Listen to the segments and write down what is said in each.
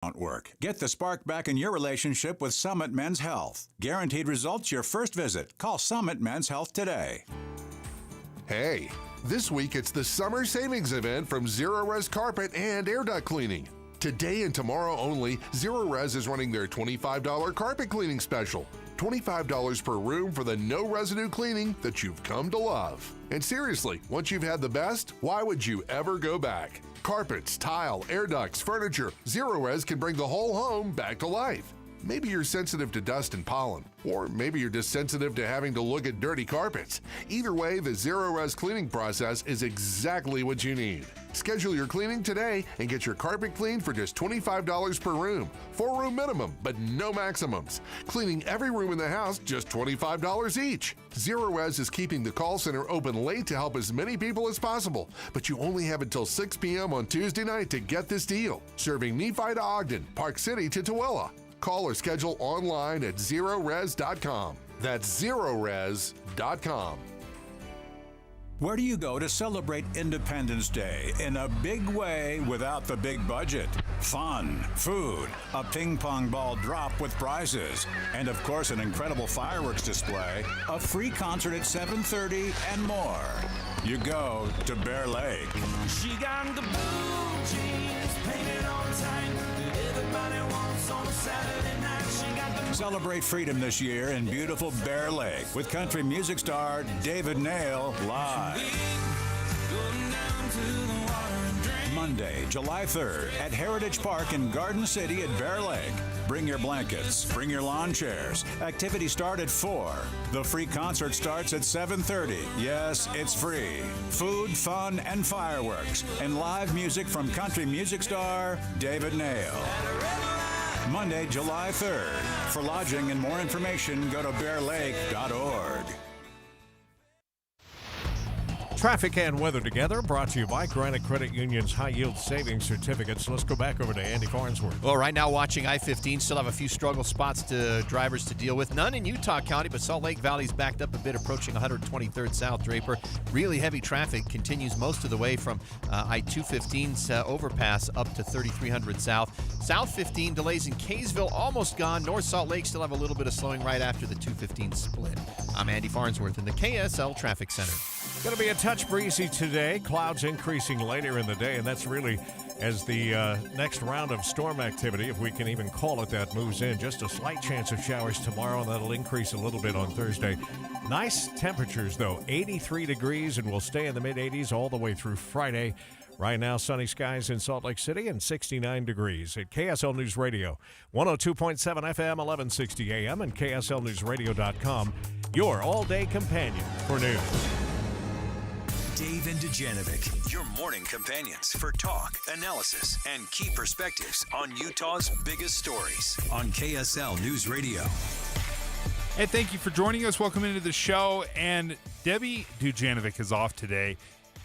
Don't work. Get the spark back in your relationship with Summit Men's Health. Guaranteed results your first visit. Call Summit Men's Health today. Hey, this week it's the summer savings event from Zero Res Carpet and Air Duct Cleaning. Today and tomorrow only, Zero Res is running their $25 carpet cleaning special. $25 per room for the no residue cleaning that you've come to love. And seriously, once you've had the best, why would you ever go back? Carpets, tile, air ducts, furniture, Zero Res can bring the whole home back to life. Maybe you're sensitive to dust and pollen, or maybe you're just sensitive to having to look at dirty carpets. Either way, the Zero Res cleaning process is exactly what you need. Schedule your cleaning today and get your carpet cleaned for just $25 per room. 4-room minimum, but no maximums. Cleaning every room in the house, just $25 each. Zero Res is keeping the call center open late to help as many people as possible, but you only have until 6 p.m. on Tuesday night to get this deal. Serving Nephi to Ogden, Park City to Tooele. Call or schedule online at zerores.com. That's zerores.com. Where do you go to celebrate Independence Day in a big way without the big budget? Fun, food, a ping pong ball drop with prizes, and of course an incredible fireworks display, a free concert at 7:30, and more. You go to Bear Lake. She got the blue jeans painted on tight that everybody wants on a Saturday night. She got the Celebrate freedom this year in beautiful Bear Lake with country music star David Nail live. Monday, July 3rd at Heritage Park in Garden City at Bear Lake. Bring your blankets, bring your lawn chairs. Activities start at 4. The free concert starts at 7:30. Yes, it's free. Food, fun, and fireworks. And live music from country music star David Nail. Monday, July 3rd. For lodging and more information, go to bearlake.org. Traffic and weather together, brought to you by Granite Credit Union's high-yield savings certificates. Let's go back over to Andy Farnsworth. Well, right now watching I-15, still have a few struggle spots to drivers to deal with. None in Utah County, but Salt Lake Valley's backed up a bit, approaching 123rd South Draper. Really heavy traffic continues most of the way from I-215's overpass up to 3300 South. South 15 delays in Kaysville almost gone. North Salt Lake still have a little bit of slowing right after the 215 split. I'm Andy Farnsworth in the KSL Traffic Center. Going to be a touch breezy today. Clouds increasing later in the day, and that's really as the next round of storm activity, if we can even call it that, moves in. Just a slight chance of showers tomorrow, and that'll increase a little bit on Thursday. Nice temperatures, though. 83 degrees, and we'll stay in the mid-80s all the way through Friday. Right now, sunny skies in Salt Lake City and 69 degrees at KSL News Radio. 102.7 FM, 1160 AM, and KSLNewsRadio.com. Your all-day companion for news. Dave and Dujanovic, your morning companions for talk, analysis, and key perspectives on Utah's biggest stories on KSL News Radio. Hey, thank you for joining us. Welcome into the show. And Debbie Dujanovic is off today.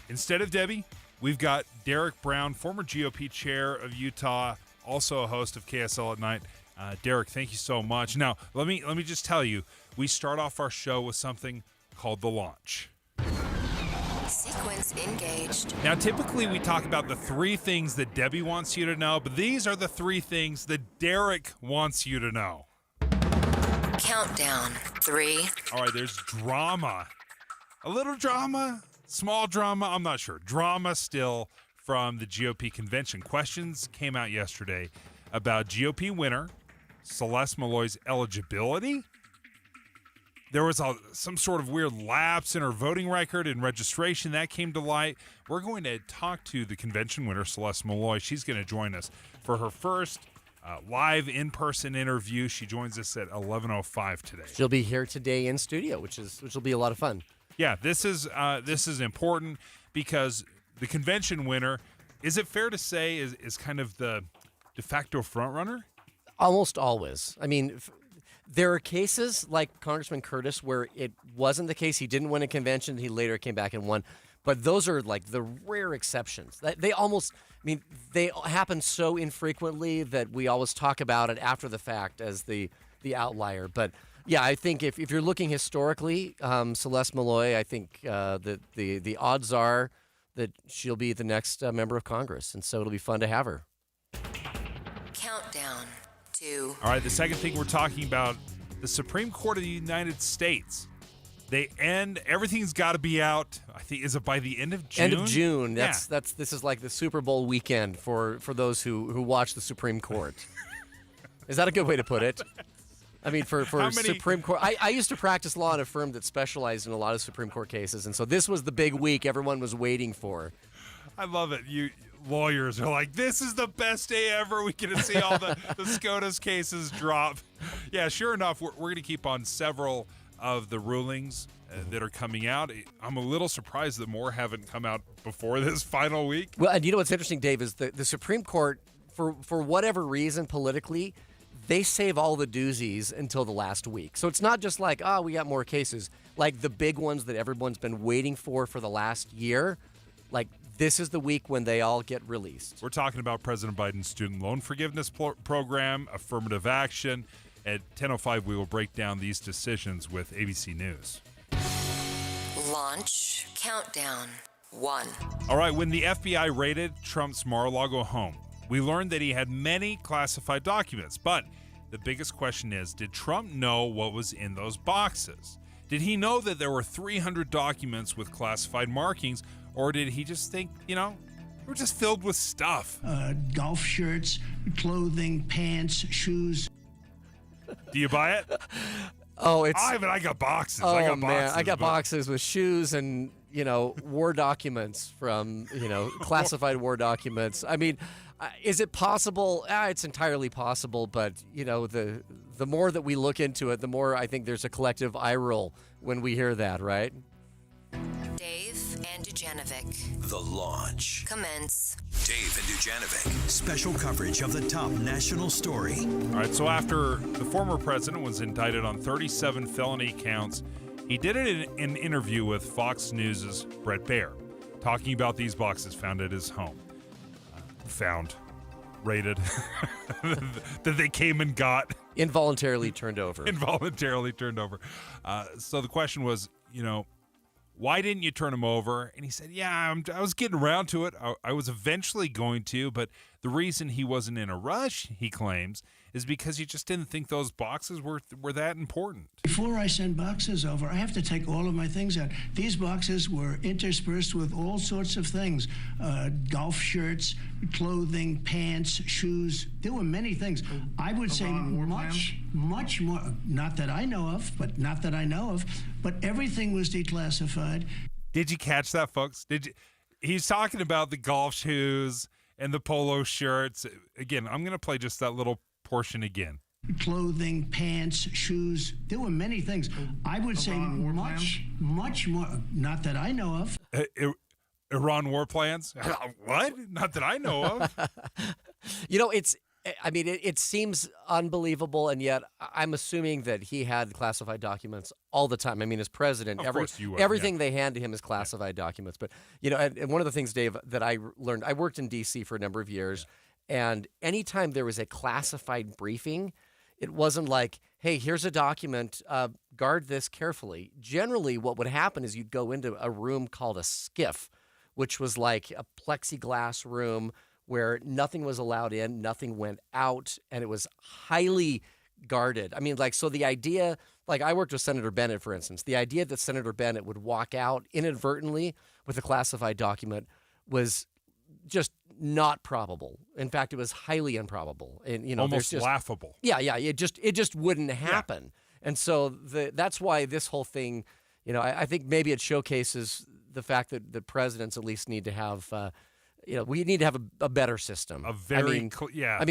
Instead of Debbie, we've got Derek Brown, former GOP chair of Utah, also a host of KSL at Night. Derek, thank you so much. Now, let me just tell you, we start off our show with something called The Launch. Sequence engaged. Now, typically we talk about the 3 things that Debbie wants you to know, but these are the 3 things that Derek wants you to know. Countdown. 3. All right, there's drama. A little drama, small drama, I'm not sure. Drama still from the GOP convention. Questions came out yesterday about GOP winner Celeste Malloy's eligibility. There was some sort of weird lapse in her voting record and registration. That came to light. We're going to talk to the convention winner, Celeste Malloy. She's going to join us for her first live in-person interview. She joins us at 11:05 today. She'll be here today in studio, which will be a lot of fun. Yeah, this is important because the convention winner, is it fair to say, is kind of the de facto frontrunner? Almost always. I mean, there are cases like Congressman Curtis where it wasn't the case. He didn't win a convention. He later came back and won. But those are like the rare exceptions. They happen so infrequently that we always talk about it after the fact as the outlier. But yeah, I think if you're looking historically, Celeste Malloy, I think the odds are that she'll be the next member of Congress. And so it'll be fun to have her. Countdown to All right, the second thing we're talking about, the Supreme Court of the United States. Everything's got to be out. I think, is it by the end of June? End of June. Yeah. This is like the Super Bowl weekend for those who watch the Supreme Court. Is that a good way to put it? I mean, for Supreme Court, I used to practice law in a firm that specialized in a lot of Supreme Court cases, and so this was the big week everyone was waiting for. I love it. You lawyers are like, this is the best day ever. We get to see all the SCOTUS cases drop. Yeah, sure enough, we're going to keep on several of the rulings that are coming out. I'm a little surprised that more haven't come out before this final week. Well, and you know what's interesting, Dave, is the Supreme Court, for whatever reason politically, they save all the doozies until the last week. So it's not just like, we got more cases. Like the big ones that everyone's been waiting for the last year, like this is the week when they all get released. We're talking about President Biden's student loan forgiveness program, affirmative action. At 10:05, we will break down these decisions with ABC News. Launch Countdown 1. All right, when the FBI raided Trump's Mar-a-Lago home, we learned that he had many classified documents. But the biggest question is, did Trump know what was in those boxes? Did he know that there were 300 documents with classified markings, or did he just think, we're just filled with stuff? Golf shirts, clothing, pants, shoes. Do you buy it? I got boxes. Oh, I got man. boxes. I got boxes with shoes and, war documents from, classified war documents. I mean, is it possible? It's entirely possible, but, the more that we look into it, the more I think there's a collective eye roll when we hear that, right? Dave and Dujanovic. The launch. Commence. Dave and Dujanovic. Special coverage of the top national story. All right, so after the former president was indicted on 37 felony counts, he did it in an interview with Fox News' Brett Baer, talking about these boxes found at his home. Raided, that they came and got. Involuntarily turned over. So the question was, why didn't you turn him over? And he said, I was getting around to it. I was eventually going to, but the reason he wasn't in a rush, he claims, is because he just didn't think those boxes were that important. Before I send boxes over, I have to take all of my things out. These boxes were interspersed with all sorts of things. Golf shirts, clothing, pants, shoes. There were many things. I would say much more, not that I know of, but everything was declassified. Did you catch that, folks? He's talking about the golf shoes and the polo shirts. Again, I'm going to play just that little portion again. Clothing, pants, shoes. There were many things. I would say much more, not that I know of. Iran war plans? What? Not that I know of. It seems unbelievable, and yet I'm assuming that he had classified documents all the time. I mean, as president, everything they hand to him is classified documents. But, and one of the things, Dave, that I learned, I worked in D.C. for a number of years, and anytime there was a classified briefing, it wasn't like, hey, here's a document, guard this carefully. Generally, what would happen is you'd go into a room called a SCIF, which was like a plexiglass room where nothing was allowed in, nothing went out, and it was highly guarded. I mean, so the idea, I worked with Senator Bennett, for instance, the idea that Senator Bennett would walk out inadvertently with a classified document was just not probable. In fact, it was highly improbable. And, almost laughable. Yeah, it just wouldn't happen. Yeah. And so that's why this whole thing, I think maybe it showcases the fact that the presidents at least need to have we need to have a better system. I mean,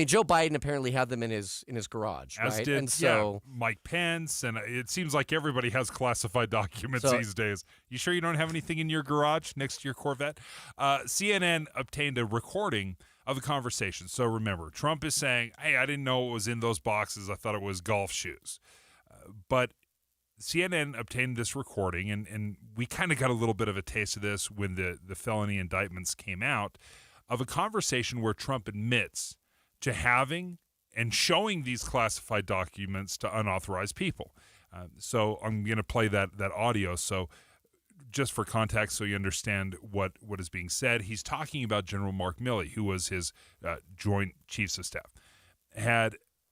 Joe Biden apparently had them in his garage, as right? Did, and so Mike Pence, and it seems like everybody has classified documents these days. You sure you don't have anything in your garage next to your Corvette? CNN obtained a recording of the conversation. So remember, Trump is saying, "Hey, I didn't know what was in those boxes. I thought it was golf shoes," but CNN obtained this recording, and we kind of got a little bit of a taste of this when the felony indictments came out, of a conversation where Trump admits to having and showing these classified documents to unauthorized people. So I'm going to play that audio. So just for context, so you understand what is being said, he's talking about General Mark Milley, who was his Joint Chiefs of Staff.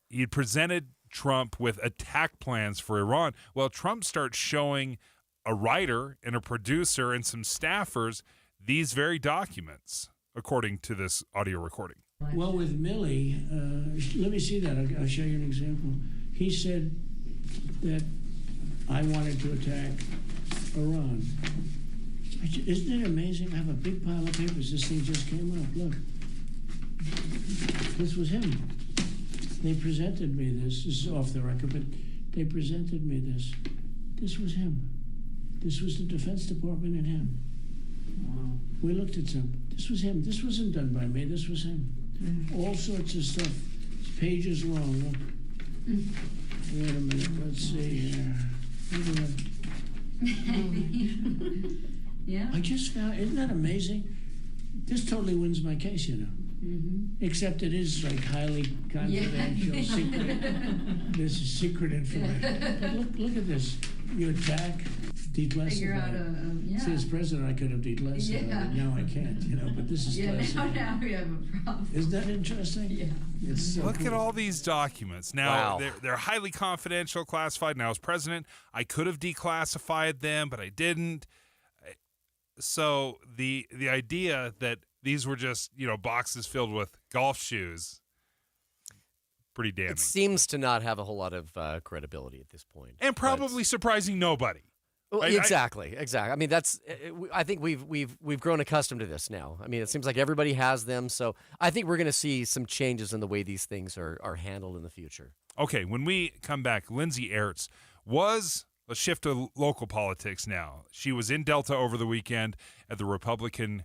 he presented Trump with attack plans for Iran. Well, Trump starts showing a writer and a producer and some staffers these very documents, according to this audio recording. Well, with Milley, let me see that. I'll show you an example. He said that I wanted to attack Iran. Isn't it amazing? I have a big pile of papers. This thing just came up. Look. This was him. They presented me this. This is off the record, but they presented me this. This was him. This was the Defense Department and him. Wow. We looked at some. This was him. This wasn't done by me. This was him. All sorts of stuff. It's pages long. Look. Wait a minute. Let's see here. Look at that. Yeah. I just found, isn't that amazing? This totally wins my case, you know. Except it is like highly confidential, secret. This is secret information. But look at this. You attack, declassify. See, as president, I could have declassified it. Now I can't, you know. But this is classified. Now we have a problem. Isn't that interesting? Yeah. It's so Look cool. at all these documents. Now, they're highly confidential, classified. Now, as president, I could have declassified them, but I didn't. So the idea that these were just, boxes filled with golf shoes, pretty damning. It seems to not have a whole lot of credibility at this point. And probably surprising nobody. Well, exactly. I mean, I think we've grown accustomed to this now. I mean, it seems like everybody has them, so I think we're going to see some changes in the way these things are handled in the future. Okay, when we come back, Lindsay Aerts was, let's shift to local politics now. She was in Delta over the weekend at the Republican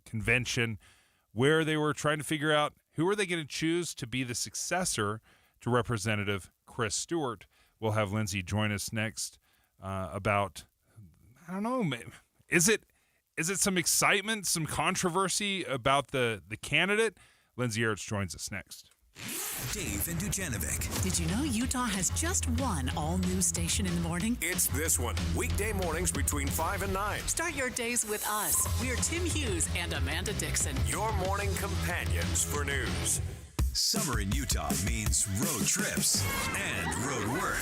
convention where they were trying to figure out who are they going to choose to be the successor to Representative Chris Stewart. We'll have Lindsay join us next about, I don't know, is it some excitement, some controversy about the candidate? Lindsay Aerts joins us next. Dave and Dujanovic. Did you know Utah has just one all-news station in the morning? It's this one. Weekday mornings between 5 and 9. Start your days with us. We're Tim Hughes and Amanda Dixon. Your morning companions for news. Summer in Utah means road trips and road work.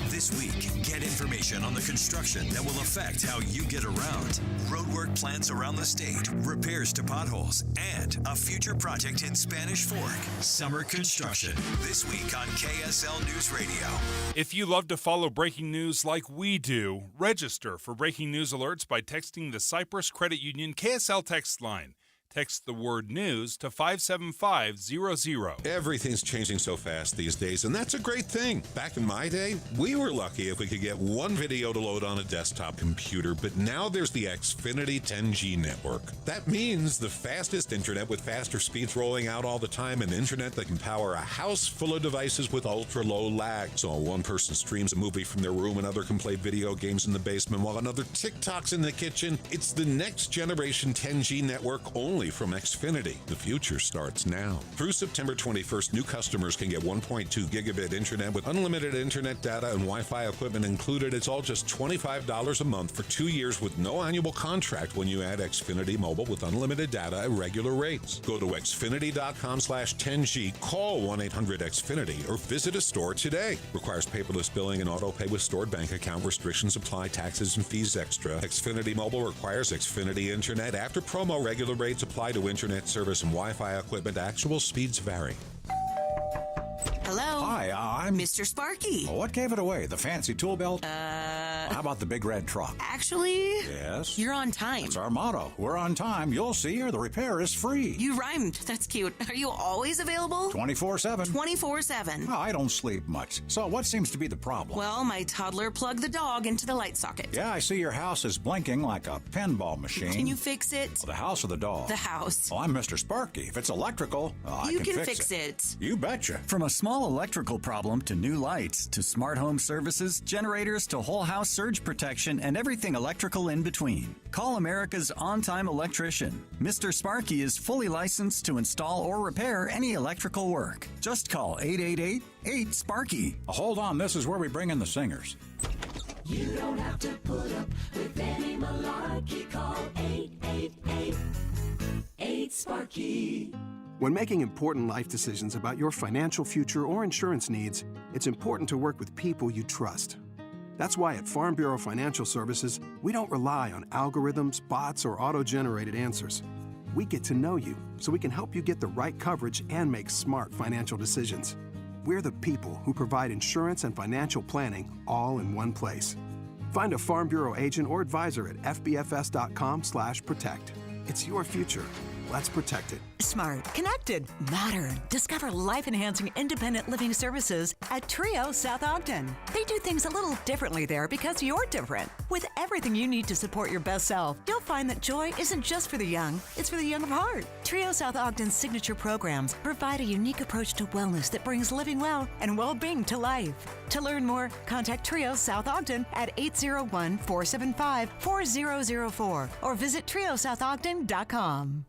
This week, get information on the construction that will affect how you get around, roadwork plans around the state, repairs to potholes, and a future project in Spanish Fork. Summer construction, this week on KSL News Radio. If you love to follow breaking news like we do, register for breaking news alerts by texting the Cyprus Credit Union KSL text line. Text the word news to 57500. Everything's changing so fast these days, and that's a great thing. Back in my day, we were lucky if we could get one video to load on a desktop computer, but now there's the Xfinity 10G network. That means the fastest internet with faster speeds rolling out all the time, and internet that can power a house full of devices with ultra-low lag. So one person streams a movie from their room, another can play video games in the basement, while another TikToks in the kitchen. It's the next generation 10G network only from Xfinity. The future starts now. Through September 21st, new customers can get 1.2 gigabit internet with unlimited internet data and Wi-Fi equipment included. It's all just $25 a month for 2 years with no annual contract when you add Xfinity Mobile with unlimited data at regular rates. Go to Xfinity.com/10G, call 1-800-XFINITY, or visit a store today. Requires paperless billing and auto pay with stored bank account. Restrictions apply. Taxes and fees extra. Xfinity Mobile requires Xfinity Internet. After promo, regular rates apply to internet service and Wi-Fi equipment. Actual speeds vary. Hello? Hi, I'm Mr. Sparky. What gave it away? The fancy tool belt? How about the big red truck? Actually, Yes. you're on time. That's our motto. We're on time. You'll see her. The repair is free. You rhymed. That's cute. Are you always available? 24/7. 24/7. I don't sleep much. So what seems to be the problem? Well, my toddler plugged the dog into the light socket. Yeah, I see your house is blinking like a pinball machine. Can you fix it? The house or the dog? The house. Well, I'm Mr. Sparky. If it's electrical, I You can can fix it. You betcha. From a small electrical problem to new lights to smart home services, generators to whole house surge protection, and everything electrical in between. Call America's on-time electrician. Mr. Sparky is fully licensed to install or repair any electrical work. Just call 888-8-SPARKY. Hold on, this is where we bring in the singers. You don't have to put up with any malarkey. Call 888-8-SPARKY. When making important life decisions about your financial future or insurance needs, it's important to work with people you trust. That's why at Farm Bureau Financial Services, we don't rely on algorithms, bots, or auto-generated answers. We get to know you so we can help you get the right coverage and make smart financial decisions. We're the people who provide insurance and financial planning all in one place. Find a Farm Bureau agent or advisor at fbfs.com/protect. It's your future. Let's protect it. Smart, connected, modern. Discover life-enhancing independent living services at Trio South Ogden. They do things a little differently there because you're different. With everything you need to support your best self, you'll find that joy isn't just for the young, it's for the young of heart. Trio South Ogden's signature programs provide a unique approach to wellness that brings living well and well-being to life. To learn more, contact Trio South Ogden at 801-475-4004 or visit triosouthodden.com.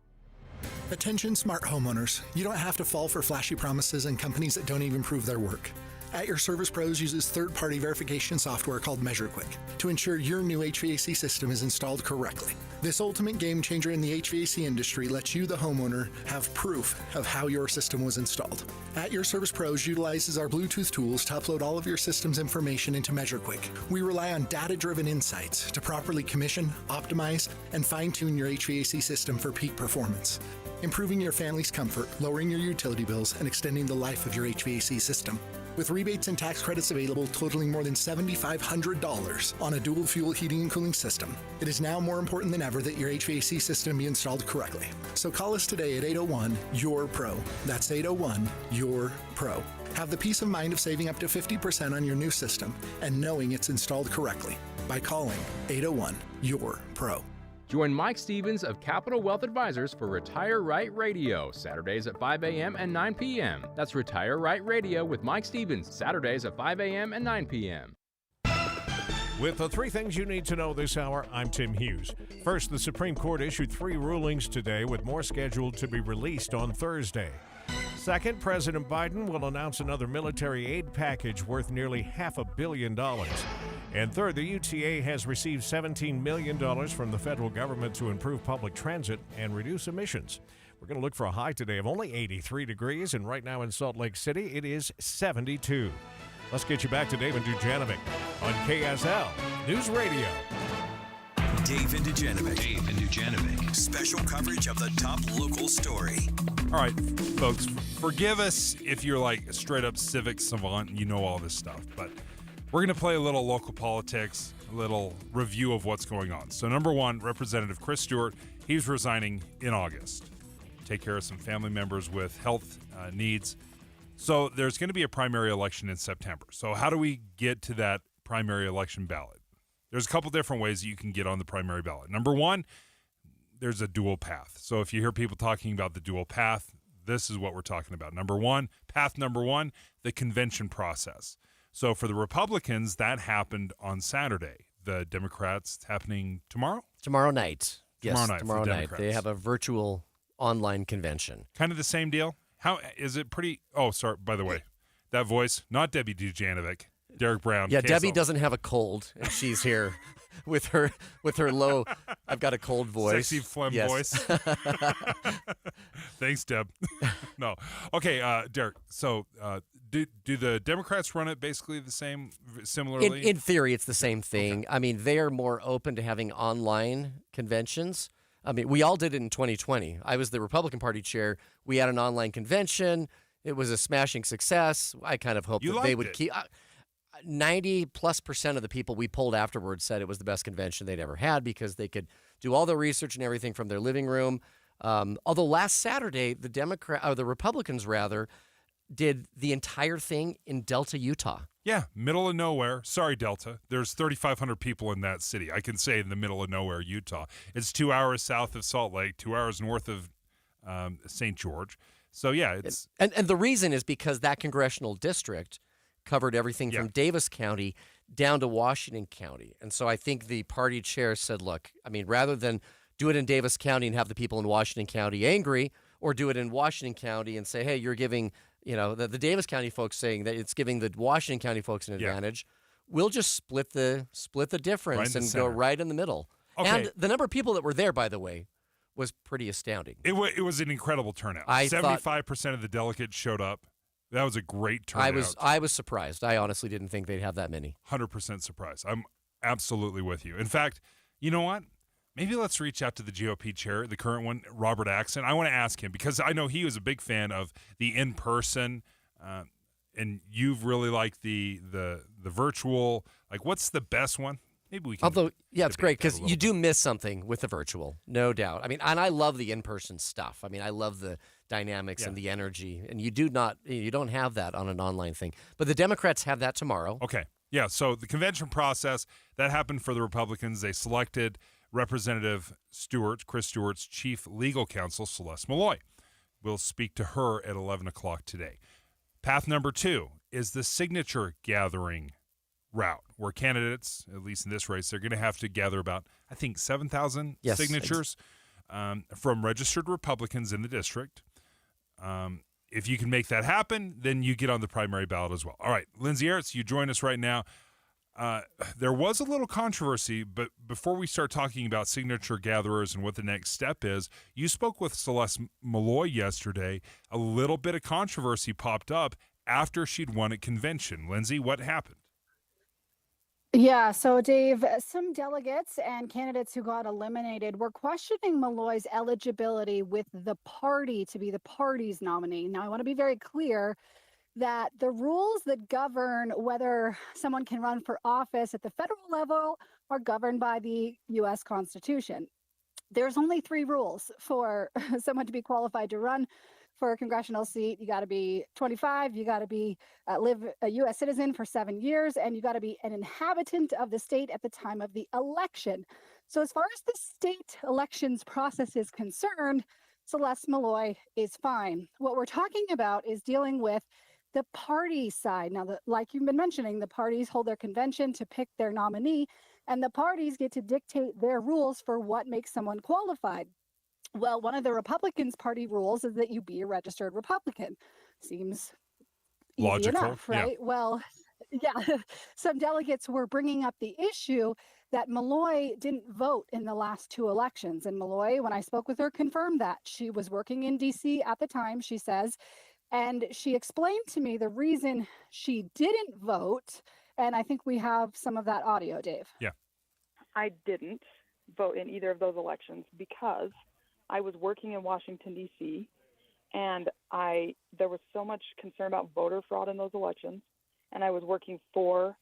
Attention smart homeowners. You don't have to fall for flashy promises and companies that don't even prove their work. At Your Service Pros uses third-party verification software called MeasureQuick to ensure your new HVAC system is installed correctly. This ultimate game changer in the HVAC industry lets you, the homeowner, have proof of how your system was installed. At Your Service Pros utilizes our Bluetooth tools to upload all of your system's information into MeasureQuick. We rely on data-driven insights to properly commission, optimize, and fine-tune your HVAC system for peak performance, improving your family's comfort, lowering your utility bills, and extending the life of your HVAC system. With rebates and tax credits available totaling more than $7,500 on a dual fuel heating and cooling system, it is now more important than ever that your HVAC system be installed correctly. So call us today at 801-YOUR-PRO. That's 801-YOUR-PRO. Have the peace of mind of saving up to 50% on your new system and knowing it's installed correctly by calling 801-YOUR-PRO. Join Mike Stevens of Capital Wealth Advisors for Retire Right Radio, Saturdays at 5 a.m. and 9 p.m. That's Retire Right Radio with Mike Stevens, Saturdays at 5 a.m. and 9 p.m. With the three things you need to know this hour, I'm Tim Hughes. First, the Supreme Court issued 3 rulings today, with more scheduled to be released on Thursday. Second, President Biden will announce another military aid package worth nearly $500 million. And third, the UTA has received $17 million from the federal government to improve public transit and reduce emissions. We're going to look for a high today of only 83 degrees, and right now in Salt Lake City, it is 72. Let's get you back to Dave and Dujanovic on KSL News Radio. Dave and Dujanovic. Special coverage of the top local story. All right, folks, forgive us if you're like a straight up civic savant and you know all this stuff, but we're going to play a little local politics, a little review of what's going on. So number one, Representative Chris Stewart, he's resigning in August. Take care of some family members with health needs. So there's going to be a primary election in September. So how do we get to that primary election ballot? There's a couple different ways that you can get on the primary ballot. Number one, there's a dual path. So if you hear people talking about the dual path, this is what we're talking about. Path number one, the convention process. So for the Republicans, that happened on Saturday. The Democrats, it's happening tomorrow? Tomorrow night. Tomorrow night. Tomorrow for the night. Democrats. They have a virtual online convention. Kind of the same deal? How is it pretty? Oh, sorry, by the way, that voice, not Debbie Dujanovic, Derek Brown. Yeah, KSL. Debbie doesn't have a cold, and she's here with her low, I've got a cold voice. Sexy phlegm Yes. voice. Thanks, Deb. No. Okay, Derek, so do the Democrats run it basically the same, similarly? In theory, it's the same thing. Okay. I mean, they are more open to having online conventions. I mean, we all did it in 2020. I was the Republican Party chair. We had an online convention. It was a smashing success. I kind of hoped that they would keep 90+% of the people we polled afterwards said it was the best convention they'd ever had because they could do all the research and everything from their living room. Although last Saturday, the Republicans did the entire thing in Delta, Utah. Yeah, middle of nowhere. Sorry, Delta. There's 3,500 people in that city. I can say in the middle of nowhere, Utah. It's 2 hours south of Salt Lake, 2 hours north of St. George. So, yeah, it's... And the reason is because that congressional district covered everything from Davis County down to Washington County. And so I think the party chair said, look, I mean, rather than do it in Davis County and have the people in Washington County angry, or do it in Washington County and say, hey, you're giving... the Davis County folks saying that it's giving the Washington County folks an advantage. We'll just split the difference and go right in the middle. Okay. And the number of people that were there, by the way, was pretty astounding. It was an incredible turnout. 75% of the delegates showed up. That was a great turnout. I was surprised. I honestly didn't think they'd have that many. 100% surprised. I'm absolutely with you. In fact, you know what? Maybe let's reach out to the GOP chair, the current one, Robert Axon. I want to ask him because I know he was a big fan of the in-person, and you've really liked the virtual. Like, what's the best one? Maybe we can. Although, yeah, it's great because you do miss something with the virtual, no doubt. I mean, and I love the in-person stuff. I mean, I love the dynamics and the energy, and you don't have that on an online thing. But the Democrats have that tomorrow. Okay, yeah. So the convention process that happened for the Republicans. They selected Representative Chris Stewart's chief legal counsel, Celeste Malloy. We'll speak to her at 11 o'clock today. Path number 2 is the signature gathering route, where candidates, at least in this race, they're going to have to gather about, I think, 7,000 signatures from registered Republicans in the district. If you can make that happen, then you get on the primary ballot as well. All right, Lindsay Aerts, you join us right now. There was a little controversy, but before we start talking about signature gatherers and what the next step is, you spoke with Celeste Malloy yesterday. A little bit of controversy popped up after she'd won at convention. Lindsay, what happened? Yeah, so Dave, some delegates and candidates who got eliminated were questioning Malloy's eligibility with the party to be the party's nominee. Now, I want to be very clear that the rules that govern whether someone can run for office at the federal level are governed by the U.S. Constitution. There's only 3 rules for someone to be qualified to run for a congressional seat. You got to be 25, you got to be live a U.S. citizen for 7 years, and you got to be an inhabitant of the state at the time of the election. So as far as the state elections process is concerned, Celeste Malloy is fine. What we're talking about is dealing with the party side. Now, like you've been mentioning, the parties hold their convention to pick their nominee, and the parties get to dictate their rules for what makes someone qualified. Well, one of the Republicans' party rules is that you be a registered Republican. Seems logical, easy enough, right? Yeah. Well, yeah, some delegates were bringing up the issue that Malloy didn't vote in the last 2 elections. And Malloy, when I spoke with her, confirmed that. She was working in D.C. at the time, she says, and she explained to me the reason she didn't vote. And I think we have some of that audio, Dave. Yeah. I didn't vote in either of those elections because I was working in Washington, D.C., and there was so much concern about voter fraud in those elections, and I was working for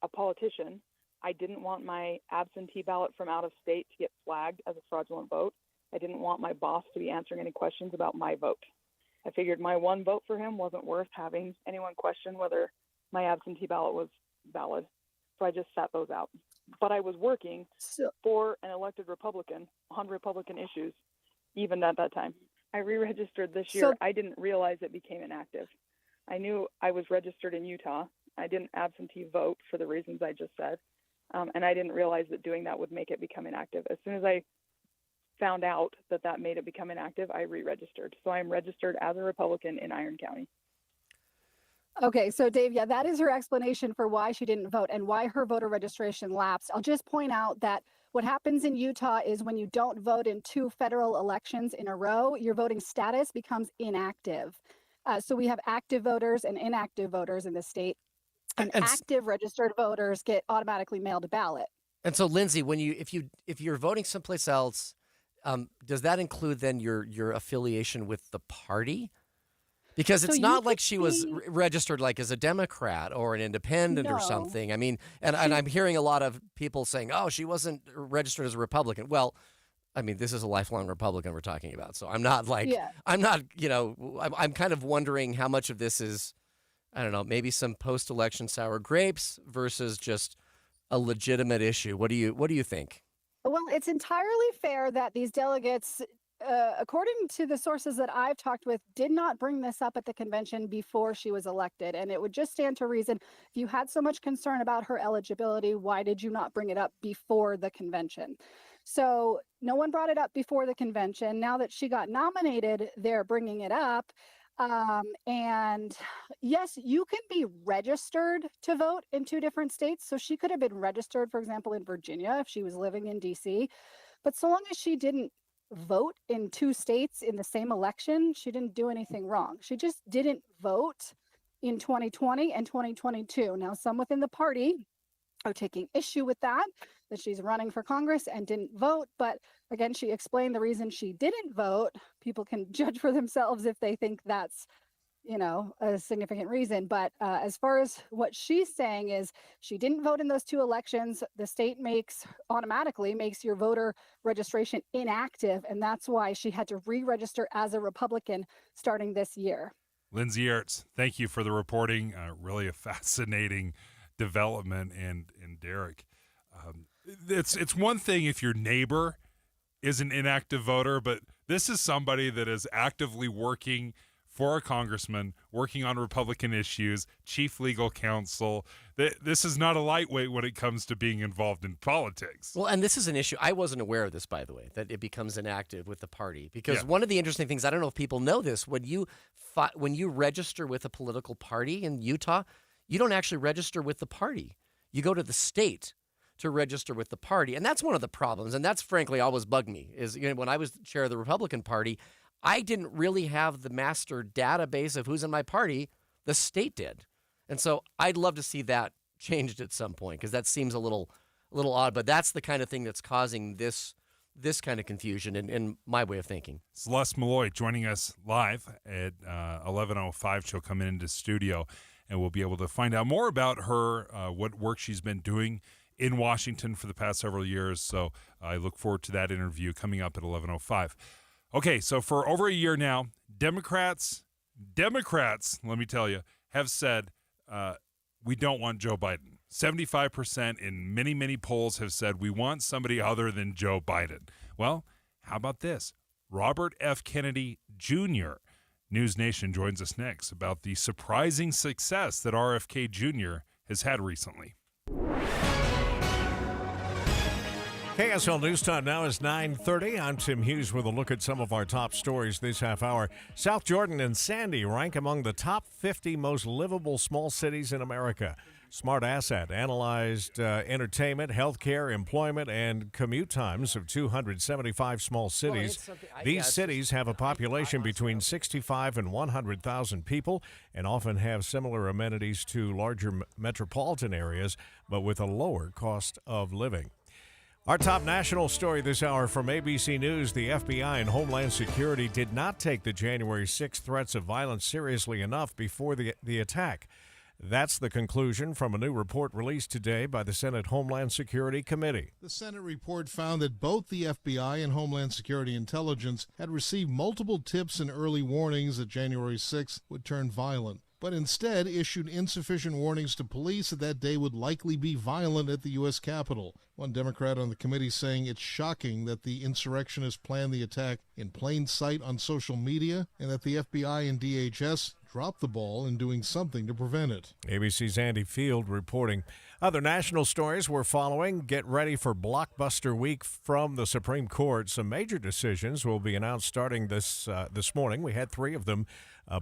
a politician. I didn't want my absentee ballot from out of state to get flagged as a fraudulent vote. I didn't want my boss to be answering any questions about my vote. I figured my one vote for him wasn't worth having anyone question whether my absentee ballot was valid, so I just sat those out. But I was working for an elected Republican on Republican issues, even at that time. I re-registered this year. I didn't realize it became inactive. I knew I was registered in Utah. I didn't absentee vote for the reasons I just said. And I didn't realize that doing that would make it become inactive. As soon as I found out that made it become inactive, I re-registered. So I'm registered as a Republican in Iron County. Okay, so Dave, yeah, that is her explanation for why she didn't vote and why her voter registration lapsed. I'll just point out that what happens in Utah is when you don't vote in 2 federal elections in a row, your voting status becomes inactive. So we have active voters and inactive voters in the state, and active registered voters get automatically mailed a ballot. And so, Lindsay, when if you're voting someplace else, does that include then your affiliation with the party? Because it's not like she was registered like as a Democrat or an independent or something. I mean, and I'm hearing a lot of people saying, oh, she wasn't registered as a Republican. Well, I mean, this is a lifelong Republican we're talking about. So I'm not like, I'm not, I'm kind of wondering how much of this is, I don't know, maybe some post-election sour grapes versus just a legitimate issue. What do you think? Well, it's entirely fair that these delegates, according to the sources that I've talked with, did not bring this up at the convention before she was elected. And it would just stand to reason, if you had so much concern about her eligibility, why did you not bring it up before the convention? So no one brought it up before the convention. Now that she got nominated, they're bringing it up. And yes, you can be registered to vote in 2 different states. So she could have been registered, for example, in Virginia if she was living in DC. But so long as she didn't vote in 2 states in the same election, she didn't do anything wrong. She just didn't vote in 2020 and 2022. Now, some within the party are taking issue with that she's running for Congress and didn't vote. But again, she explained the reason she didn't vote. People can judge for themselves if they think that's, a significant reason. But as far as what she's saying is she didn't vote in those 2 elections. The state automatically makes your voter registration inactive. And that's why she had to re-register as a Republican starting this year. Lindsay Ertz, thank you for the reporting. Really a fascinating development. And Derek, it's one thing if your neighbor is an inactive voter, but this is somebody that is actively working for a congressman, working on Republican issues, chief legal counsel. This is not a lightweight when it comes to being involved in politics. Well, and this is an issue. I wasn't aware of this, by the way, that it becomes inactive with the party. Because one of the interesting things, I don't know if people know this, when you register with a political party in Utah, you don't actually register with the party. You go to the state to register with the party. And that's one of the problems. And that's frankly always bugged me is when I was chair of the Republican Party, I didn't really have the master database of who's in my party. The state did. And so I'd love to see that changed at some point because that seems a little odd. But that's the kind of thing that's causing this kind of confusion in my way of thinking. Celeste Malloy joining us live at 11:05. She'll come into studio and we'll be able to find out more about her, what work she's been doing in Washington for the past several years. So I look forward to that interview coming up at 11:05. Okay, so for over a year now, Democrats, let me tell you, have said we don't want Joe Biden. 75% in many, many polls have said we want somebody other than Joe Biden. Well, how about this? Robert F. Kennedy Jr. News Nation joins us next about the surprising success that RFK Jr. has had recently. KSL News Time now is 9:30. I'm Tim Hughes with a look at some of our top stories this half hour. South Jordan and Sandy rank among the top 50 most livable small cities in America. Smart Asset analyzed entertainment, healthcare, employment, and commute times of 275 small cities. These cities have a population between 65 and 100,000 people and often have similar amenities to larger metropolitan areas, but with a lower cost of living. Our top national story this hour from ABC News, the FBI and Homeland Security did not take the January 6th threats of violence seriously enough before the attack. That's the conclusion from a new report released today by the Senate Homeland Security Committee. The Senate report found that both the FBI and Homeland Security Intelligence had received multiple tips and early warnings that January 6th would turn violent, but instead issued insufficient warnings to police that day would likely be violent at the U.S. Capitol. One Democrat on the committee saying it's shocking that the insurrectionists planned the attack in plain sight on social media and that the FBI and DHS dropped the ball in doing something to prevent it. ABC's Andy Field reporting. Other national stories we're following. Get ready for blockbuster week from the Supreme Court. Some major decisions will be announced starting this morning. We had 3 of them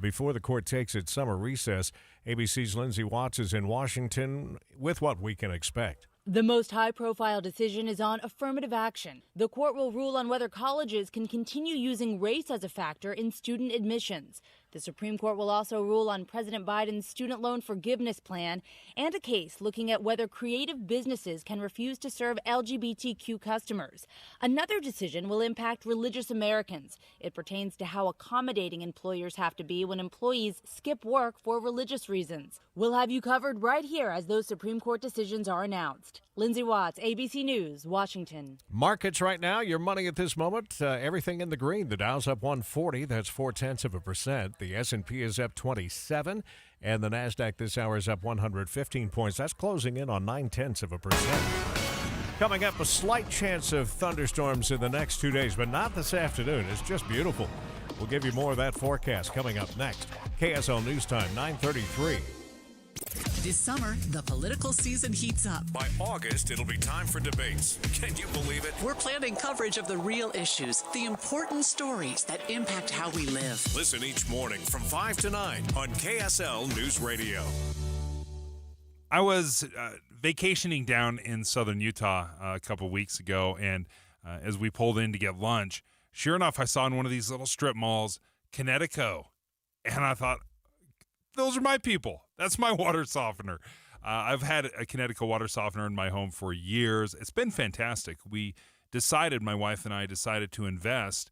before the court takes its summer recess. ABC's Lindsay Watts is in Washington with what we can expect. The most high-profile decision is on affirmative action. The court will rule on whether colleges can continue using race as a factor in student admissions. The Supreme Court will also rule on President Biden's student loan forgiveness plan and a case looking at whether creative businesses can refuse to serve LGBTQ customers. Another decision will impact religious Americans. It pertains to how accommodating employers have to be when employees skip work for religious reasons. We'll have you covered right here as those Supreme Court decisions are announced. Lindsay Watts, ABC News, Washington. Markets right now, your money at this moment, everything in the green. The Dow's up 140, that's 0.4%. The S&P is up 27, and the NASDAQ this hour is up 115 points. That's closing in on 0.9%. Coming up, a slight chance of thunderstorms in the next 2 days, but not this afternoon. It's just beautiful. We'll give you more of that forecast coming up next. KSL News Time, 9:33. This summer, the political season heats up. By August, it'll be time for debates. Can you believe it? We're planning coverage of the real issues, the important stories that impact how we live. Listen each morning from 5 to 9 on KSL News Radio. I was vacationing down in southern Utah a couple weeks ago, and as we pulled in to get lunch, Sure enough, I saw in one of these little strip malls, Connecticut. And I thought, those are my people. That's my water softener. I've had a Connecticut water softener in my home for years. It's been fantastic. My wife and I decided to invest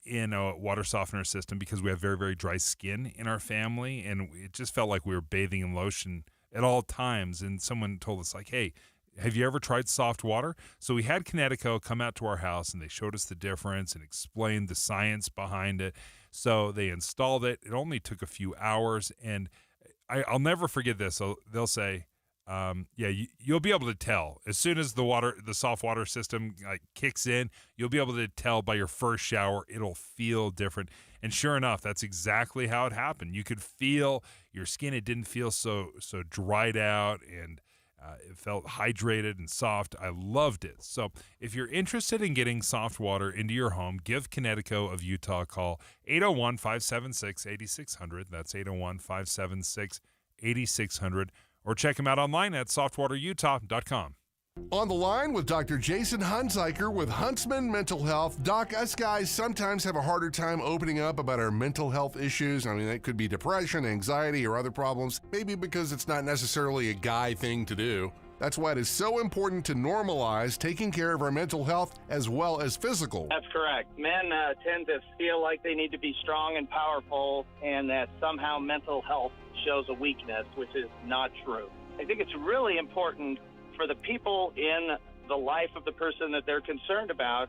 in a water softener system because we have very, very dry skin in our family. And it just felt like we were bathing in lotion at all times. And someone told us, like, hey, have you ever tried soft water? So we had Connecticut come out to our house, and they showed us the difference and explained the science behind it. So they installed it. It only took a few hours, and I'll never forget this. So they'll say, you'll be able to tell as soon as the soft water system kicks in. You'll be able to tell by your first shower. It'll feel different. And sure enough, that's exactly how it happened. You could feel your skin. It didn't feel so dried out, and it felt hydrated and soft. I loved it. So if you're interested in getting soft water into your home, give Connecticut of Utah a call, 801-576-8600. That's 801-576-8600. Or check them out online at softwaterutah.com. On the line with Dr. Jason Hunziker with Huntsman Mental Health. Doc, us guys sometimes have a harder time opening up about our mental health issues. I mean, it could be depression, anxiety, or other problems, maybe because it's not necessarily a guy thing to do. That's why it is so important to normalize taking care of our mental health as well as physical. That's correct. Men tend to feel like they need to be strong and powerful, and that somehow mental health shows a weakness, which is not true. I think it's really important for the people in the life of the person that they're concerned about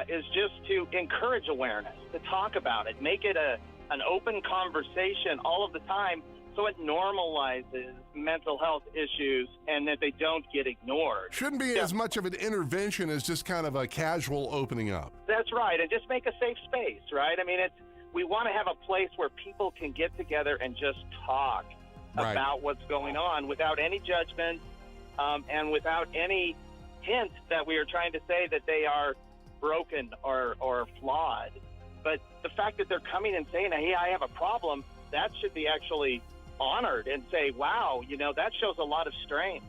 is just to encourage awareness, to talk about it, make it an open conversation all of the time so it normalizes mental health issues and that they don't get ignored. Shouldn't be as much of an intervention as just kind of a casual opening up. That's right, and just make a safe space, right? I mean, we want to have a place where people can get together and just talk about what's going on without any judgment, and without any hint that we are trying to say that they are broken or flawed. But the fact that they're coming and saying, hey, I have a problem, that should be actually honored and say, wow, that shows a lot of strength.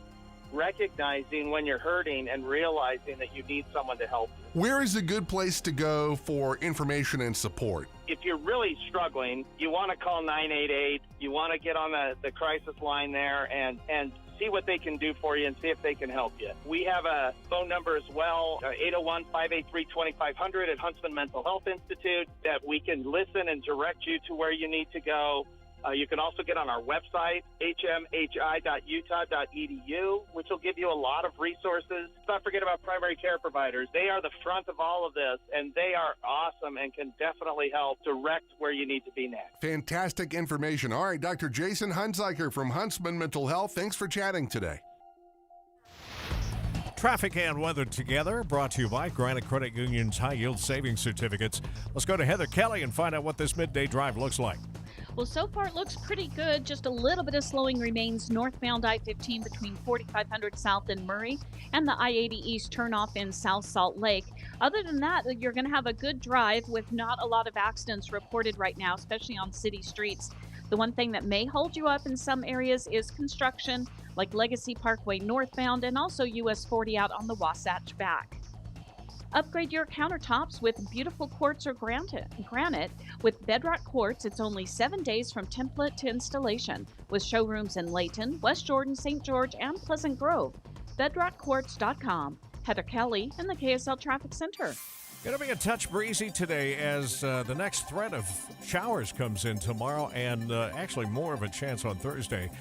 Recognizing when you're hurting and realizing that you need someone to help you. Where is a good place to go for information and support? If you're really struggling, you want to call 988. You want to get on the crisis line there and see what they can do for you and see if they can help you. We have a phone number as well, 801-583-2500 at Huntsman Mental Health Institute, that we can listen and direct you to where you need to go. You can also get on our website, hmhi.utah.edu, which will give you a lot of resources. Let's not forget about primary care providers. They are the front of all of this, and they are awesome and can definitely help direct where you need to be next. Fantastic information. All right, Dr. Jason Hunziker from Huntsman Mental Health, thanks for chatting today. Traffic and weather together, brought to you by Granite Credit Union's high-yield savings certificates. Let's go to Heather Kelly and find out what this midday drive looks like. Well, so far it looks pretty good. Just a little bit of slowing remains northbound I-15 between 4500 South and Murray and the I-80 East turnoff in South Salt Lake. Other than that, you're going to have a good drive with not a lot of accidents reported right now, especially on city streets. The one thing that may hold you up in some areas is construction, like Legacy Parkway northbound and also US 40 out on the Wasatch back. Upgrade your countertops with beautiful quartz or granite. With Bedrock Quartz, it's only 7 days from template to installation, with showrooms in Layton, West Jordan, St. George, and Pleasant Grove. BedrockQuartz.com. Heather Kelly in the KSL Traffic Center. Going to be a touch breezy today as the next threat of showers comes in tomorrow, and actually more of a chance on Thursday.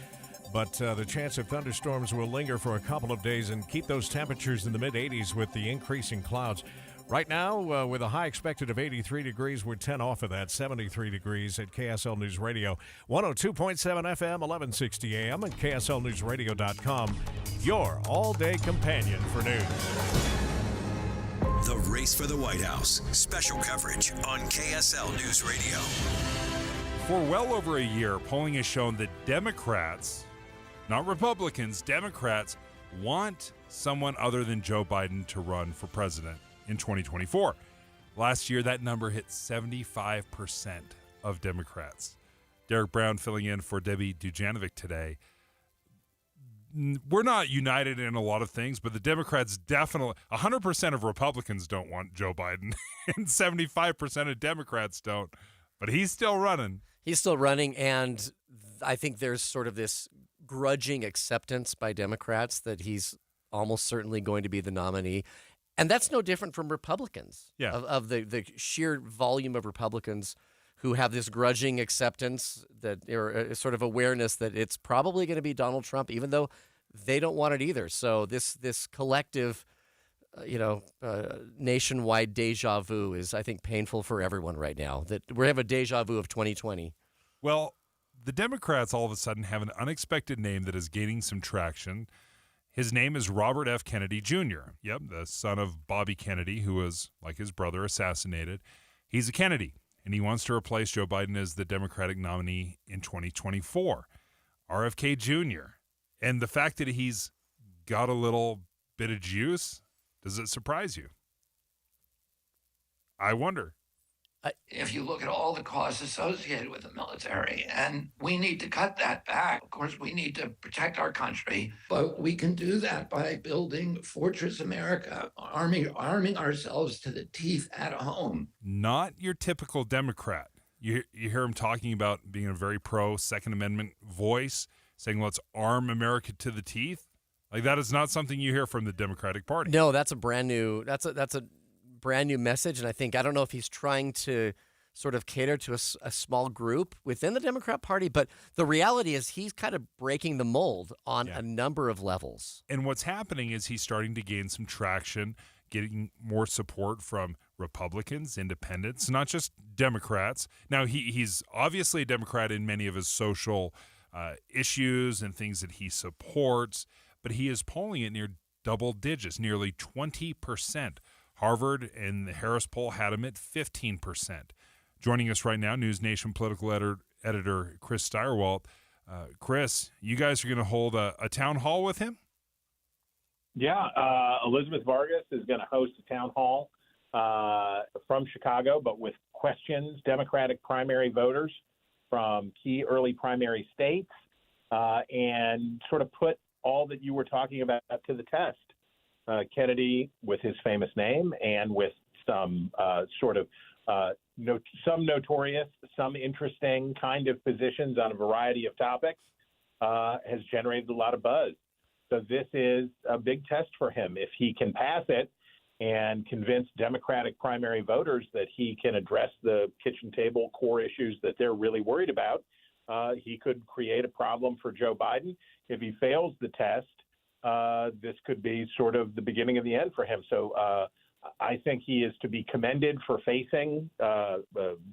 But the chance of thunderstorms will linger for a couple of days and keep those temperatures in the mid-80s with the increasing clouds. Right now, with a high expected of 83 degrees, we're 10 off of that, 73 degrees at KSL News Radio, 102.7 FM, 1160 AM, and KSLNewsRadio.com, your all-day companion for news. The Race for the White House, special coverage on KSL News Radio. For well over a year, polling has shown that Democrats, not Republicans, Democrats want someone other than Joe Biden to run for president in 2024. Last year, that number hit 75% of Democrats. Derek Brown filling in for Debbie Dujanovic today. we're not united in a lot of things, but the Democrats definitely, 100% of Republicans don't want Joe Biden, and 75% of Democrats don't. But he's still running. He's still running, and I think there's sort of this grudging acceptance by Democrats that he's almost certainly going to be the nominee. And that's no different from Republicans. Yeah. Of the sheer volume of Republicans who have this grudging acceptance that or a sort of awareness that it's probably going to be Donald Trump, even though they don't want it either. So this collective, nationwide deja vu is, I think, painful for everyone right now. That we have a deja vu of 2020. Well, the Democrats all of a sudden have an unexpected name that is gaining some traction. His name is Robert F. Kennedy Jr. Yep, the son of Bobby Kennedy, who was, like his brother, assassinated. He's a Kennedy, and he wants to replace Joe Biden as the Democratic nominee in 2024. RFK Jr. And the fact that he's got a little bit of juice, does it surprise you? I wonder. If you look at all the costs associated with the military, and we need to cut that back. Of course, we need to protect our country, but we can do that by building Fortress America, arming ourselves to the teeth at home. Not your typical Democrat. You hear him talking about being a very pro Second Amendment voice, saying let's arm America to the teeth. Like, that is not something you hear from the Democratic Party. No, that's a brand new brand new message, and I don't know if he's trying to sort of cater to a small group within the Democrat Party, but the reality is he's kind of breaking the mold on a number of levels. And what's happening is he's starting to gain some traction, getting more support from Republicans, independents, not just Democrats. Now, he's obviously a Democrat in many of his social issues and things that he supports, but he is polling at near double digits, nearly 20%. Harvard and the Harris poll had him at 15%. Joining us right now, News Nation political editor Chris Steyerwalt. Chris, you guys are going to hold a town hall with him? Yeah, Elizabeth Vargas is going to host a town hall from Chicago, but with questions, Democratic primary voters from key early primary states, and sort of put all that you were talking about to the test. Kennedy, with his famous name and with some some notorious, some interesting kind of positions on a variety of topics, has generated a lot of buzz. So this is a big test for him. If he can pass it and convince Democratic primary voters that he can address the kitchen table core issues that they're really worried about, he could create a problem for Joe Biden. If he fails the test, this could be sort of the beginning of the end for him. So I think he is to be commended for facing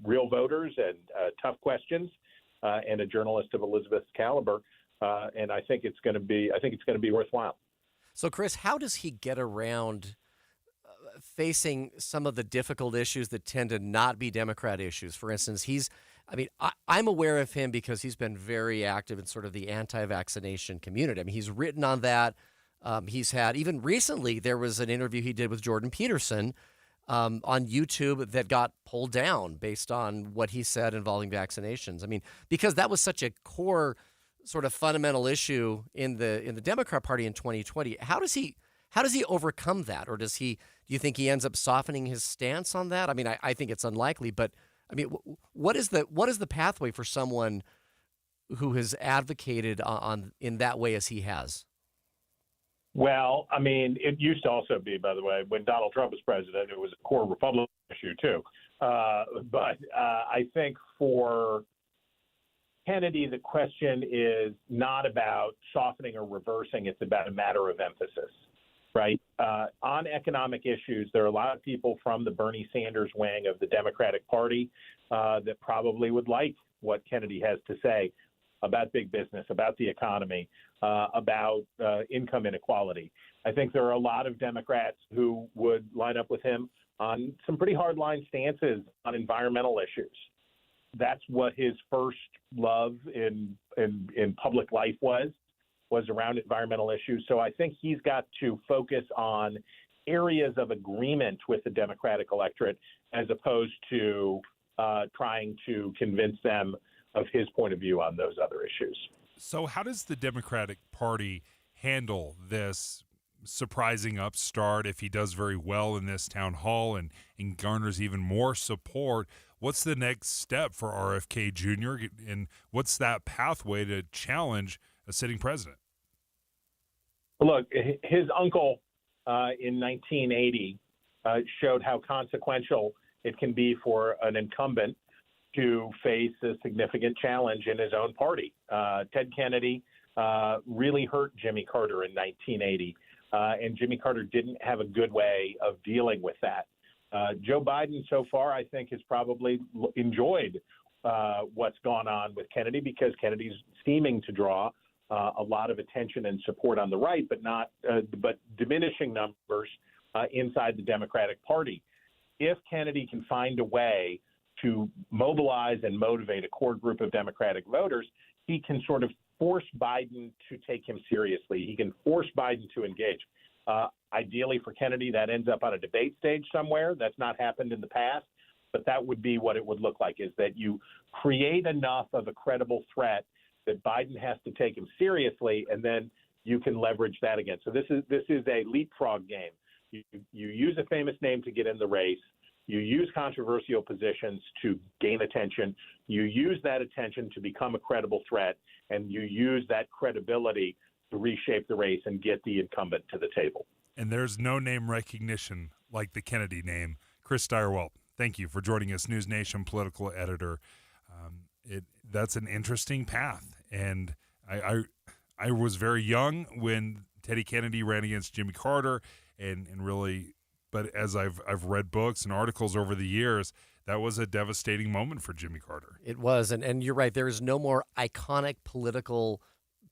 real voters and tough questions, and a journalist of Elizabeth's caliber. And I think it's going to be worthwhile. So, Chris, how does he get around facing some of the difficult issues that tend to not be Democrat issues? For instance, I'm aware of him because he's been very active in sort of the anti-vaccination community. I mean, he's written on that. He's had, even recently, there was an interview he did with Jordan Peterson on YouTube that got pulled down based on what he said involving vaccinations. I mean, because that was such a core sort of fundamental issue in the Democrat Party in 2020. How does he overcome that? Or do you think he ends up softening his stance on that? I mean, I think it's unlikely, but I mean, what is the pathway for someone who has advocated in that way as he has? Well, I mean, it used to also be, by the way, when Donald Trump was president, it was a core Republican issue too. But I think for Kennedy, the question is not about softening or reversing. It's about a matter of emphasis. Right. On economic issues, there are a lot of people from the Bernie Sanders wing of the Democratic Party that probably would like what Kennedy has to say about big business, about the economy, about income inequality. I think there are a lot of Democrats who would line up with him on some pretty hardline stances on environmental issues. That's what his first love in public life was around environmental issues. So I think he's got to focus on areas of agreement with the Democratic electorate as opposed to trying to convince them of his point of view on those other issues. So how does the Democratic Party handle this surprising upstart if he does very well in this town hall and garners even more support? What's the next step for RFK Jr., and what's that pathway to challenge a sitting president? Look, his uncle in 1980 showed how consequential it can be for an incumbent to face a significant challenge in his own party. Ted Kennedy really hurt Jimmy Carter in 1980, and Jimmy Carter didn't have a good way of dealing with that. Joe Biden so far, I think, has probably enjoyed what's gone on with Kennedy because Kennedy's seeming to draw a lot of attention and support on the right, but diminishing numbers inside the Democratic Party. If Kennedy can find a way to mobilize and motivate a core group of Democratic voters, he can sort of force Biden to take him seriously. He can force Biden to engage. Ideally for Kennedy, that ends up on a debate stage somewhere. That's not happened in the past, but that would be what it would look like, is that you create enough of a credible threat that Biden has to take him seriously, and then you can leverage that again. So this is a leapfrog game. You use a famous name to get in the race. You use controversial positions to gain attention. You use that attention to become a credible threat, and you use that credibility to reshape the race and get the incumbent to the table. And there's no name recognition like the Kennedy name. Chris Steyerwalt, thank you for joining us, News Nation political editor. That's an interesting path. And I was very young when Teddy Kennedy ran against Jimmy Carter, and really, but as I've read books and articles over the years, that was a devastating moment for Jimmy Carter. It was, and you're right. There is no more iconic political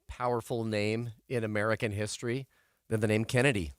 powerful name in American history than the name Kennedy.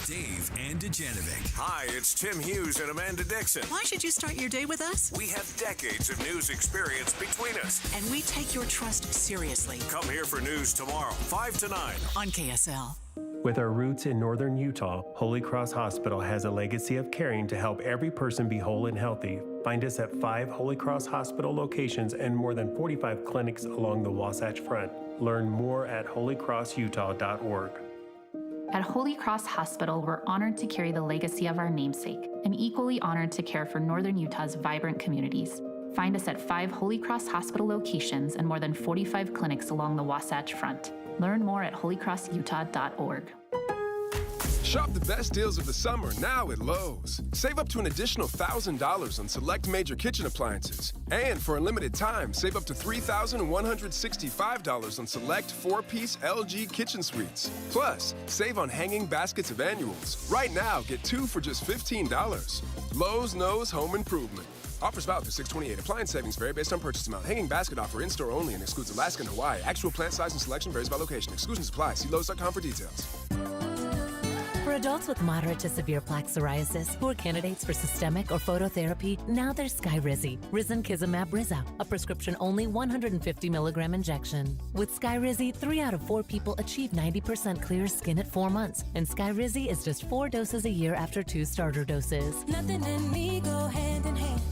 Dave and Dujanovic. Hi, it's Tim Hughes and Amanda Dixon. Why should you start your day with us? We have decades of news experience between us. And we take your trust seriously. Come here for news tomorrow, 5 to 9. On KSL. With our roots in northern Utah, Holy Cross Hospital has a legacy of caring to help every person be whole and healthy. Find us at 5 Holy Cross Hospital locations and more than 45 clinics along the Wasatch Front. Learn more at holycrossutah.org. At Holy Cross Hospital, we're honored to carry the legacy of our namesake and equally honored to care for northern Utah's vibrant communities. Find us at 5 Holy Cross Hospital locations and more than 45 clinics along the Wasatch Front. Learn more at holycrossutah.org. Shop the best deals of the summer now at Lowe's. Save up to an additional $1,000 on select major kitchen appliances. And for a limited time, save up to $3,165 on select 4-piece LG kitchen suites. Plus, save on hanging baskets of annuals. Right now, get 2 for just $15. Lowe's knows home improvement. Offers valid through 6/28. Appliance savings vary based on purchase amount. Hanging basket offer in-store only and excludes Alaska and Hawaii. Actual plant size and selection varies by location. Exclusions apply. See Lowe's.com for details. For adults with moderate to severe plaque psoriasis who are candidates for systemic or phototherapy, now there's Skyrizi, Risankizumab Riza, a prescription-only 150 milligram injection. With Skyrizi, 3 out of 4 people achieve 90% clear skin at 4 months, and Skyrizi is just 4 doses a year after 2 starter doses. Nothing in me go hand in hand.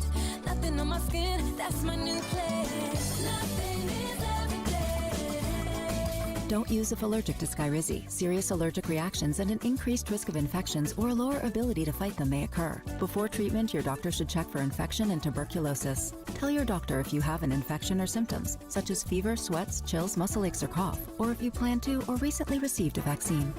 Nothing on my skin, that's my new plan. Nothing is everything. Don't use if allergic to Skyrizi. Serious allergic reactions and an increased risk of infections or a lower ability to fight them may occur. Before treatment, your doctor should check for infection and tuberculosis. Tell your doctor if you have an infection or symptoms, such as fever, sweats, chills, muscle aches, or cough, or if you plan to or recently received a vaccine.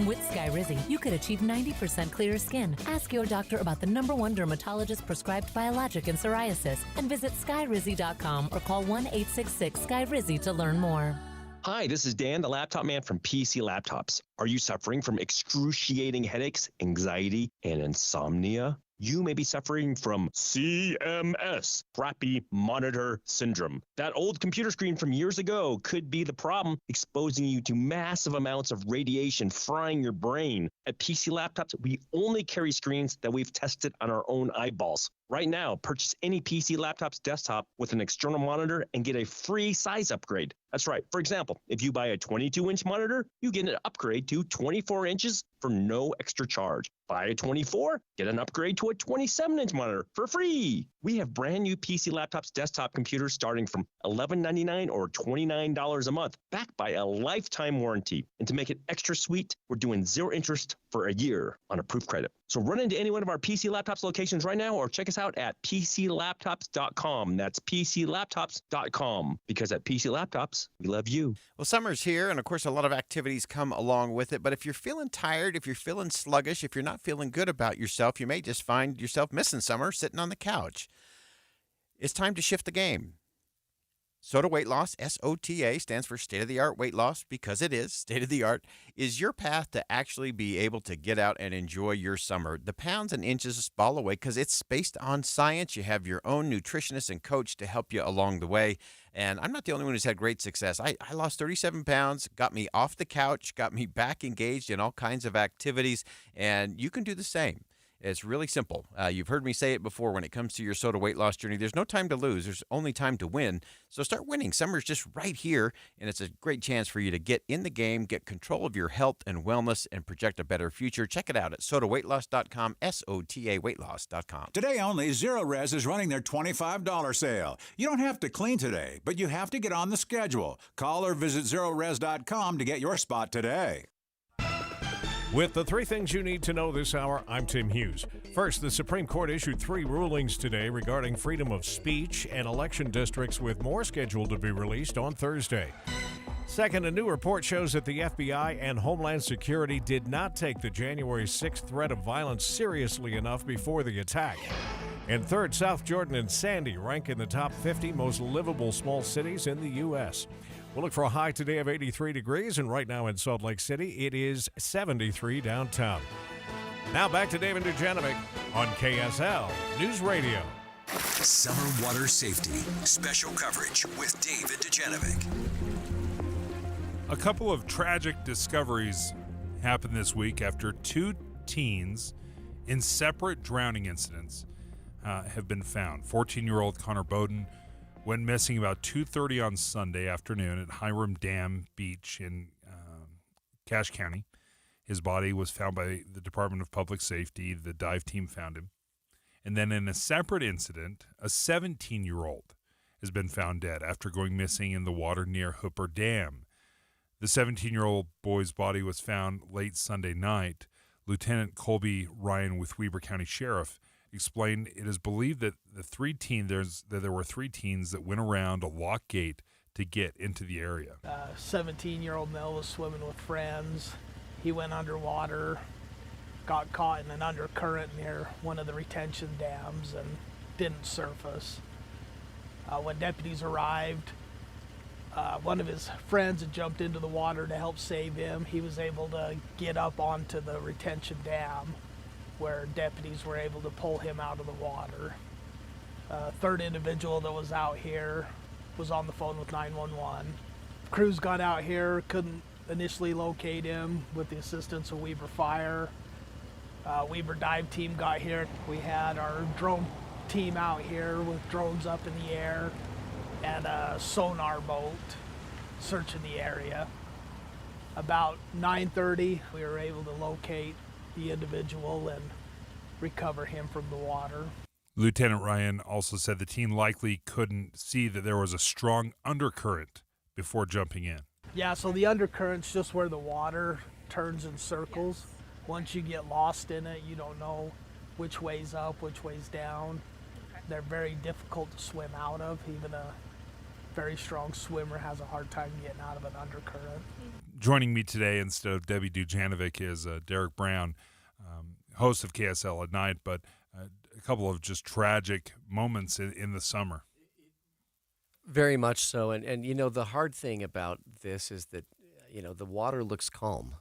With Skyrizi, you could achieve 90% clearer skin. Ask your doctor about the #1 dermatologist prescribed biologic in psoriasis and visit skyrizi.com or call 1-866-SKYRIZI to learn more. Hi, this is Dan, the laptop man from PC Laptops. Are you suffering from excruciating headaches, anxiety, and insomnia? You may be suffering from CMS, Crappy Monitor Syndrome. That old computer screen from years ago could be the problem, exposing you to massive amounts of radiation frying your brain. At PC Laptops, we only carry screens that we've tested on our own eyeballs. Right now, purchase any PC laptop's desktop with an external monitor and get a free size upgrade. That's right. For example, if you buy a 22-inch monitor, you get an upgrade to 24 inches for no extra charge. Buy a 24, get an upgrade to a 27-inch monitor for free. We have brand new PC laptops desktop computers starting from $11.99 or $29 a month, backed by a lifetime warranty. And to make it extra sweet, we're doing 0 interest for a year on approved credit. So run into any one of our PC Laptops locations right now or check us out at PCLaptops.com. That's PCLaptops.com. Because at PC Laptops, we love you. Well, summer's here, and of course, a lot of activities come along with it. But if you're feeling tired, if you're feeling sluggish, if you're not feeling good about yourself, you may just find yourself missing summer sitting on the couch. It's time to shift the game. SOTA Weight Loss, SOTA, stands for state-of-the-art weight loss because it is state-of-the-art, is your path to actually be able to get out and enjoy your summer. The pounds and inches fall away because it's based on science. You have your own nutritionist and coach to help you along the way. And I'm not the only one who's had great success. I lost 37 pounds, got me off the couch, got me back engaged in all kinds of activities, and you can do the same. It's really simple. You've heard me say it before when it comes to your SOTA weight loss journey. There's no time to lose. There's only time to win. So start winning. Summer's just right here, and it's a great chance for you to get in the game, get control of your health and wellness, and project a better future. Check it out at SOTAweightloss.com, SOTAweightloss.com. Today only, Zero Res is running their $25 sale. You don't have to clean today, but you have to get on the schedule. Call or visit ZeroRes.com to get your spot today. With the 3 things you need to know this hour, I'm Tim Hughes. First, the Supreme Court issued 3 rulings today regarding freedom of speech and election districts, with more scheduled to be released on Thursday. Second, a new report shows that the FBI and Homeland Security did not take the January 6th threat of violence seriously enough before the attack. And third, South Jordan and Sandy rank in the top 50 most livable small cities in the U.S. We'll look for a high today of 83 degrees, and right now in Salt Lake City, it is 73 downtown. Now back to David Dujanovic on KSL News Radio. Summer water safety. Special coverage with David Dujanovic. A couple of tragic discoveries happened this week after 2 teens in separate drowning incidents have been found. 14-year-old Connor Bowden went missing about 2:30 on Sunday afternoon at Hiram Dam Beach in Cache County. His body was found by the Department of Public Safety. The dive team found him. And then in a separate incident, a 17-year-old has been found dead after going missing in the water near Hooper Dam. The 17-year-old boy's body was found late Sunday night. Lieutenant Colby Ryan with Weber County Sheriff explained it is believed that there were 3 teens that went around a lock gate to get into the area. 17-year-old male was swimming with friends. He went underwater, got caught in an undercurrent near one of the retention dams and didn't surface. When deputies arrived, one of his friends had jumped into the water to help save him. He was able to get up onto the retention dam, where deputies were able to pull him out of the water. Third individual that was out here was on the phone with 911. Crews got out here, couldn't initially locate him with the assistance of Weber Fire. Weber dive team got here. We had our drone team out here with drones up in the air and a sonar boat searching the area. About 9:30, we were able to locate the individual and recover him from the water. Lieutenant Ryan also said the teen likely couldn't see that there was a strong undercurrent before jumping in. Yeah, so the undercurrent's just where the water turns in circles. Yes. Once you get lost in it, you don't know which way's up, which way's down. Okay. They're very difficult to swim out of. Even a very strong swimmer has a hard time getting out of an undercurrent. Joining me today instead of Debbie Dujanovic is Derek Brown, host of KSL at Night, but a couple of just tragic moments in the summer. Very much so. And you know, the hard thing about this is that, you know, the water looks calm,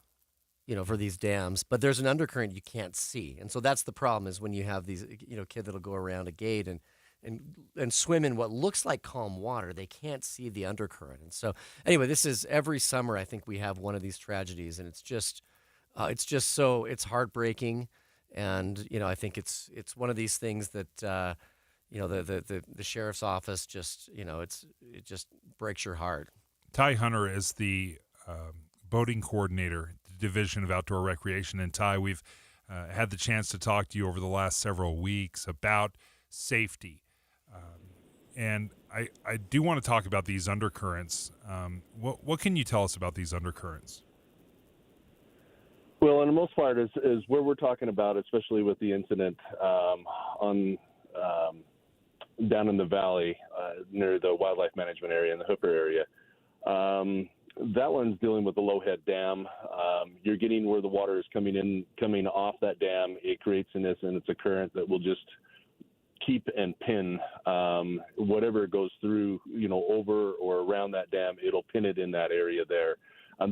you know, for these dams, but there's an undercurrent you can't see. And so that's the problem, is when you have these, you know, kid that'll go around a gate and swim in what looks like calm water. They can't see the undercurrent. And so anyway, this is every summer, I think we have one of these tragedies, and it's just so, it's heartbreaking. And I think it's one of these things that the sheriff's office just it just breaks your heart. Ty Hunter is the boating coordinator, Division of Outdoor Recreation. And Ty, we've had the chance to talk to you over the last several weeks about safety. And I do want to talk about these undercurrents. What can you tell us about these undercurrents? Well, on the most part, is where we're talking about, especially with the incident down in the valley near the wildlife management area in the Hooper area. That one's dealing with the Lowhead Dam. You're getting where the water is coming off that dam. It creates it's a current that will just keep and pin whatever goes through, over or around that dam. It'll pin it in that area there.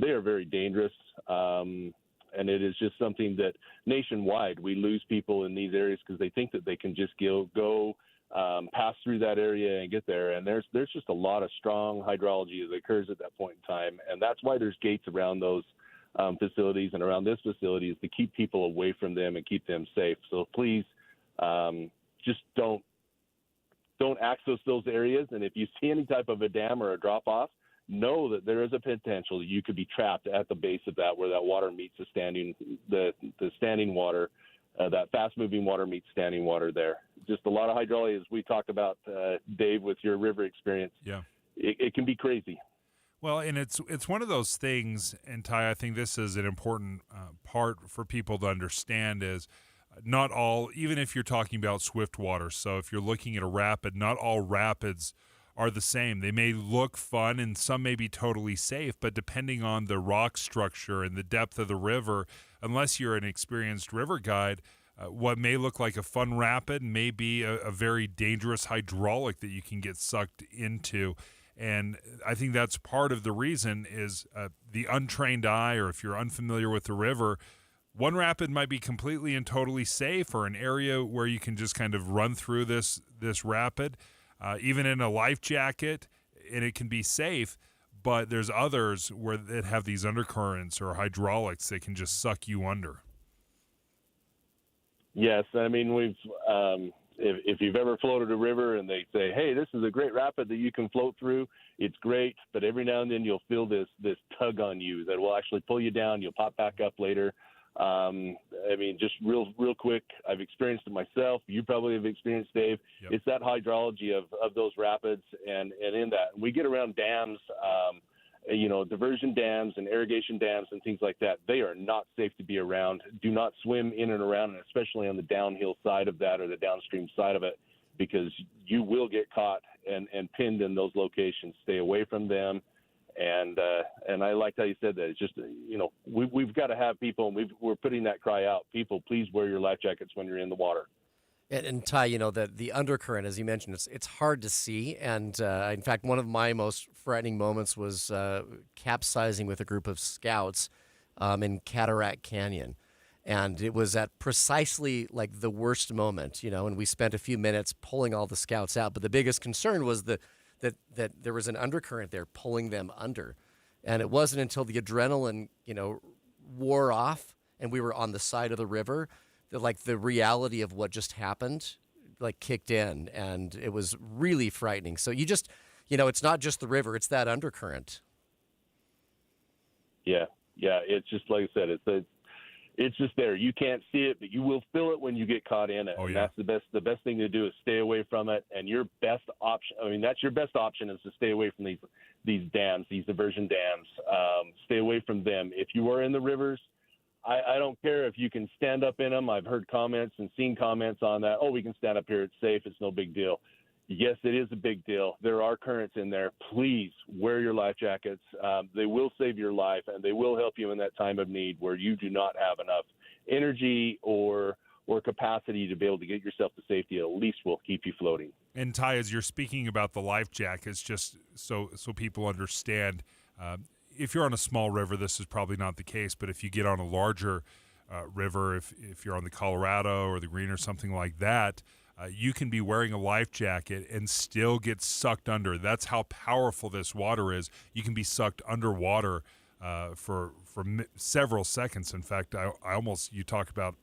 They are very dangerous. And it is just something that nationwide we lose people in these areas because they think that they can just go pass through that area and get there. And there's just a lot of strong hydrology that occurs at that point in time. And that's why there's gates around those facilities and around this facility is to keep people away from them and keep them safe. So please just don't access those areas. And if you see any type of a dam or a drop off, know that there is a potential you could be trapped at the base of that where that water meets the standing water. That fast-moving water meets standing water there. Just a lot of hydrology, as we talked about, Dave, with your river experience. Yeah, it can be crazy. Well, and it's one of those things, and Ty, I think this is an important part for people to understand is not all, even if you're talking about swift water. So if you're looking at a rapid, not all rapids are the same. They may look fun and some may be totally safe, but depending on the rock structure and the depth of the river, unless you're an experienced river guide, what may look like a fun rapid may be a very dangerous hydraulic that you can get sucked into. And I think that's part of the reason is the untrained eye, or if you're unfamiliar with the river, one rapid might be completely and totally safe, or an area where you can just kind of run through this rapid. Even in a life jacket, and it can be safe, but there's others where that have these undercurrents or hydraulics that can just suck you under. Yes, I mean, we've if you've ever floated a river and they say, hey, this is a great rapid that you can float through, it's great, but every now and then you'll feel this tug on you that will actually pull you down. You'll pop back up later. I mean, just real quick, I've experienced it myself. You probably have experienced, Dave. Yep. It's that hydrology of those rapids, and in that we get around dams, diversion dams and irrigation dams and things like that. They are not safe to be around. Do not swim in and around, and especially on the downhill side of that or the downstream side of it, because you will get caught and pinned in those locations. Stay away from them. And I liked how you said that. It's just, we've got to have people, and we're putting that cry out. People, please wear your life jackets when you're in the water. And Ty, the undercurrent, as you mentioned, it's hard to see. And in fact, one of my most frightening moments was capsizing with a group of scouts in Cataract Canyon. And it was at precisely like the worst moment, and we spent a few minutes pulling all the scouts out. But the biggest concern was that there was an undercurrent there pulling them under. And it wasn't until the adrenaline, wore off and we were on the side of the river that the reality of what just happened kicked in, and it was really frightening. So you just, it's not just the river, it's that undercurrent. Yeah. It's just like I said, it's just there. You can't see it, but you will feel it when you get caught in it. Oh, and yeah. That's the best thing to do is stay away from it. And your best option, that's your best option, is to stay away from these dams, these diversion dams. Stay away from them. If you are in the rivers, I don't care if you can stand up in them. I've heard comments and seen comments on that. Oh, we can stand up here. It's safe. It's no big deal. Yes, it is a big deal. There are currents in there. Please wear your life jackets. They will save your life, and they will help you in that time of need where you do not have enough energy or capacity to be able to get yourself to safety. At least will keep you floating. And Ty, as you're speaking about the life jackets, just so people understand, if you're on a small river, this is probably not the case, but if you get on a larger river, if you're on the Colorado or the Green or something like that, you can be wearing a life jacket and still get sucked under. That's how powerful this water is. You can be sucked underwater for several seconds. In fact, you talk about,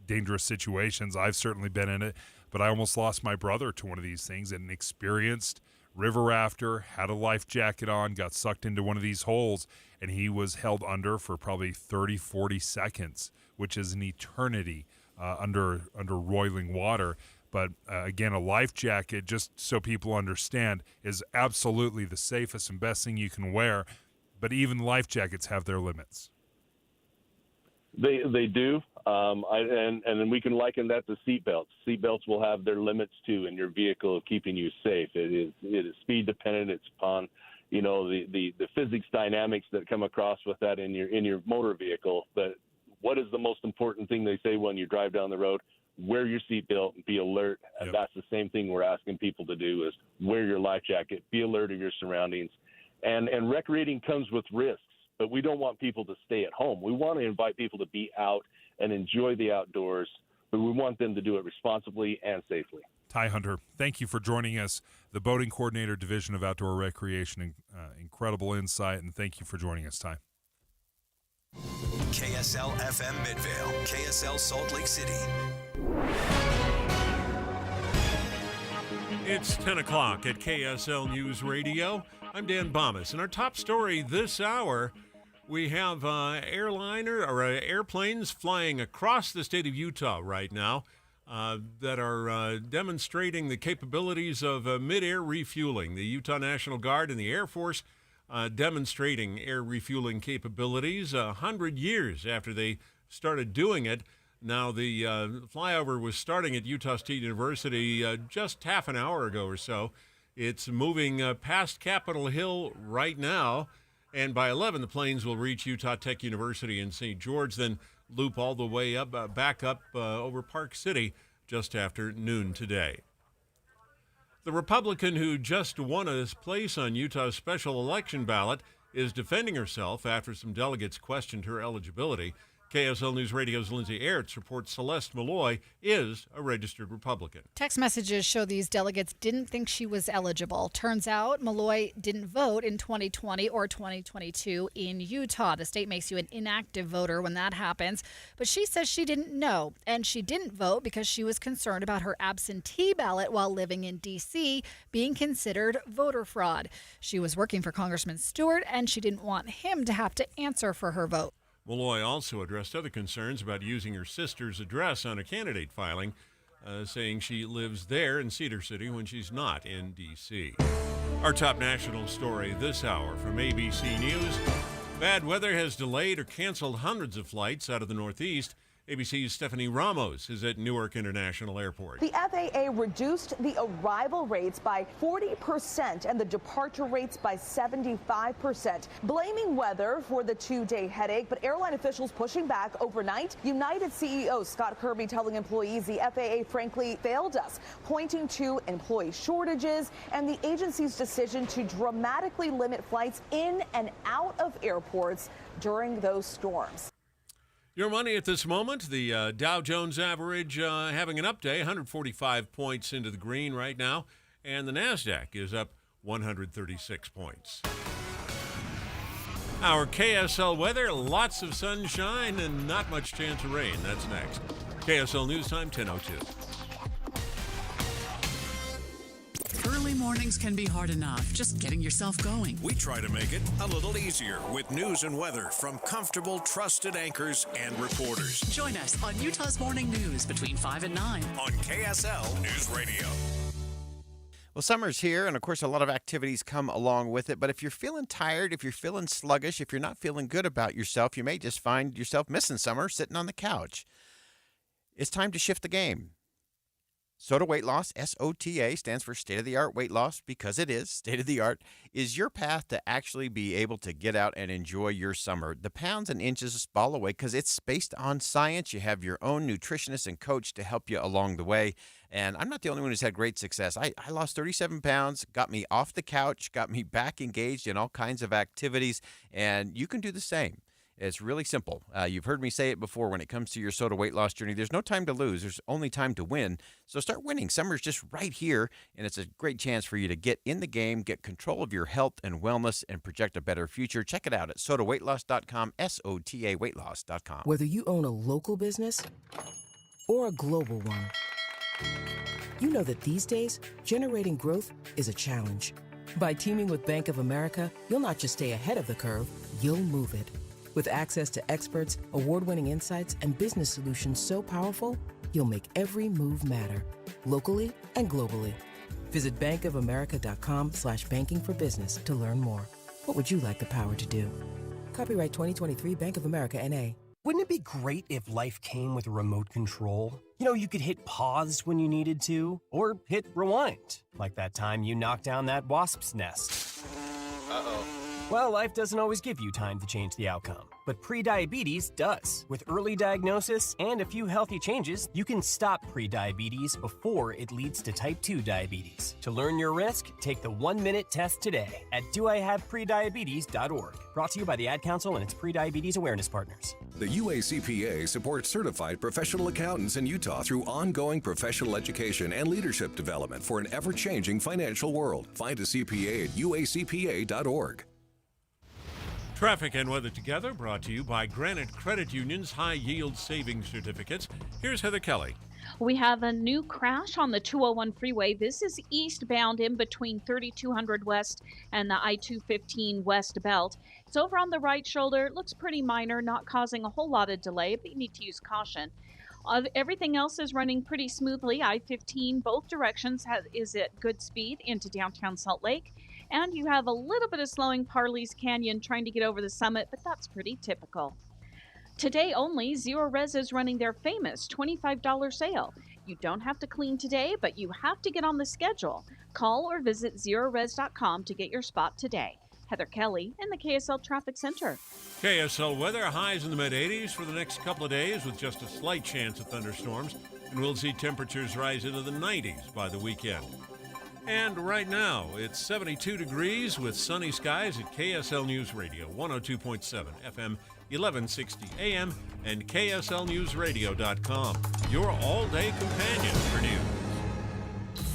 dangerous situations. I've certainly been in it, but I almost lost my brother to one of these things. An experienced river rafter, had a life jacket on, got sucked into one of these holes, and he was held under for probably 30, 40 seconds, which is an eternity under roiling water. But again, a life jacket, just so people understand, is absolutely the safest and best thing you can wear. But even life jackets have their limits. They do, and then we can liken that to seatbelts. Seatbelts will have their limits too in your vehicle of keeping you safe. It is speed dependent. It's upon the physics dynamics that come across with that in your motor vehicle. But what is the most important thing they say when you drive down the road? Wear your seatbelt and be alert. And Yep. That's the same thing we're asking people to do: is wear your life jacket, be alert of your surroundings, and recreating comes with risks. But we don't want people to stay at home. We want to invite people to be out and enjoy the outdoors, but we want them to do it responsibly and safely. Ty Hunter, thank you for joining us, the Boating Coordinator, Division of Outdoor Recreation. Incredible insight, and thank you for joining us, Ty. KSL FM Midvale, KSL Salt Lake City. It's 10 o'clock at KSL News Radio. I'm Dan Bomas, and our top story this hour, we have airplanes flying across the state of Utah right now that are demonstrating the capabilities of mid-air refueling. The Utah National Guard and the Air Force demonstrating air refueling capabilities 100 years after they started doing it. Now, the flyover was starting at Utah State University just half an hour ago or so. It's moving past Capitol Hill right now, and by 11, the planes will reach Utah Tech University in St. George, then loop all the way up, back up over Park City just after noon today. The Republican who just won a place on Utah's special election ballot is defending herself after some delegates questioned her eligibility. KSL News Radio's Lindsay Aerts reports Celeste Malloy is a registered Republican. Text messages show these delegates didn't think she was eligible. Turns out Malloy didn't vote in 2020 or 2022 in Utah. The state makes you an inactive voter when that happens. But she says she didn't know, and she didn't vote because she was concerned about her absentee ballot while living in D.C. being considered voter fraud. She was working for Congressman Stewart, and she didn't want him to have to answer for her vote. Malloy also addressed other concerns about using her sister's address on a candidate filing, saying she lives there in Cedar City when she's not in D.C. Our top national story this hour from ABC News. Bad weather has delayed or canceled hundreds of flights out of the Northeast. ABC's Stephanie Ramos is at Newark International Airport. The FAA reduced the arrival rates by 40% and the departure rates by 75%, blaming weather for the two-day headache. But airline officials pushing back overnight. United CEO Scott Kirby telling employees the FAA frankly failed us, pointing to employee shortages and the agency's decision to dramatically limit flights in and out of airports during those storms. Your money at this moment, the Dow Jones average having an up day, 145 points into the green right now, and the NASDAQ is up 136 points. Our KSL weather, lots of sunshine and not much chance of rain. That's next. KSL News Time, 10:02. Early mornings can be hard enough, just getting yourself going. We try to make it a little easier with news and weather from comfortable, trusted anchors and reporters. Join us on Utah's Morning News between 5 and 9 on KSL News Radio. Well, summer's here, and of course, a lot of activities come along with it. But if you're feeling tired, if you're feeling sluggish, if you're not feeling good about yourself, you may just find yourself missing summer sitting on the couch. It's time to shift the game. SOTA Weight Loss, SOTA, stands for state-of-the-art weight loss because it is state-of-the-art, is your path to actually be able to get out and enjoy your summer. The pounds and inches fall away because it's based on science. You have your own nutritionist and coach to help you along the way. And I'm not the only one who's had great success. I lost 37 pounds, got me off the couch, got me back engaged in all kinds of activities, and you can do the same. It's really simple. You've heard me say it before when it comes to your SOTA weight loss journey. There's no time to lose. There's only time to win. So start winning. Summer's just right here, and it's a great chance for you to get in the game, get control of your health and wellness, and project a better future. Check it out at sotaweightloss.com, SOTA weightloss.com. Whether you own a local business or a global one. You know that these days, generating growth is a challenge. By teaming with Bank of America, you'll not just stay ahead of the curve, you'll move it. With access to experts, award-winning insights, and business solutions so powerful, you'll make every move matter, locally and globally. Visit bankofamerica.com/banking for business to learn more. What would you like the power to do? Copyright 2023 Bank of America N.A. Wouldn't it be great if life came with a remote control? You know, you could hit pause when you needed to, or hit rewind, like that time you knocked down that wasp's nest. Uh-oh. Well, life doesn't always give you time to change the outcome, but prediabetes does. With early diagnosis and a few healthy changes, you can stop prediabetes before it leads to type 2 diabetes. To learn your risk, take the 1-minute test today at doihaveprediabetes.org. Brought to you by the Ad Council and its prediabetes awareness partners. The UACPA supports certified professional accountants in Utah through ongoing professional education and leadership development for an ever-changing financial world. Find a CPA at uacpa.org. Traffic and weather together, brought to you by Granite Credit Union's High Yield Savings Certificates. Here's Heather Kelly. We have a new crash on the 201 freeway. This is eastbound in between 3200 West and the I-215 West Belt. It's over on the right shoulder. It looks pretty minor, not causing a whole lot of delay, but you need to use caution. Everything else is running pretty smoothly. I-15, both directions, is at good speed into downtown Salt Lake. And you have a little bit of slowing Parley's Canyon trying to get over the summit, but that's pretty typical. Today only, Zero Res is running their famous $25 sale. You don't have to clean today, but you have to get on the schedule. Call or visit zerores.com to get your spot today. Heather Kelly in the KSL Traffic Center. KSL weather, highs in the mid-80s for the next couple of days with just a slight chance of thunderstorms. And we'll see temperatures rise into the 90s by the weekend. And right now, it's 72 degrees with sunny skies at KSL News Radio, 102.7 FM, 1160 AM, and KSLNewsRadio.com. Your all-day companion for news.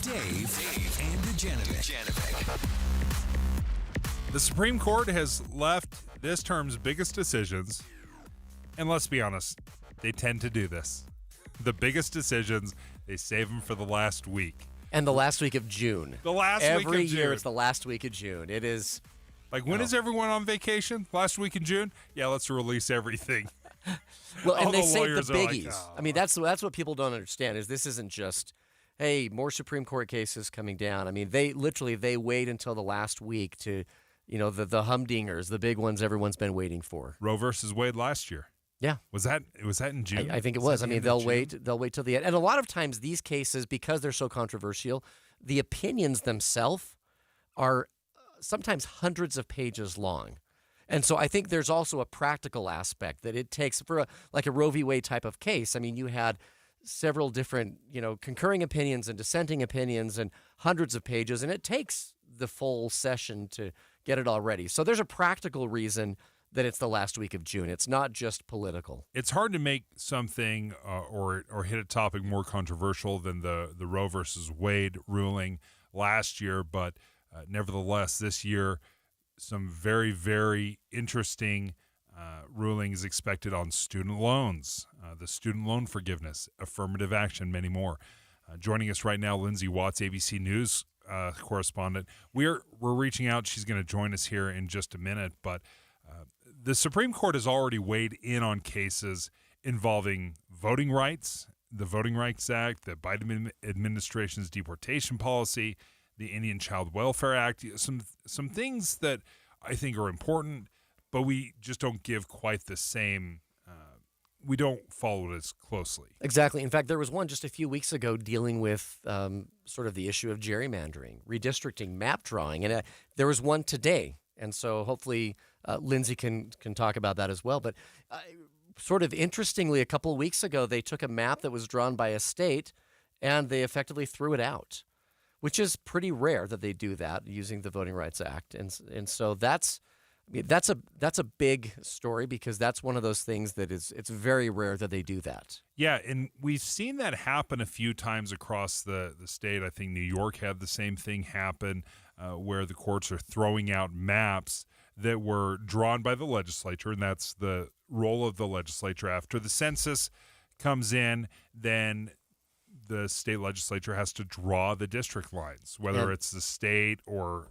Dave and Dujanovic. The Supreme Court has left this term's biggest decisions, and let's be honest, they tend to do this. The biggest decisions, they save them for the last week. And the last week of June. The last week of June. Every year it's the last week of June. It is. Like, when is everyone on vacation? Last week in June? Yeah, let's release everything. Well, and they save the lawyers are biggies. like, oh. I mean, that's what people don't understand is this isn't just, hey, more Supreme Court cases coming down. I mean, they wait until the last week to, the humdingers, the big ones everyone's been waiting for. Roe versus Wade last year. Yeah. Was that in June? I think it was. I mean, they'll wait till the end. And a lot of times these cases, because they're so controversial, the opinions themselves are sometimes hundreds of pages long. And so I think there's also a practical aspect that it takes for a Roe v. Wade type of case. I mean, you had several different, concurring opinions and dissenting opinions and hundreds of pages, and it takes the full session to get it all ready. So there's a practical reason that it's the last week of June. It's not just political. It's hard to make something or hit a topic more controversial than the Roe versus Wade ruling last year, but nevertheless, this year, some very, very interesting rulings expected on student loans, the student loan forgiveness, affirmative action, many more. Joining us right now, Lindsay Watts, ABC News correspondent. We're reaching out. She's going to join us here in just a minute, but the Supreme Court has already weighed in on cases involving voting rights, the Voting Rights Act, the Biden administration's deportation policy, the Indian Child Welfare Act, some things that I think are important, but we just don't give quite the same, we don't follow it as closely. Exactly. In fact, there was one just a few weeks ago dealing with sort of the issue of gerrymandering, redistricting, map drawing, and there was one today. And so hopefully Lindsay can talk about that as well. But sort of interestingly, a couple of weeks ago, they took a map that was drawn by a state and they effectively threw it out, which is pretty rare that they do that using the Voting Rights Act. And so that's a big story because that's one of those things that it's very rare that they do that. Yeah, and we've seen that happen a few times across the state. I think New York had the same thing happen where the courts are throwing out maps that were drawn by the legislature, and that's the role of the legislature after the census comes in, then the state legislature has to draw the district lines, whether it's the state or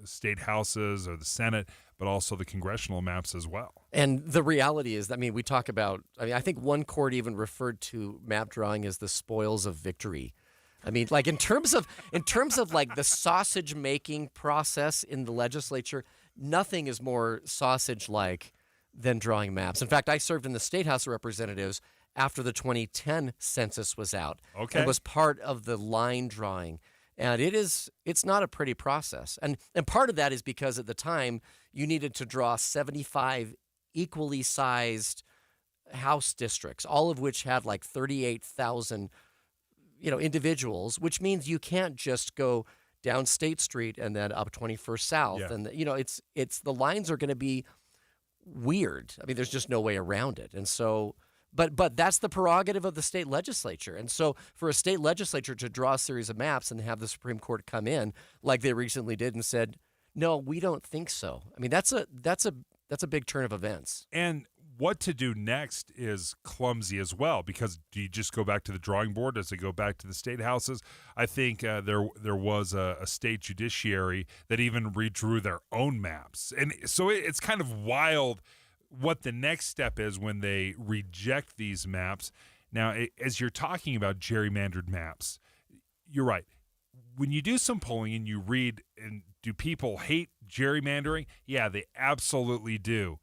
state houses or the Senate, but also the congressional maps as well. And the reality is, we talk about, I think one court even referred to map drawing as the spoils of victory. Like in terms of like the sausage making process in the legislature, nothing is more sausage like than drawing maps. In fact, I served in the State House of Representatives after the 2010 census was out. Okay. And was part of the line drawing. And it's not a pretty process. And part of that is because at the time you needed to draw 75 equally sized House districts, all of which had like 38,000 individuals, which means you can't just go down State Street and then up 21st South. Yeah. And it's the lines are going to be weird. There's just no way around it. And so But that's the prerogative of the state legislature. And so for a state legislature to draw a series of maps and have the Supreme Court come in like they recently did and said, no, we don't think so. That's a big turn of events. And what to do next is clumsy as well, because do you just go back to the drawing board? Does it go back to the state houses? I think there was a state judiciary that even redrew their own maps. And so it's kind of wild what the next step is when they reject these maps. Now, as you're talking about gerrymandered maps, you're right. When you do some polling and you read, and do people hate gerrymandering? Yeah, they absolutely do,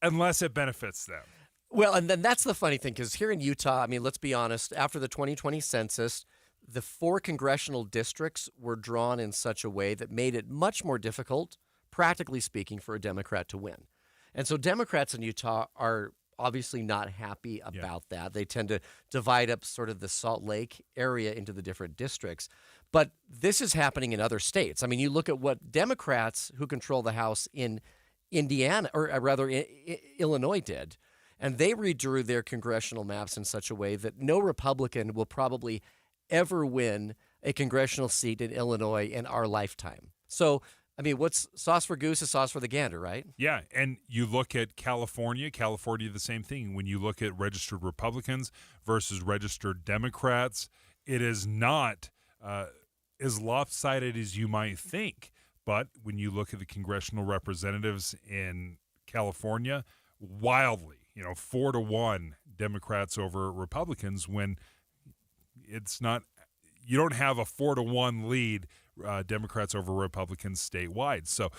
unless it benefits them. Well, and then that's the funny thing, because here in Utah, let's be honest, after the 2020 census, the 4 congressional districts were drawn in such a way that made it much more difficult, practically speaking, for a Democrat to win. And so Democrats in Utah are obviously not happy about that. They tend to divide up sort of the Salt Lake area into the different districts. But this is happening in other states. You look at what Democrats who control the House in Indiana, or rather Illinois did, and they redrew their congressional maps in such a way that no Republican will probably ever win a congressional seat in Illinois in our lifetime. So what's sauce for goose is sauce for the gander, right? Yeah, and you look at California, the same thing. When you look at registered Republicans versus registered Democrats, it is not as lopsided as you might think. But when you look at the congressional representatives in California, wildly, 4-1 Democrats over Republicans, when it's not, you don't have a 4-1 lead Democrats over Republicans statewide. So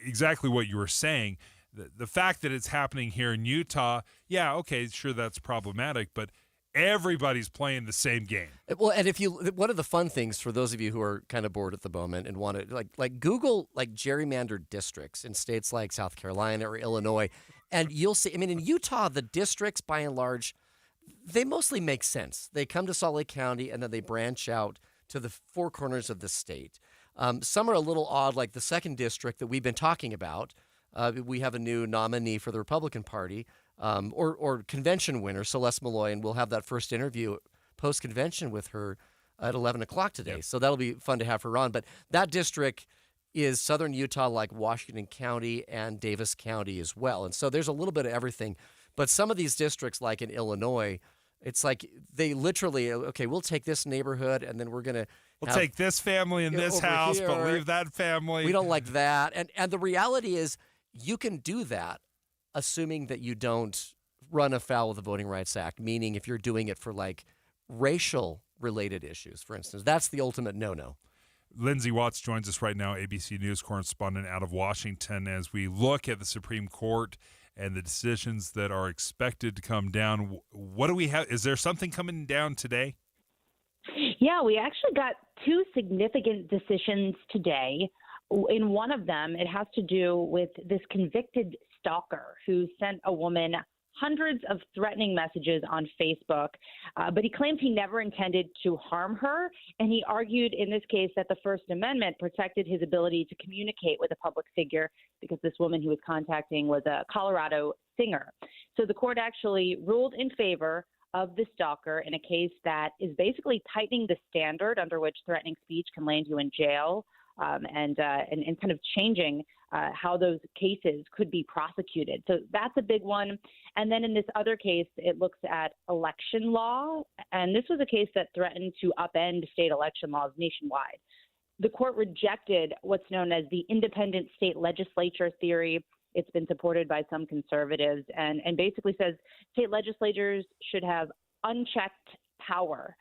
exactly what you were saying, the fact that it's happening here in Utah, yeah, okay, sure, that's problematic, but everybody's playing the same game. Well, and one of the fun things for those of you who are kind of bored at the moment and want to like Google like gerrymandered districts in states like South Carolina or Illinois, and you'll see, in Utah, the districts by and large, they mostly make sense. They come to Salt Lake County and then they branch out to the 4 corners of the state. Some are a little odd, like the 2nd district that we've been talking about. We have a new nominee for the Republican Party, or convention winner, Celeste Malloy, and we'll have that first interview post-convention with her at 11 o'clock today. Yep. So that'll be fun to have her on. But that district is southern Utah, like Washington County and Davis County as well. And so there's a little bit of everything. But some of these districts, like in Illinois, it's like they literally, okay, we'll take this neighborhood and then we're going to take this family in this house, here, but leave that family. We don't like that. And the reality is you can do that assuming that you don't run afoul of the Voting Rights Act, meaning if you're doing it for like racial related issues, for instance. That's the ultimate no-no. Lindsay Watts joins us right now, ABC News correspondent out of Washington, as we look at the Supreme Court and the decisions that are expected to come down. What do we have? Is there something coming down today? Yeah, we actually got 2 significant decisions today. In one of them, it has to do with this convicted stalker who sent a woman hundreds of threatening messages on Facebook, but he claims he never intended to harm her. And he argued in this case that the First Amendment protected his ability to communicate with a public figure because this woman he was contacting was a Colorado singer. So the court actually ruled in favor of the stalker in a case that is basically tightening the standard under which threatening speech can land you in jail. and kind of changing how those cases could be prosecuted. So that's a big one. And then in this other case, it looks at election law. And this was a case that threatened to upend state election laws nationwide. The court rejected what's known as the independent state legislature theory. It's been supported by some conservatives and basically says state legislatures should have unchecked power.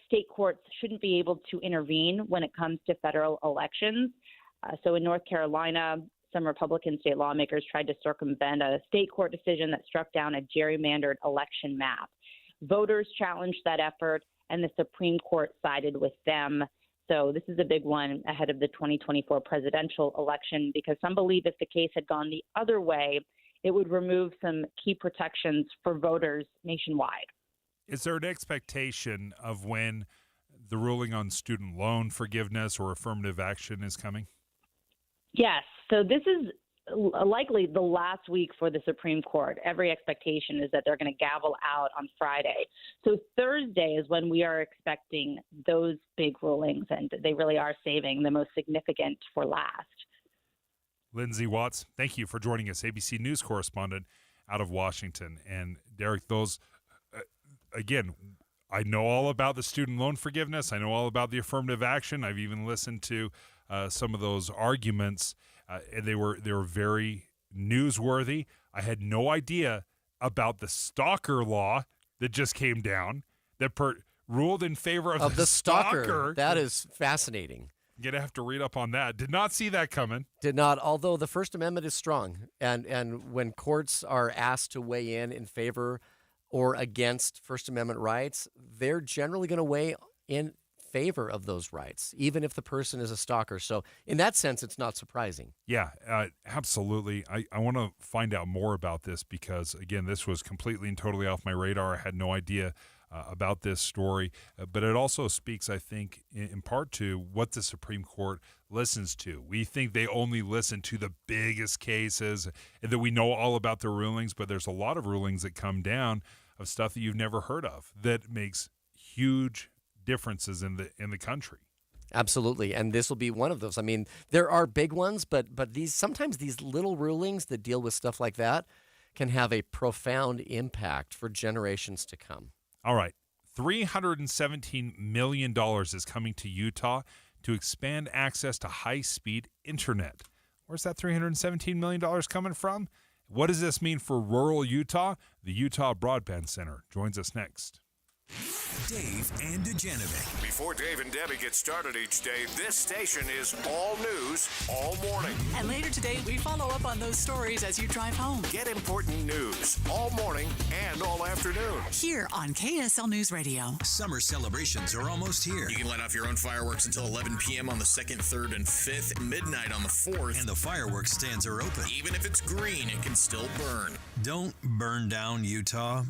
State courts shouldn't be able to intervene when it comes to federal elections. So in North Carolina, some Republican state lawmakers tried to circumvent a state court decision that struck down a gerrymandered election map. Voters challenged that effort, and the Supreme Court sided with them. So this is a big one ahead of the 2024 presidential election because some believe if the case had gone the other way, it would remove some key protections for voters nationwide. Is there an expectation of when the ruling on student loan forgiveness or affirmative action is coming? Yes. So this is likely the last week for the Supreme Court. Every expectation is that they're going to gavel out on Friday. So Thursday is when we are expecting those big rulings, and they really are saving the most significant for last. Lindsay Watts, thank you for joining us, ABC News correspondent out of Washington. And Derek, those, again, I know all about the student loan forgiveness. I know all about the affirmative action. I've even listened to some of those arguments, and they were very newsworthy. I had no idea about the stalker law that just came down that ruled in favor of the stalker. That is fascinating. You're going to have to read up on that. Did not see that coming. Did not, although the First Amendment is strong. And when courts are asked to weigh in favor or against First Amendment rights, they're generally going to weigh in favor of those rights, even if the person is a stalker. So in that sense, it's not surprising. Yeah, absolutely. I want to find out more about this because, again, this was completely and totally off my radar. I had no idea about this story, but it also speaks, I think, in part to what the Supreme Court listens to. We think they only listen to the biggest cases and that we know all about the rulings, but there's a lot of rulings that come down of stuff that you've never heard of that makes huge differences in the country. Absolutely, and this will be one of those. I mean, there are big ones, but sometimes these little rulings that deal with stuff like that can have a profound impact for generations to come. All right, $317 million is coming to Utah to expand access to high-speed internet. Where's that $317 million coming from? What does this mean for rural Utah? The Utah Broadband Center joins us next. Dave and Dujanovic. Before Dave and Debbie get started each day, this station is all news all morning. And later today, we follow up on those stories as you drive home. Get important news all morning and all afternoon. Here on KSL News Radio. Summer celebrations are almost here. You can let off your own fireworks until 11 p.m. on the 2nd, 3rd, and 5th, midnight on the 4th. And the fireworks stands are open. Even if it's green, it can still burn. Don't burn down Utah.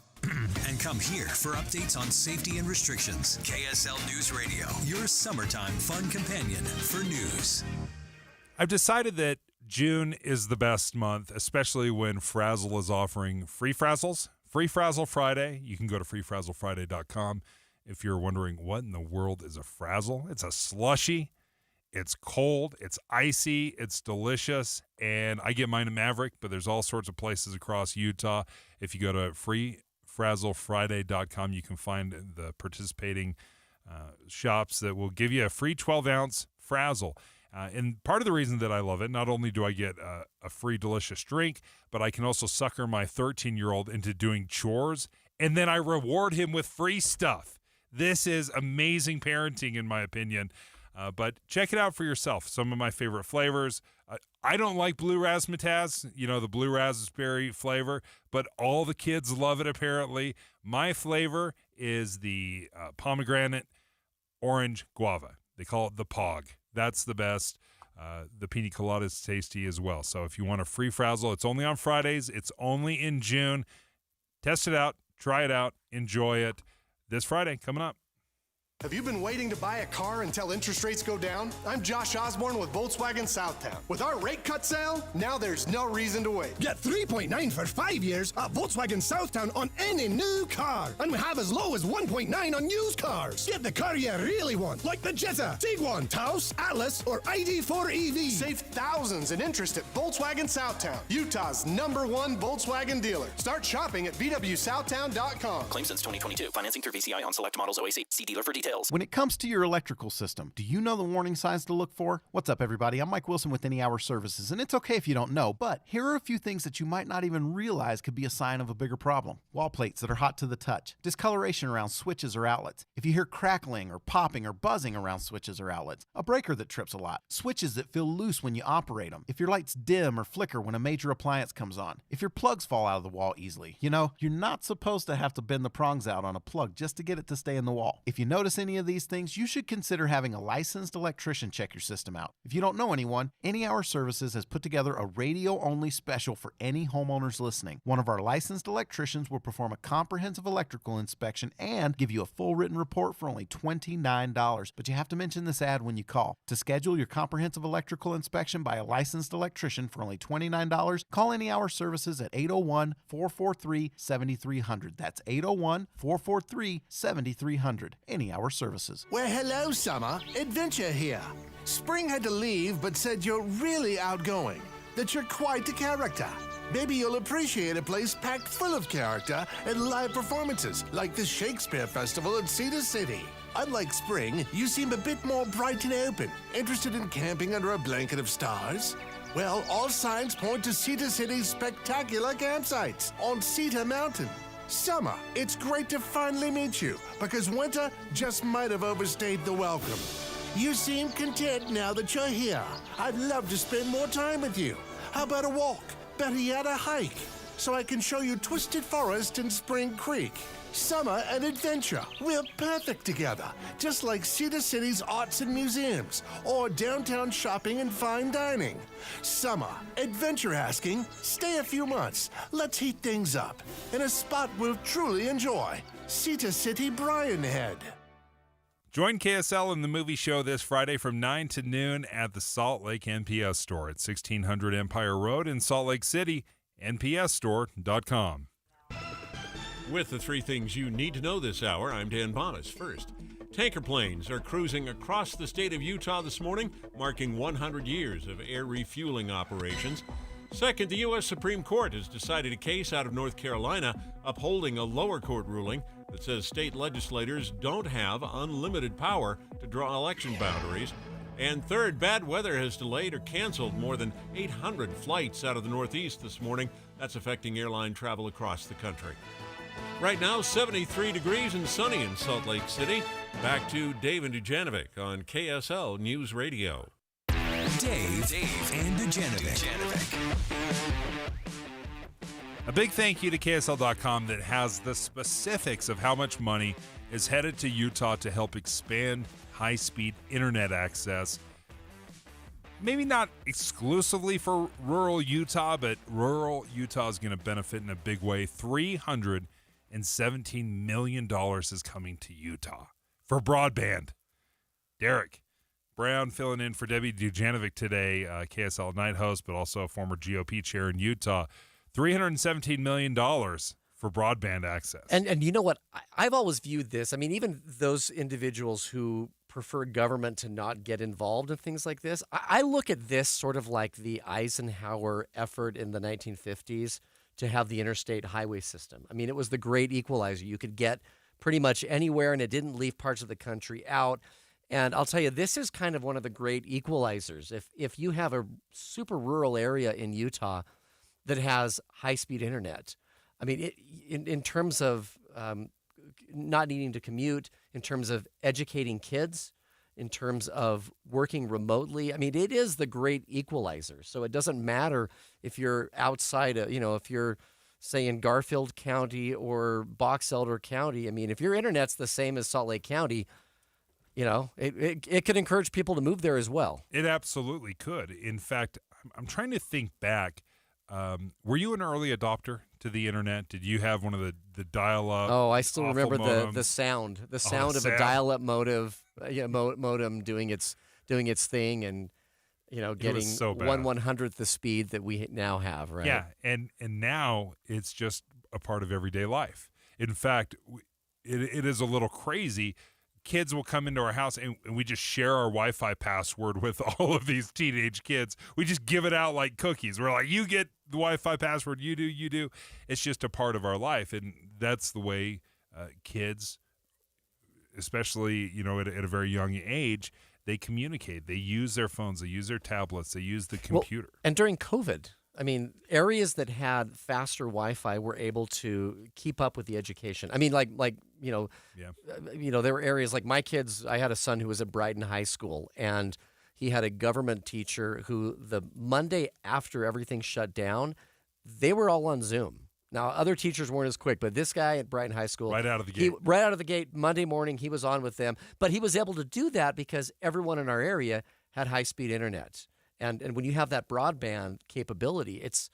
And come here for updates on safety and restrictions. KSL News Radio, your summertime fun companion for news. I've decided that June is the best month, especially when Frazzle is offering free Frazzles. Free Frazzle Friday. You can go to freefrazzlefriday.com if you're wondering what in the world is a Frazzle. It's a slushy. It's cold. It's icy. It's delicious. And I get mine at Maverick, but there's all sorts of places across Utah. If you go to freefrazzlefriday.com, you can find the participating shops that will give you a free 12-ounce Frazzle. And part of the reason that I love it, not only do I get a free delicious drink, but I can also sucker my 13-year-old into doing chores, and then I reward him with free stuff. This is amazing parenting, in my opinion. But check it out for yourself. Some of my favorite flavors. I don't like blue razzmatazz, the blue raspberry flavor, but all the kids love it apparently. My flavor is the pomegranate orange guava. They call it the POG. That's the best. The pina colada is tasty as well. So if you want a free Frazzle, it's only on Fridays. It's only in June. Test it out. Try it out. Enjoy it. This Friday coming up. Have you been waiting to buy a car until interest rates go down? I'm Josh Osborne with Volkswagen Southtown. With our rate cut sale, now there's no reason to wait. Get 3.9 for 5 years at Volkswagen Southtown on any new car. And we have as low as 1.9 on used cars. Get the car you really want, like the Jetta, Tiguan, Taos, Atlas, or ID4 EV. Save thousands in interest at Volkswagen Southtown, Utah's #1 Volkswagen dealer. Start shopping at VWSouthtown.com. Claim since 2022. Financing through VCI on select models OAC. See dealer for details. When it comes to your electrical system, do you know the warning signs to look for? What's up, everybody? I'm Mike Wilson with Any Hour Services, and it's okay if you don't know, but here are a few things that you might not even realize could be a sign of a bigger problem. Wall plates that are hot to the touch, discoloration around switches or outlets, if you hear crackling or popping or buzzing around switches or outlets, a breaker that trips a lot, switches that feel loose when you operate them, if your lights dim or flicker when a major appliance comes on, if your plugs fall out of the wall easily. You know, you're not supposed to have to bend the prongs out on a plug just to get it to stay in the wall. If you notice any of these things, you should consider having a licensed electrician check your system out. If you don't know anyone, Any Hour Services has put together a radio-only special for any homeowners listening. One of our licensed electricians will perform a comprehensive electrical inspection and give you a full written report for only $29. But you have to mention this ad when you call. To schedule your comprehensive electrical inspection by a licensed electrician for only $29, call Any Hour Services at 801-443-7300. That's 801-443-7300. Any Hour Services. Well, hello, summer. Adventure here. Spring had to leave, but said you're really outgoing, that you're quite a character. Maybe you'll appreciate a place packed full of character and live performances, like the Shakespeare Festival at Cedar City. Unlike spring, you seem a bit more bright and open. Interested in camping under a blanket of stars? Well, all signs point to Cedar City's spectacular campsites on Cedar Mountain. Summer, it's great to finally meet you, because winter just might have overstayed the welcome. You seem content now that you're here. I'd love to spend more time with you. How about a walk? Better yet, a hike, so I can show you Twisted Forest and Spring Creek. Summer and adventure, we're perfect together, just like Cedar City's arts and museums, or downtown shopping and fine dining. Summer, adventure asking, stay a few months, let's heat things up, in a spot we'll truly enjoy, Cedar City Bryan Head. Join KSL in the movie show this Friday from 9 to noon at the Salt Lake NPS store at 1600 Empire Road in Salt Lake City, npsstore.com. With the three things you need to know this hour, I'm Dan Bonas. First, tanker planes are cruising across the state of Utah this morning, marking 100 years of air refueling operations. Second, the U.S. Supreme Court has decided a case out of North Carolina upholding a lower court ruling that says state legislators don't have unlimited power to draw election boundaries. And third, bad weather has delayed or canceled more than 800 flights out of the Northeast this morning. That's affecting airline travel across the country. Right now, 73 degrees and sunny in Salt Lake City. Back to Dave and Dujanovic on KSL News Radio. Dave and Dujanovic. A big thank you to KSL.com that has the specifics of how much money is headed to Utah to help expand high-speed internet access. Maybe not exclusively for rural Utah, but rural Utah is going to benefit in a big way. $317 million is coming to Utah for broadband. Derek Brown filling in for Debbie Dujanovic today, KSL night host, but also former GOP chair in Utah. $317 million for broadband access. And you know what? I've always viewed this. I mean, even those individuals who prefer government to not get involved in things like this, I look at this sort of like the Eisenhower effort in the 1950s to have the interstate highway system. I mean, it was the great equalizer. You could get pretty much anywhere, and it didn't leave parts of the country out. And I'll tell you, this is kind of one of the great equalizers. If you have a super rural area in Utah that has high-speed internet, I mean, in terms of not needing to commute, in terms of educating kids, in terms of working remotely, I mean, it is the great equalizer. So it doesn't matter if you're outside, if you're, say, in Garfield County or Box Elder County. I mean, if your internet's the same as Salt Lake County, it could encourage people to move there as well. It absolutely could. In fact, I'm trying to think back. Were you an early adopter to the internet? Did you have one of the dial-up? Oh, I still awful remember modems? the sound of sound. a dial-up modem doing its thing, and getting so bad. 1/100th the speed that we now have, right? Yeah, and now it's just a part of everyday life. In fact, it is a little crazy. Kids will come into our house and we just share our Wi-Fi password with all of these teenage kids. We just give it out like cookies. We're like, you get the Wi-Fi password, you do. It's just a part of our life, and that's the way kids, especially at a very young age, they communicate. They use their phones. They use their tablets. They use the computer. And during COVID, I mean, areas that had faster Wi-Fi were able to keep up with the education. I mean, there were areas like my kids. I had a son who was at Brighton High School, and he had a government teacher who the Monday after everything shut down, they were all on Zoom. Now, other teachers weren't as quick, but this guy at Brighton High School, right out of the gate, Monday morning, he was on with them. But he was able to do that because everyone in our area had high-speed internet. And when you have that broadband capability, it's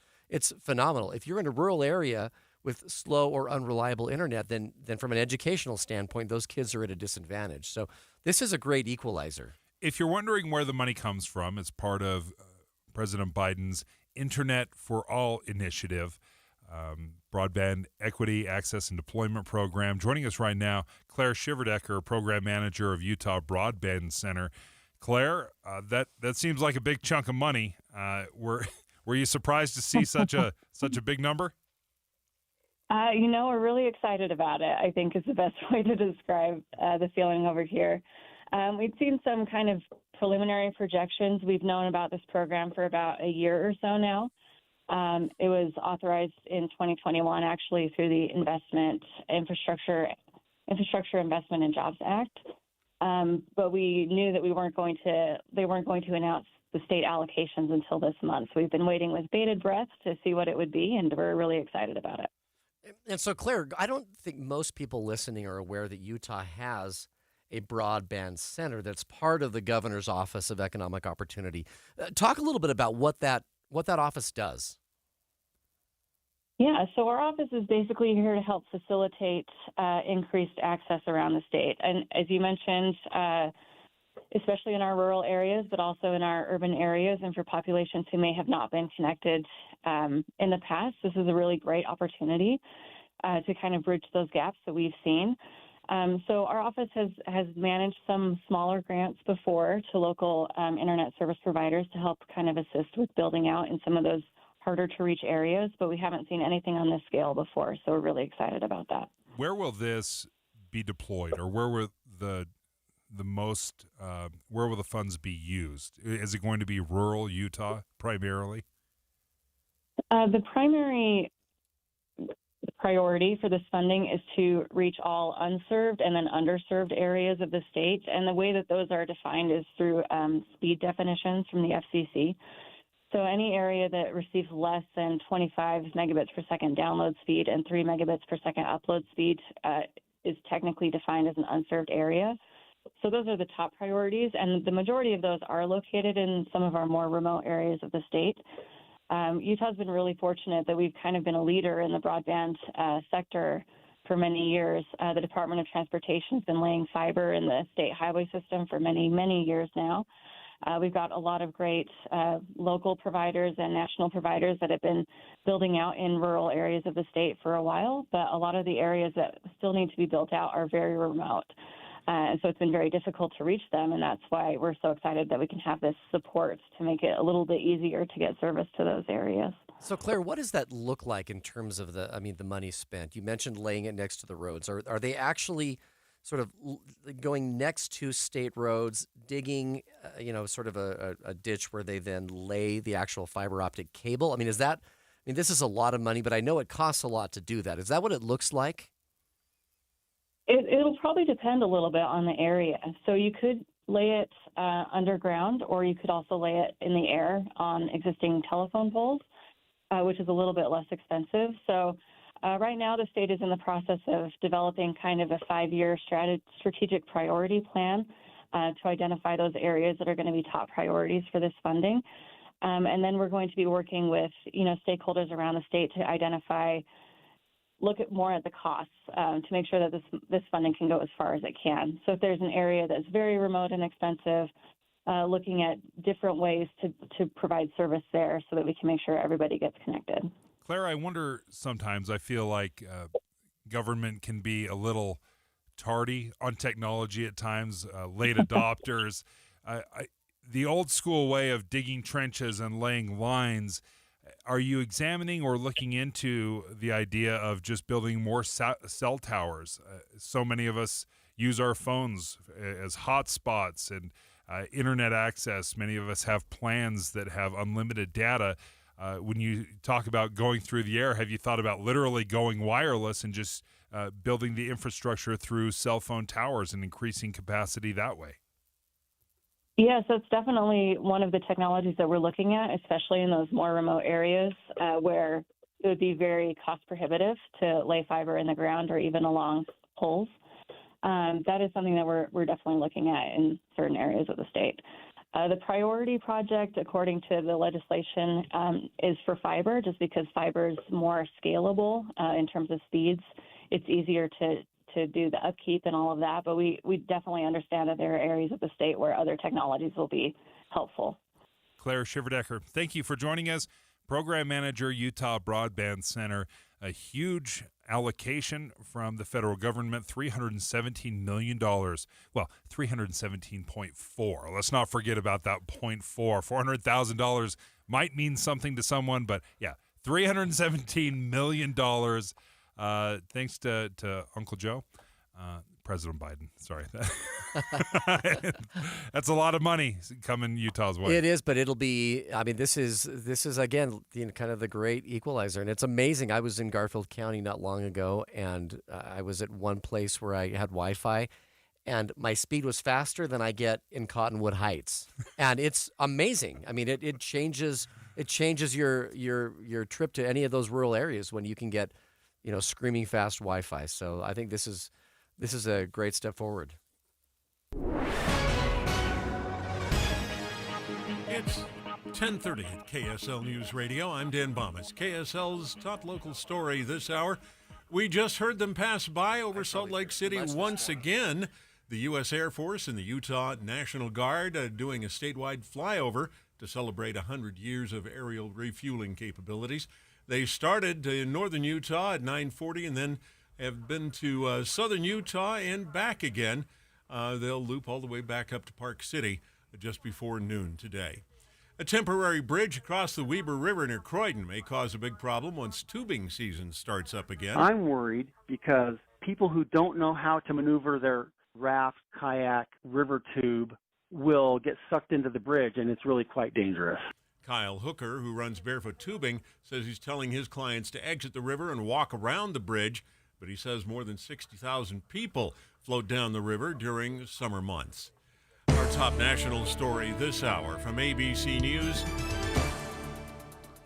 phenomenal. If you're in a rural area with slow or unreliable internet, then from an educational standpoint, those kids are at a disadvantage. So this is a great equalizer. If you're wondering where the money comes from, it's part of President Biden's Internet for All initiative. Broadband Equity, Access, and Deployment Program. Joining us right now, Claire Shiverdecker, Program Manager of Utah Broadband Center. Claire, that seems like a big chunk of money. Were you surprised to see such a big number? We're really excited about it, I think is the best way to describe the feeling over here. We'd seen some kind of preliminary projections. We've known about this program for about a year or so now. It was authorized in 2021, actually, through the Infrastructure Investment and Jobs Act. But we knew that they weren't going to announce the state allocations until this month. So we've been waiting with bated breath to see what it would be, and we're really excited about it. And so, Claire, I don't think most people listening are aware that Utah has a broadband center that's part of the Governor's Office of Economic Opportunity. Talk a little bit about what that office does. Yeah, so our office is basically here to help facilitate increased access around the state. And as you mentioned, especially in our rural areas, but also in our urban areas and for populations who may have not been connected in the past, this is a really great opportunity to kind of bridge those gaps that we've seen. So our office has managed some smaller grants before to local internet service providers to help kind of assist with building out in some of those harder to reach areas, but we haven't seen anything on this scale before, so we're really excited about that. Where will this be deployed, or where will the funds be used? Is it going to be rural Utah primarily? The primary priority for this funding is to reach all unserved and then underserved areas of the state, and the way that those are defined is through speed definitions from the FCC. So any area that receives less than 25 megabits per second download speed and 3 megabits per second upload speed is technically defined as an unserved area. So those are the top priorities, and the majority of those are located in some of our more remote areas of the state. Utah's been really fortunate that we've kind of been a leader in the broadband sector for many years. The Department of Transportation has been laying fiber in the state highway system for many, many years now. We've got a lot of great local providers and national providers that have been building out in rural areas of the state for a while, but a lot of the areas that still need to be built out are very remote. And so it's been very difficult to reach them, and that's why we're so excited that we can have this support to make it a little bit easier to get service to those areas. So, Claire, what does that look like in terms of the money spent? You mentioned laying it next to the roads. Are they actually sort of going next to state roads, digging, sort of a ditch where they then lay the actual fiber optic cable? I mean, this is a lot of money, but I know it costs a lot to do that. Is that what it looks like? It'll probably depend a little bit on the area. So you could lay it underground, or you could also lay it in the air on existing telephone poles, which is a little bit less expensive. So right now, the state is in the process of developing kind of a 5-year strategic priority plan to identify those areas that are going to be top priorities for this funding. And then we're going to be working with, stakeholders around the state to look at more at the costs to make sure that this funding can go as far as it can. So if there's an area that's very remote and expensive, looking at different ways to provide service there so that we can make sure everybody gets connected. Claire, I wonder sometimes, I feel like government can be a little tardy on technology at times, late adopters. The old school way of digging trenches and laying lines, are you examining or looking into the idea of just building more cell towers? So many of us use our phones as hotspots and internet access. Many of us have plans that have unlimited data. When you talk about going through the air, have you thought about literally going wireless and just building the infrastructure through cell phone towers and increasing capacity that way? Yeah, so it's definitely one of the technologies that we're looking at, especially in those more remote areas where it would be very cost prohibitive to lay fiber in the ground or even along poles. That is something that we're definitely looking at in certain areas of the state. The priority project, according to the legislation, is for fiber, just because fiber is more scalable in terms of speeds. It's easier to do the upkeep and all of that, but we definitely understand that there are areas of the state where other technologies will be helpful. Claire Shiverdecker, thank you for joining us. Program Manager, Utah Broadband Center. A huge allocation from the federal government, $317 million. Well, $317.4. Let's not forget about that 0.4. $400,000 might mean something to someone, but yeah, $317 million. Thanks to Uncle Joe, President Biden. Sorry. That's a lot of money coming Utah's way. It is, but it'll be, this is again, kind of the great equalizer. And it's amazing. I was in Garfield County not long ago, and I was at one place where I had Wi-Fi, and my speed was faster than I get in Cottonwood Heights. And it's amazing. It changes your trip to any of those rural areas when you can get screaming fast Wi-Fi. So I think this is a great step forward. It's 10:30 at KSL News Radio. I'm Dan Bomas. KSL's top local story this hour. We just heard them pass by over Salt Lake City once again. The U.S. Air Force and the Utah National Guard doing a statewide flyover to celebrate 100 years of aerial refueling capabilities. They started in northern Utah at 9:40 and then have been to southern Utah and back again. They'll loop all the way back up to Park City just before noon today. A temporary bridge across the Weber River near Croydon may cause a big problem once tubing season starts up again. I'm worried because people who don't know how to maneuver their raft, kayak, river tube will get sucked into the bridge, and it's really quite dangerous. Kyle Hooker, who runs Barefoot Tubing, says he's telling his clients to exit the river and walk around the bridge, but he says more than 60,000 people float down the river during summer months. Our top national story this hour from ABC News.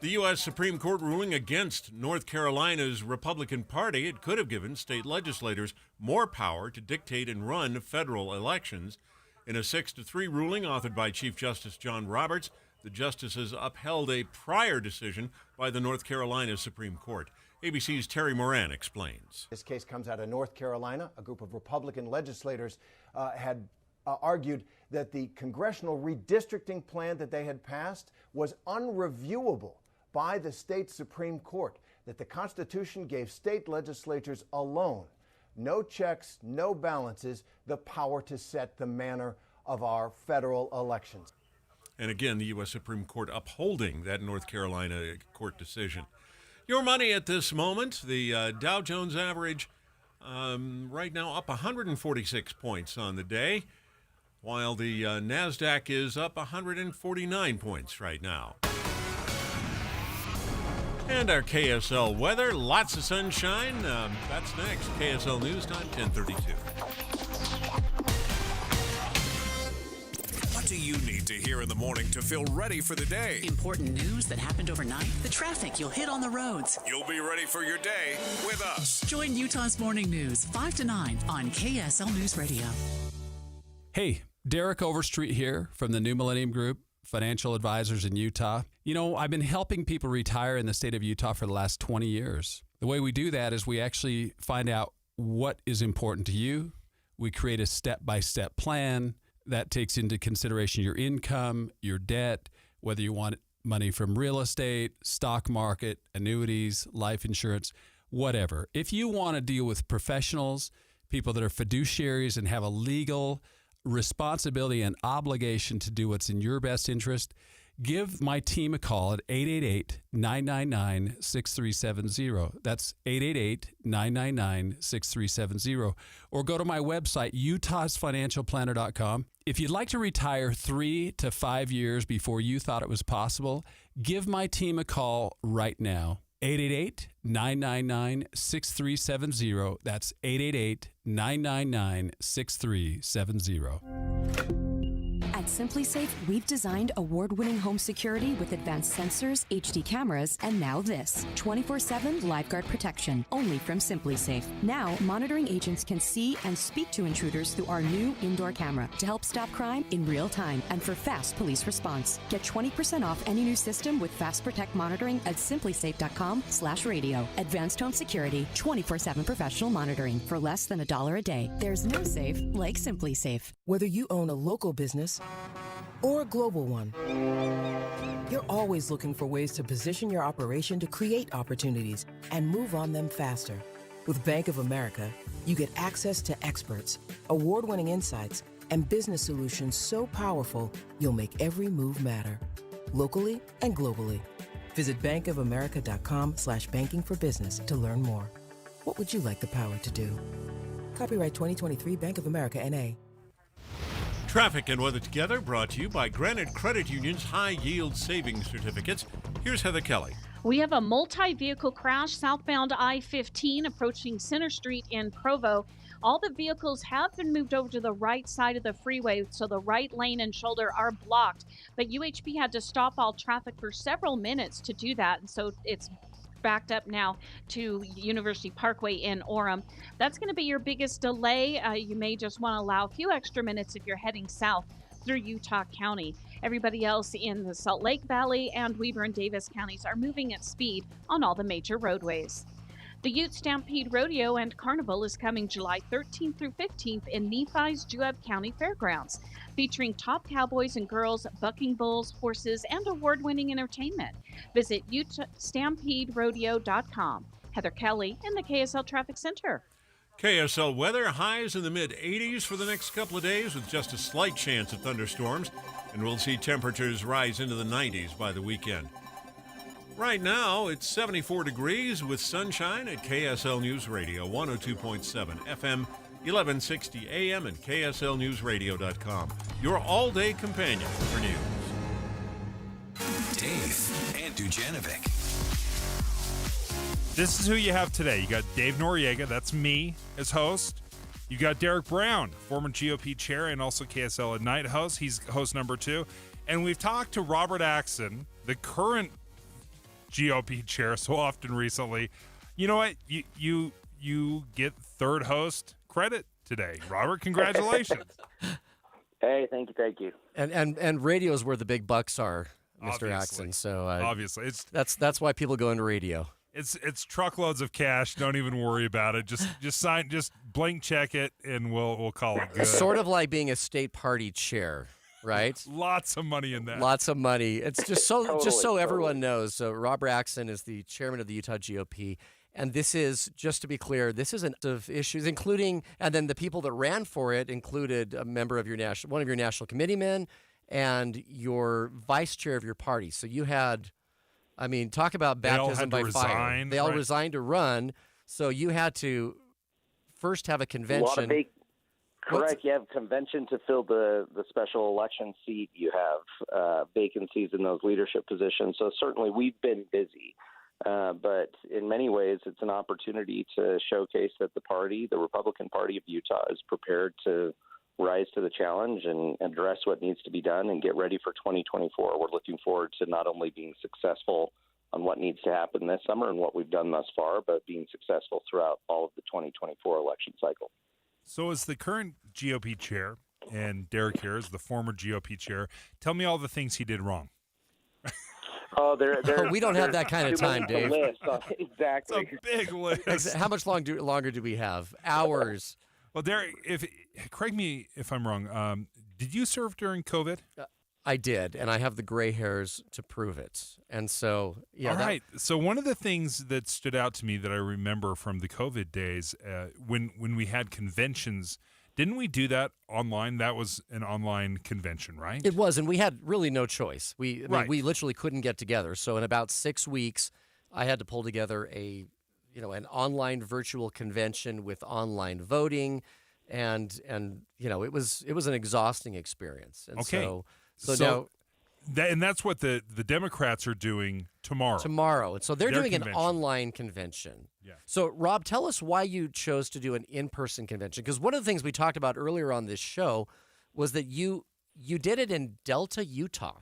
The U.S. Supreme Court ruling against North Carolina's Republican Party. It could have given state legislators more power to dictate and run federal elections. In a 6-3 ruling authored by Chief Justice John Roberts, the justices upheld a prior decision by the North Carolina Supreme Court. ABC's Terry Moran explains. This case comes out of North Carolina. A group of Republican legislators had argued that the congressional redistricting plan that they had passed was unreviewable by the state Supreme Court, that the Constitution gave state legislatures alone, no checks, no balances, the power to set the manner of our federal elections. And again, the U.S. Supreme Court upholding that North Carolina court decision. Your money at this moment, the Dow Jones average right now up 146 points on the day, while the NASDAQ is up 149 points right now. And our KSL weather, lots of sunshine. That's next. KSL News Time, 10:32. What do you need to hear in the morning to feel ready for the day? Important news that happened overnight, the traffic you'll hit on the roads. You'll be ready for your day with us. Join Utah's Morning News 5 to 9 on KSL News Radio. Hey, Derek Overstreet here from the New Millennium Group. financial advisors in Utah. You know, I've been helping people retire in the state of Utah for the last 20 years. The way we do that is we actually find out what is important to you. We create a step-by-step plan that takes into consideration your income, your debt, whether you want money from real estate, stock market, annuities, life insurance, whatever. If you want to deal with professionals, people that are fiduciaries and have a legal responsibility and obligation to do what's in your best interest, give my team a call at 888-999-6370. That's 888-999-6370. Or go to my website, utahsfinancialplanner.com. If you'd like to retire 3 to 5 years before you thought it was possible, give my team a call right now. 888-999-6370. That's 888-999-6370. At SimpliSafe, we've designed award-winning home security with advanced sensors, HD cameras, and now this 24/7 LifeGuard protection, only from SimpliSafe. Now, monitoring agents can see and speak to intruders through our new indoor camera to help stop crime in real time and for fast police response. Get 20% off any new system with Fast Protect monitoring at simplisafe.com/radio. Advanced home security, 24/7 professional monitoring for less than $1 a day. There's no safe like SimpliSafe. Whether you own a local business or a global one, you're always looking for ways to position your operation to create opportunities and move on them faster. With Bank of America, you get access to experts, award-winning insights, and business solutions so powerful you'll make every move matter, locally and globally. Visit bankofamerica.com/banking for business to learn more. What would you like the power to do? Copyright 2023 Bank of America, N.A. Traffic and weather together brought to you by Granite Credit Union's high-yield savings certificates. Here's Heather Kelly. We have a multi-vehicle crash southbound I-15 approaching Center Street in Provo. All the vehicles have been moved over to the right side of the freeway, so the right lane and shoulder are blocked. But UHP had to stop all traffic for several minutes to do that, and so it's backed up now to University Parkway in Orem. That's going to be your biggest delay. You may just want to allow a few extra minutes if you're heading south through Utah County. Everybody else in the Salt Lake Valley and Weber and Davis counties are moving at speed on all the major roadways. The Ute Stampede Rodeo and Carnival is coming July 13th through 15th in Nephi's Juab County Fairgrounds, featuring top cowboys and girls, bucking bulls, horses, and award-winning entertainment. Visit UteStampedeRodeo.com. Heather Kelly in the KSL Traffic Center. KSL weather, highs in the mid-80s for the next couple of days with just a slight chance of thunderstorms, and we'll see temperatures rise into the 90s by the weekend. Right now, it's 74 degrees with sunshine at KSL News Radio, 102.7 FM, 1160 AM, and KSLNewsRadio.com. Your all-day companion for news. Dave and Dujanovic. This is who you have today. You got Dave Noriega, that's me as host. You got Derek Brown, former GOP chair and also KSL at Night host. He's host number 2. And we've talked to Robert Axon, the current GOP chair, so often recently. You know what? You get third host credit today. Robert, congratulations. Hey, thank you. And radio is where the big bucks are, Mr. Obviously. Axon. So Obviously. That's why people go into radio. It's truckloads of cash. Don't even worry about it. Just blank check it, and we'll call it good. It's sort of like being a state party chair, right? Lots of money in that. Lots of money. It's just so everyone knows. So Robert Axon is the chairman of the Utah GOP, and this is, just to be clear, this is of issues, including, and then the people that ran for it included a member of one of your national committeemen and your vice chair of your party. So you had. Talk about baptism by fire. They all resigned to run, so you had to first have a convention. Correct. You have a convention to fill the special election seat. You have vacancies in those leadership positions. So certainly we've been busy. But in many ways, it's an opportunity to showcase that the Republican Party of Utah, is prepared to rise to the challenge and address what needs to be done and get ready for 2024. We're looking forward to not only being successful on what needs to happen this summer and what we've done thus far, but being successful throughout all of the 2024 election cycle. So as the current GOP chair, and Derek here is the former GOP chair. Tell me all the things he did wrong. Oh, we don't have that kind of time, Dave. Exactly. It's a big list. How much longer do we have? Hours. Well, Derek, correct me if I'm wrong. Did you serve during COVID? I did, and I have the gray hairs to prove it. And so, yeah. All right. So one of the things that stood out to me that I remember from the COVID days, when we had conventions, didn't we do that online? That was an online convention, right? It was, and we had really no choice. We Right. literally couldn't get together. So in about 6 weeks, I had to pull together an online virtual convention with online voting, and it was an exhausting experience. And Okay. So now. And that's what the Democrats are doing tomorrow. Tomorrow. And so they're Their doing an convention. online convention. Yeah. So, Rob, tell us why you chose to do an in-person convention. Because one of the things we talked about earlier on this show was that you did it in Delta, Utah.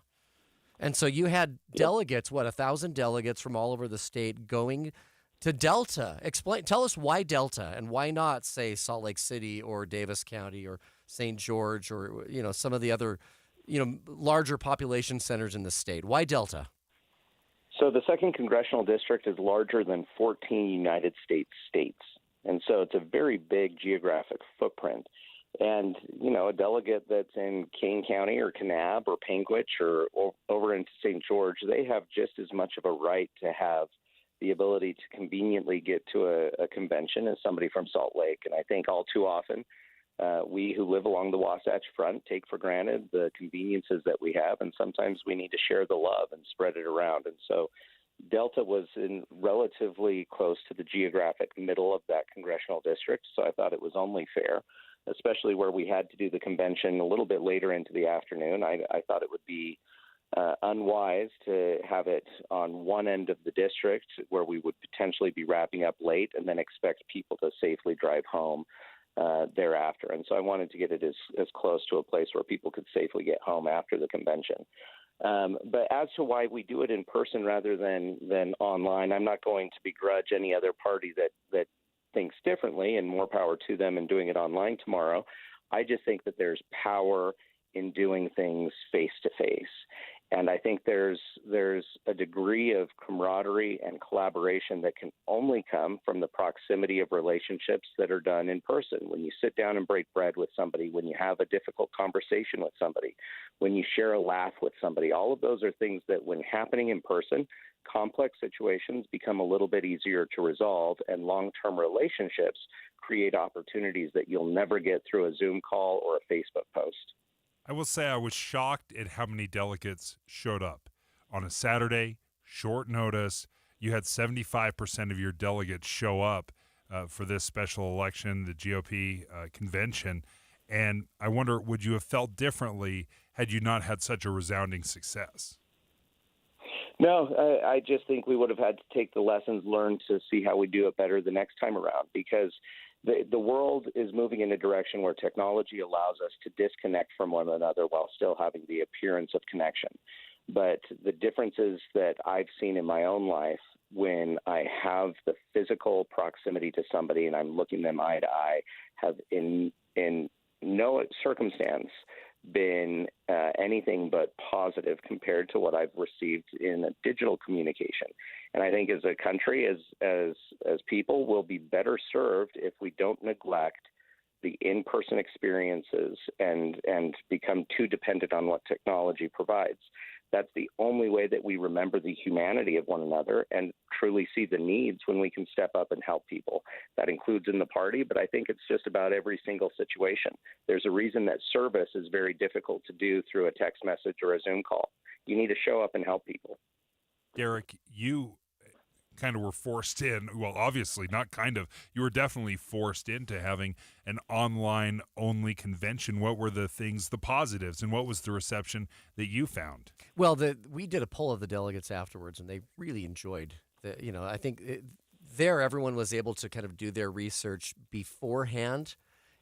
And so you had delegates, 1,000 delegates from all over the state going to Delta. Tell us why Delta and why not, say, Salt Lake City or Davis County or St. George or, some of the other larger population centers in the state. Why Delta? So the 2nd Congressional District is larger than 14 United States states. And so it's a very big geographic footprint. And, a delegate that's in Kane County or Kanab or Panguitch or over in St. George, they have just as much of a right to have the ability to conveniently get to a convention as somebody from Salt Lake. And I think all too often, we who live along the Wasatch Front take for granted the conveniences that we have, and sometimes we need to share the love and spread it around. And so Delta was in relatively close to the geographic middle of that congressional district, so I thought it was only fair, especially where we had to do the convention a little bit later into the afternoon. I thought it would be unwise to have it on one end of the district where we would potentially be wrapping up late and then expect people to safely drive home thereafter. And so I wanted to get it as close to a place where people could safely get home after the convention. But as to why we do it in person rather than online, I'm not going to begrudge any other party that thinks differently, and more power to them in doing it online tomorrow. I just think that there's power in doing things face to face. And I think there's a degree of camaraderie and collaboration that can only come from the proximity of relationships that are done in person. When you sit down and break bread with somebody, when you have a difficult conversation with somebody, when you share a laugh with somebody, all of those are things that when happening in person, complex situations become a little bit easier to resolve, and long-term relationships create opportunities that you'll never get through a Zoom call or a Facebook post. I will say I was shocked at how many delegates showed up. On a Saturday, short notice, you had 75% of your delegates show up for this special election, the GOP convention. And I wonder, would you have felt differently had you not had such a resounding success? No, I just think we would have had to take the lessons learned to see how we do it better the next time around, because the world is moving in a direction where technology allows us to disconnect from one another while still having the appearance of connection. But the differences that I've seen in my own life when I have the physical proximity to somebody and I'm looking them eye to eye have in no circumstance been anything but positive compared to what I've received in a digital communication. And I think as a country, as people, we'll be better served if we don't neglect the in-person experiences and become too dependent on what technology provides. That's the only way that we remember the humanity of one another and truly see the needs when we can step up and help people. That includes in the party, but I think it's just about every single situation. There's a reason that service is very difficult to do through a text message or a Zoom call. You need to show up and help people. Derek, you kind of were forced in. Well, obviously, not kind of. You were definitely forced into having an online-only convention. What were the things, the positives, and what was the reception that you found? Well, we did a poll of the delegates afterwards, and they really enjoyed I think everyone was able to kind of do their research beforehand,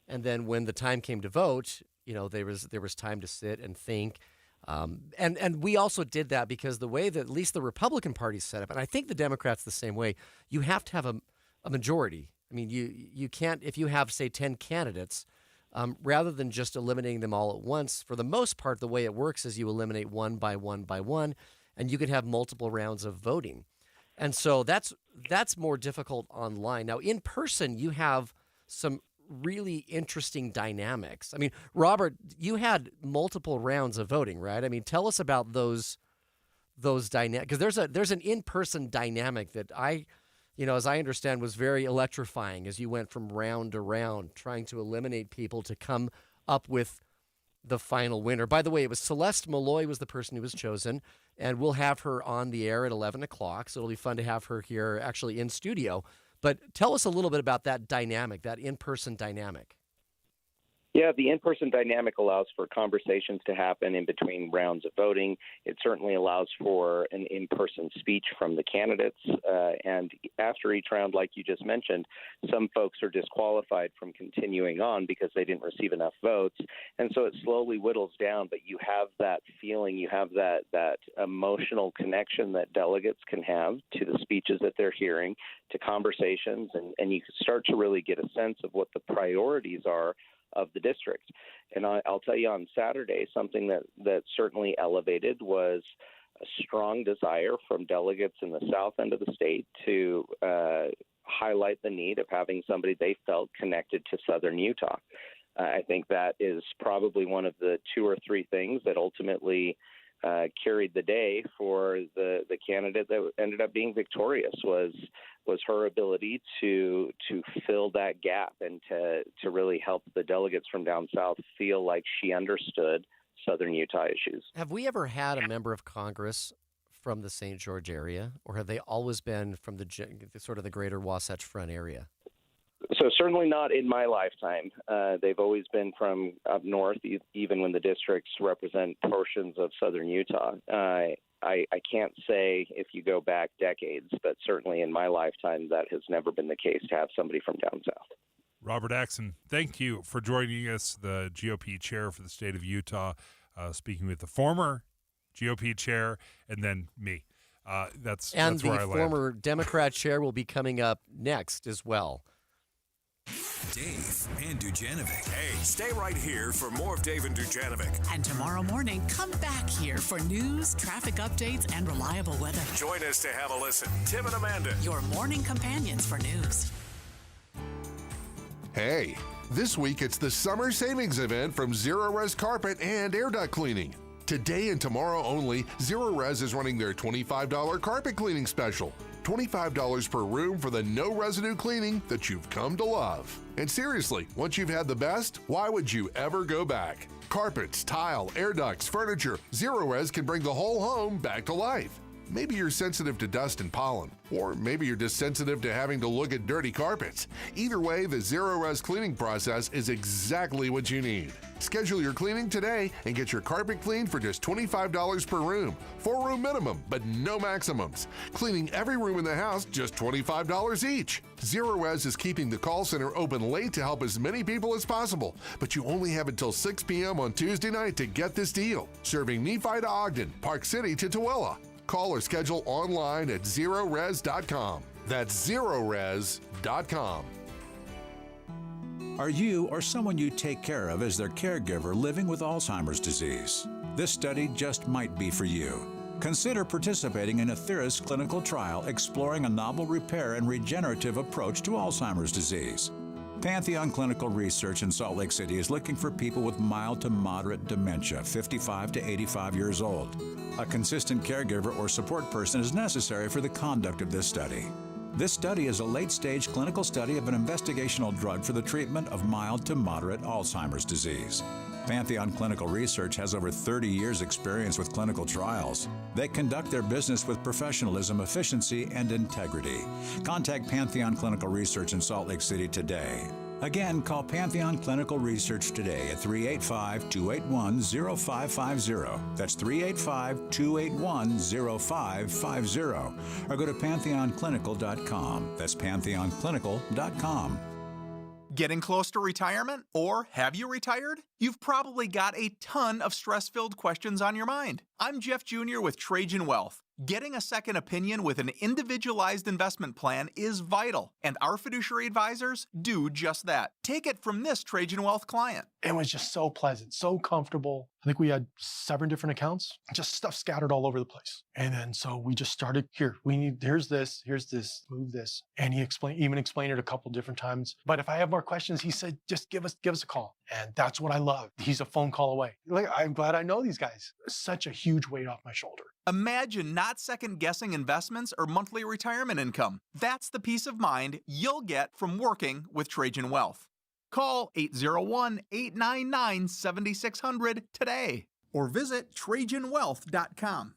and then when the time came to vote, there was time to sit and think. And we also did that because the way that at least the Republican Party set up, and I think the Democrats the same way, you have to have a majority. I mean, you can't, if you have, say, 10 candidates, rather than just eliminating them all at once. For the most part, the way it works is you eliminate one by one by one, and you can have multiple rounds of voting. And so that's more difficult online. Now, in person, you have some really interesting dynamics. I mean, Robert, you had multiple rounds of voting, right? I mean, tell us about those dynamics, because there's an in-person dynamic that as I understand, was very electrifying as you went from round to round, trying to eliminate people to come up with the final winner. By the way, it was Celeste Malloy was the person who was chosen, and we'll have her on the air at 11 o'clock, so it'll be fun to have her here actually in studio. But tell us a little bit about that dynamic, that in-person dynamic. Yeah, the in-person dynamic allows for conversations to happen in between rounds of voting. It certainly allows for an in-person speech from the candidates. And after each round, like you just mentioned, some folks are disqualified from continuing on because they didn't receive enough votes. And so it slowly whittles down, but you have that feeling, you have that emotional connection that delegates can have to the speeches that they're hearing, to conversations, and you can start to really get a sense of what the priorities are of the district. And I'll tell you, on Saturday, something that certainly elevated was a strong desire from delegates in the south end of the state to highlight the need of having somebody they felt connected to southern Utah. I think that is probably one of the two or three things that ultimately carried the day for the candidate that ended up being victorious was her ability to fill that gap and to really help the delegates from down south feel like she understood southern Utah issues. Have we ever had a member of Congress from the St. George area, or have they always been from the sort of the greater Wasatch Front area? So certainly not in my lifetime. They've always been from up north, even when the districts represent portions of southern Utah. I can't say if you go back decades, but certainly in my lifetime, that has never been the case to have somebody from down south. Robert Axon, thank you for joining us, the GOP chair for the state of Utah, speaking with the former GOP chair and then me. That's where I land. And the former Democrat chair will be coming up next as well. Dave and Dujanovic. Hey, stay right here for more of Dave and Dujanovic. And tomorrow morning, come back here for news, traffic updates, and reliable weather. Join us to have a listen. Tim and Amanda. Your morning companions for news. Hey, this week it's the summer savings event from Zero Res Carpet and Air Duct Cleaning. Today and tomorrow only, Zero Res is running their $25 carpet cleaning special. $25 per room for the no residue cleaning that you've come to love. And seriously, once you've had the best, why would you ever go back? Carpets, tile, air ducts, furniture, Zero Res can bring the whole home back to life. Maybe you're sensitive to dust and pollen, or maybe you're just sensitive to having to look at dirty carpets. Either way, the Zero Res cleaning process is exactly what you need. Schedule your cleaning today and get your carpet cleaned for just $25 per room. 4-room minimum, but no maximums. Cleaning every room in the house, just $25 each. Zero Res is keeping the call center open late to help as many people as possible, but you only have until 6 p.m. on Tuesday night to get this deal. Serving Nephi to Ogden, Park City to Tooele. Call or schedule online at zerores.com. That's zerores.com. Are you or someone you take care of as their caregiver living with Alzheimer's disease? This study just might be for you. Consider participating in a Therapist clinical trial exploring a novel repair and regenerative approach to Alzheimer's disease. Pantheon Clinical Research in Salt Lake City is looking for people with mild to moderate dementia, 55 to 85 years old. A consistent caregiver or support person is necessary for the conduct of this study. This study is a late-stage clinical study of an investigational drug for the treatment of mild to moderate Alzheimer's disease. Pantheon Clinical Research has over 30 years' experience with clinical trials. They conduct their business with professionalism, efficiency, and integrity. Contact Pantheon Clinical Research in Salt Lake City today. Again, call Pantheon Clinical Research today at 385-281-0550. That's 385-281-0550. Or go to pantheonclinical.com. That's pantheonclinical.com. Getting close to retirement? Or have you retired? You've probably got a ton of stress-filled questions on your mind. I'm Jeff Jr. with Trajan Wealth. Getting a second opinion with an individualized investment plan is vital, and our fiduciary advisors do just that. Take it from this Trajan Wealth client. It was just so pleasant, so comfortable. I think we had 7 different accounts, just stuff scattered all over the place. And then so we just started, here's this, move this. And he even explained it a couple different times. But if I have more questions, he said, just give us a call. And that's what I love. He's a phone call away. Like, I'm glad I know these guys. Such a huge weight off my shoulder. Imagine not second-guessing investments or monthly retirement income. That's the peace of mind you'll get from working with Trajan Wealth. Call 801-899-7600 today or visit TrajanWealth.com.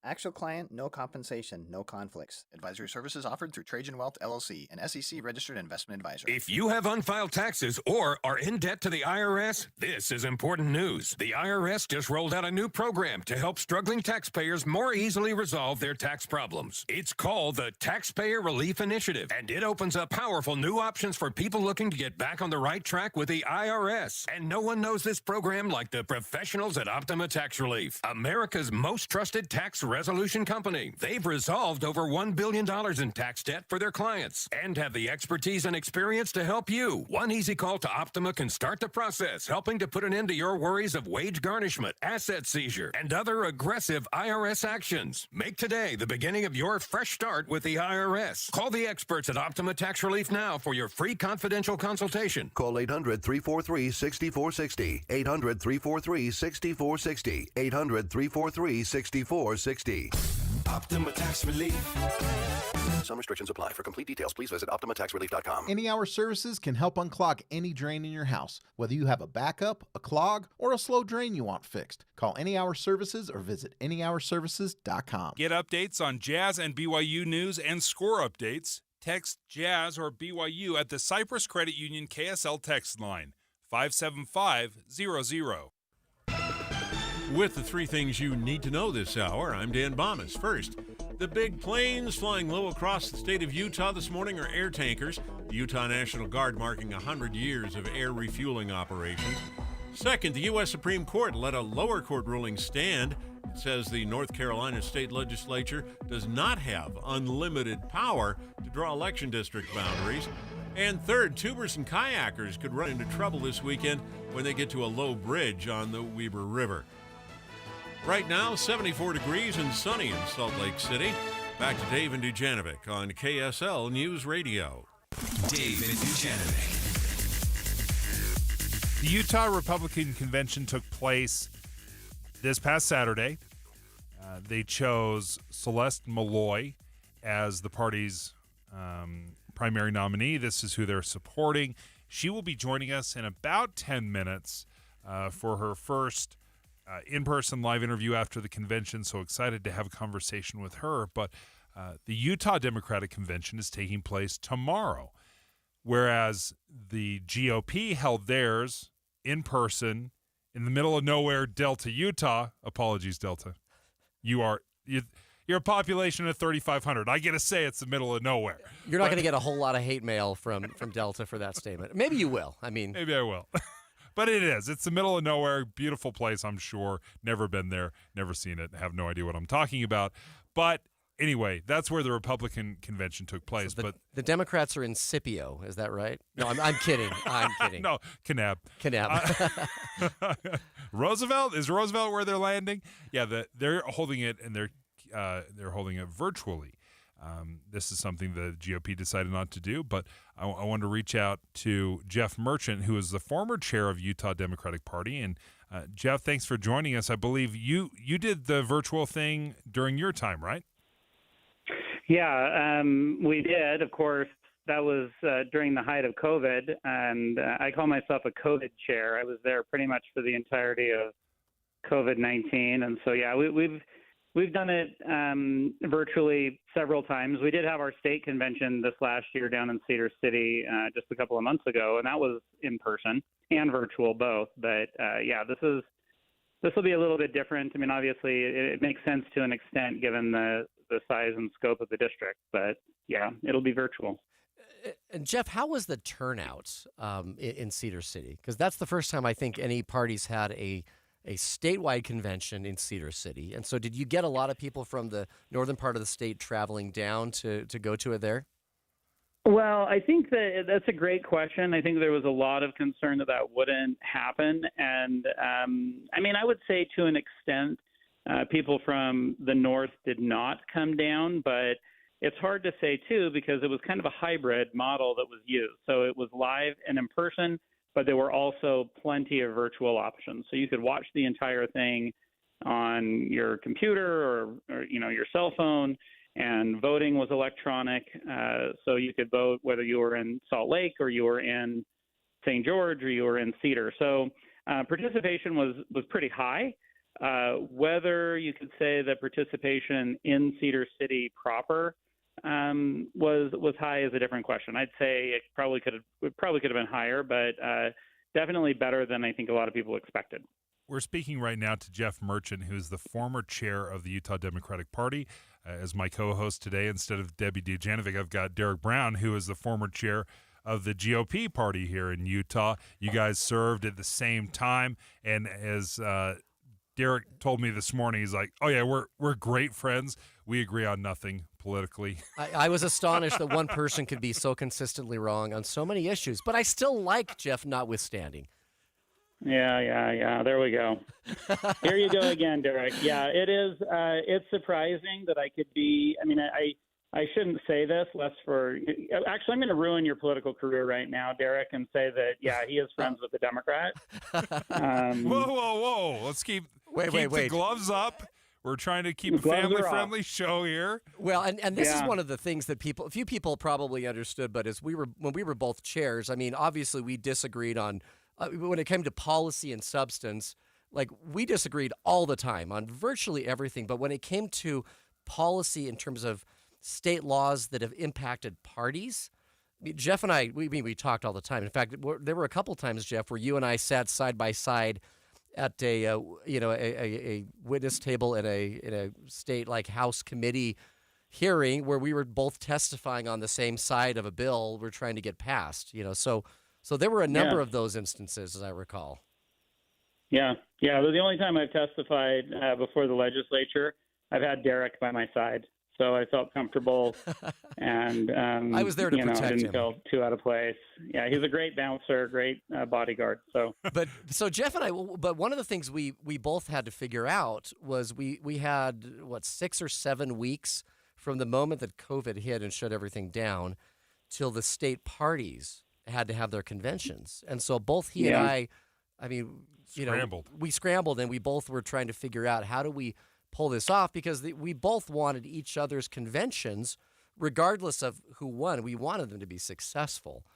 Actual client, no compensation, no conflicts. Advisory services offered through Trajan Wealth, LLC, an SEC-registered investment advisor. If you have unfiled taxes or are in debt to the IRS, this is important news. The IRS just rolled out a new program to help struggling taxpayers more easily resolve their tax problems. It's called the Taxpayer Relief Initiative, and it opens up powerful new options for people looking to get back on the right track with the IRS. And no one knows this program like the professionals at Optima Tax Relief, America's most trusted tax resolution company. They've resolved over $1 billion in tax debt for their clients and have the expertise and experience to help you. One easy call to Optima can start the process, helping to put an end to your worries of wage garnishment, asset seizure, and other aggressive IRS actions. Make today the beginning of your fresh start with the IRS. Call the experts at Optima Tax Relief now for your free confidential consultation. Call 800-343-6460. 800-343-6460. 800-343-6460. Optima Tax Relief. Some restrictions apply. For complete details, please visit OptimaTaxRelief.com. Any Hour Services can help unclog any drain in your house, whether you have a backup, a clog, or a slow drain you want fixed. Call Any Hour Services or visit AnyHourServices.com. Get updates on Jazz and BYU news and score updates. Text Jazz or BYU at the Cyprus Credit Union KSL text line 57500. With the 3 things you need to know this hour, I'm Dan Bomas. First, the big planes flying low across the state of Utah this morning are air tankers. The Utah National Guard marking 100 years of air refueling operations. Second, the U.S. Supreme Court let a lower court ruling stand. It says the North Carolina state legislature does not have unlimited power to draw election district boundaries. And third, tubers and kayakers could run into trouble this weekend when they get to a low bridge on the Weber River. Right now, 74 degrees and sunny in Salt Lake City. Back to Dave and Dujanovic on KSL News Radio. Dave and Dujanovic. The Utah Republican Convention took place this past Saturday. They chose Celeste Malloy as the party's primary nominee. This is who they're supporting. She will be joining us in about 10 minutes for her first in-person live interview after the convention. So excited to have a conversation with her. But the Utah Democratic Convention is taking place tomorrow, whereas the GOP held theirs in person in the middle of nowhere, Delta, Utah. Apologies, Delta. You're a population of 3,500. I get to say it's the middle of nowhere. You're not going to get a whole lot of hate mail from Delta for that statement. Maybe you will. Maybe I will. But it is. It's the middle of nowhere. Beautiful place, I'm sure. Never been there. Never seen it. Have no idea what I'm talking about. But anyway, that's where the Republican convention took place. So but the Democrats are in Scipio. Is that right? No, I'm kidding. I'm kidding. No, Kanab. Roosevelt? Is Roosevelt where they're landing? Yeah, they're holding it, and they're holding it virtually. This is something the GOP decided not to do, but I wanted to reach out to Jeff Merchant, who is the former chair of Utah Democratic Party. And Jeff, thanks for joining us. I believe you did the virtual thing during your time, right? Yeah, we did. Of course, that was during the height of COVID, and I call myself a COVID chair. I was there pretty much for the entirety of COVID-19, and so yeah, we've done it virtually several times. We did have our state convention this last year down in Cedar City just a couple of months ago, and that was in person and virtual both. But yeah, this will be a little bit different. I mean, obviously, it makes sense to an extent given the size and scope of the district. But yeah, it'll be virtual. And Jeff, how was the turnout in Cedar City? Because that's the first time I think any party's had a a statewide convention in Cedar City. And so did you get a lot of people from the northern part of the state traveling down to go to it there? Well, I think that's a great question. I think there was a lot of concern that wouldn't happen. And I mean, I would say to an extent, people from the north did not come down, but it's hard to say too, because it was kind of a hybrid model that was used. So it was live and in person, but there were also plenty of virtual options. So you could watch the entire thing on your computer or your cell phone. And voting was electronic, so you could vote whether you were in Salt Lake or you were in St. George or you were in Cedar. So participation was pretty high. Whether you could say that participation in Cedar City proper was high is a different question. I'd say it probably could have been higher, but definitely better than I think a lot of people expected. We're speaking right now to Jeff Merchant, who is the former chair of the Utah Democratic Party. As my co-host today, instead of Debbie Dujanovic, I've got Derek Brown, who is the former chair of the GOP party here in Utah. You guys served at the same time, and as Derek told me this morning, he's like, "Oh yeah, we're great friends. We agree on nothing politically." I was astonished that one person could be so consistently wrong on so many issues, but I still like Jeff notwithstanding. Yeah. There we go. Here you go again, Derek. Yeah, it is. It's surprising that I could be. I mean, I shouldn't say this. Actually, I'm going to ruin your political career right now, Derek, and say that he is friends with the Democrat. Whoa! Let's keep the gloves up. We're trying to keep a family-friendly show here. Well, and this is one of the things that few people probably understood. But when we were both chairs, I mean, obviously we disagreed on. When it came to policy and substance, like we disagreed all the time on virtually everything. But when it came to policy in terms of state laws that have impacted parties, I mean, Jeff and I, we talked all the time. In fact, there were a couple times, Jeff, where you and I sat side by side at a witness table in a state like House committee hearing where we were both testifying on the same side of a bill we're trying to get passed. So there were a number of those instances, as I recall. Yeah. The only time I've testified before the legislature, I've had Derek by my side, so I felt comfortable, and I was there to protect him. Didn't feel too out of place. Yeah, he's a great bouncer, great bodyguard. So Jeff and I, but one of the things we both had to figure out was we had 6 or 7 weeks from the moment that COVID hit and shut everything down till the state parties had to have their conventions. And so both he and I mean, we scrambled and we both were trying to figure out how do we pull this off, because we both wanted each other's conventions, regardless of who won. We wanted them to be successful.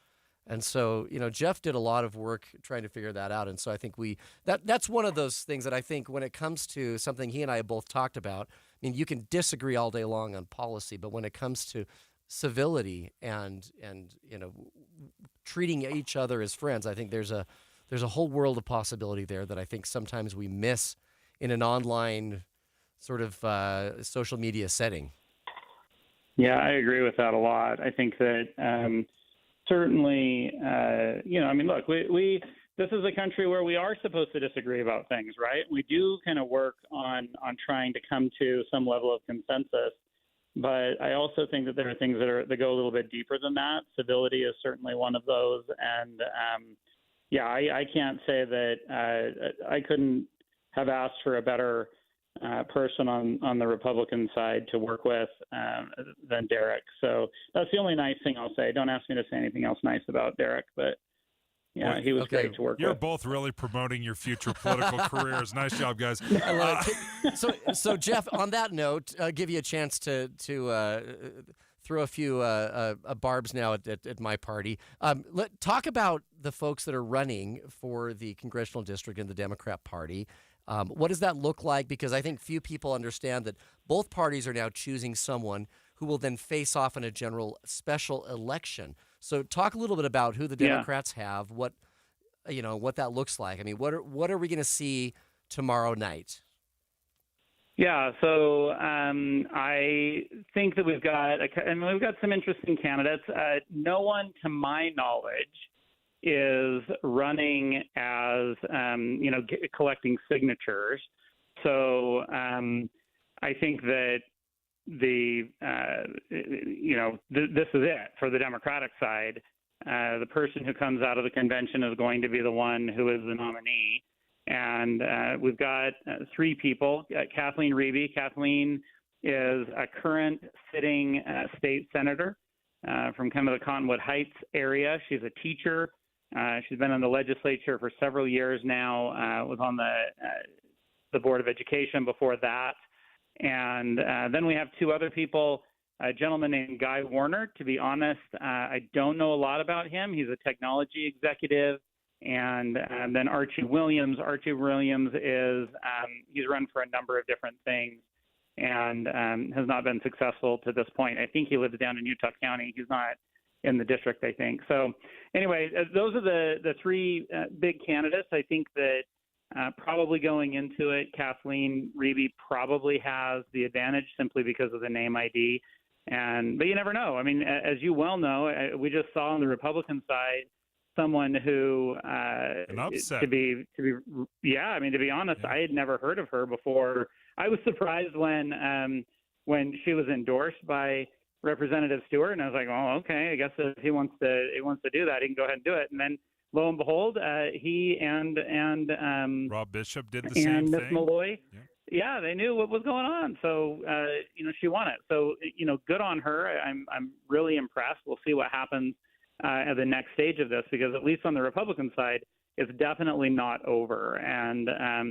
And so, Jeff did a lot of work trying to figure that out. And so I think that's one of those things that I think when it comes to something he and I have both talked about, I mean, you can disagree all day long on policy, but when it comes to civility and treating each other as friends, I think there's a whole world of possibility there that I think sometimes we miss in an online sort of social media setting. Yeah, I agree with that a lot. I think that certainly, look, this is a country where we are supposed to disagree about things, right? We do kind of work on trying to come to some level of consensus. But I also think that there are things that go a little bit deeper than that. Civility is certainly one of those. And I can't say that I couldn't have asked for a better person on the Republican side to work with than Derek. So that's the only nice thing I'll say. Don't ask me to say anything else nice about Derek, but he was great to work with. You're both really promoting your future political careers. Nice job, guys. I love it. So Jeff, on that note, I'll give you a chance to throw a few barbs now at my party. Talk about the folks that are running for the congressional district in the Democrat Party. What does that look like? Because I think few people understand that both parties are now choosing someone who will then face off in a general special election. So talk a little bit about who the Democrats have, what that looks like. I mean, what are we going to see tomorrow night? Yeah, so I think that we've got some interesting candidates. No one, to my knowledge, is running as, collecting signatures. So I think that this is it for the Democratic side. The person who comes out of the convention is going to be the one who is the nominee. And we've got three people. Kathleen Reeby. Kathleen is a current sitting state senator from kind of the Cottonwood Heights area. She's a teacher. She's been in the legislature for several years now, was on the Board of Education before that. And then we have two other people, a gentleman named Guy Warner. To be honest, I don't know a lot about him. He's a technology executive. And then Archie Williams. Archie Williams is, he's run for a number of different things and has not been successful to this point. I think he lives down in Utah County. He's not in the district, I think. So anyway, those are the three big candidates. I think that probably going into it, Kathleen Reeby probably has the advantage simply because of the name ID. But you never know. I mean, as you well know, we just saw on the Republican side someone who to be honest, I had never heard of her before. I was surprised when she was endorsed by Representative Stewart, and I was like, oh, okay, I guess if he wants to do that, he can go ahead and do it. And then lo and behold, he and Rob Bishop did the same Ms. thing. Malloy, yeah, they knew what was going on. So she won it. So good on her. I'm really impressed. We'll see what happens at the next stage of this, because at least on the Republican side, it's definitely not over. And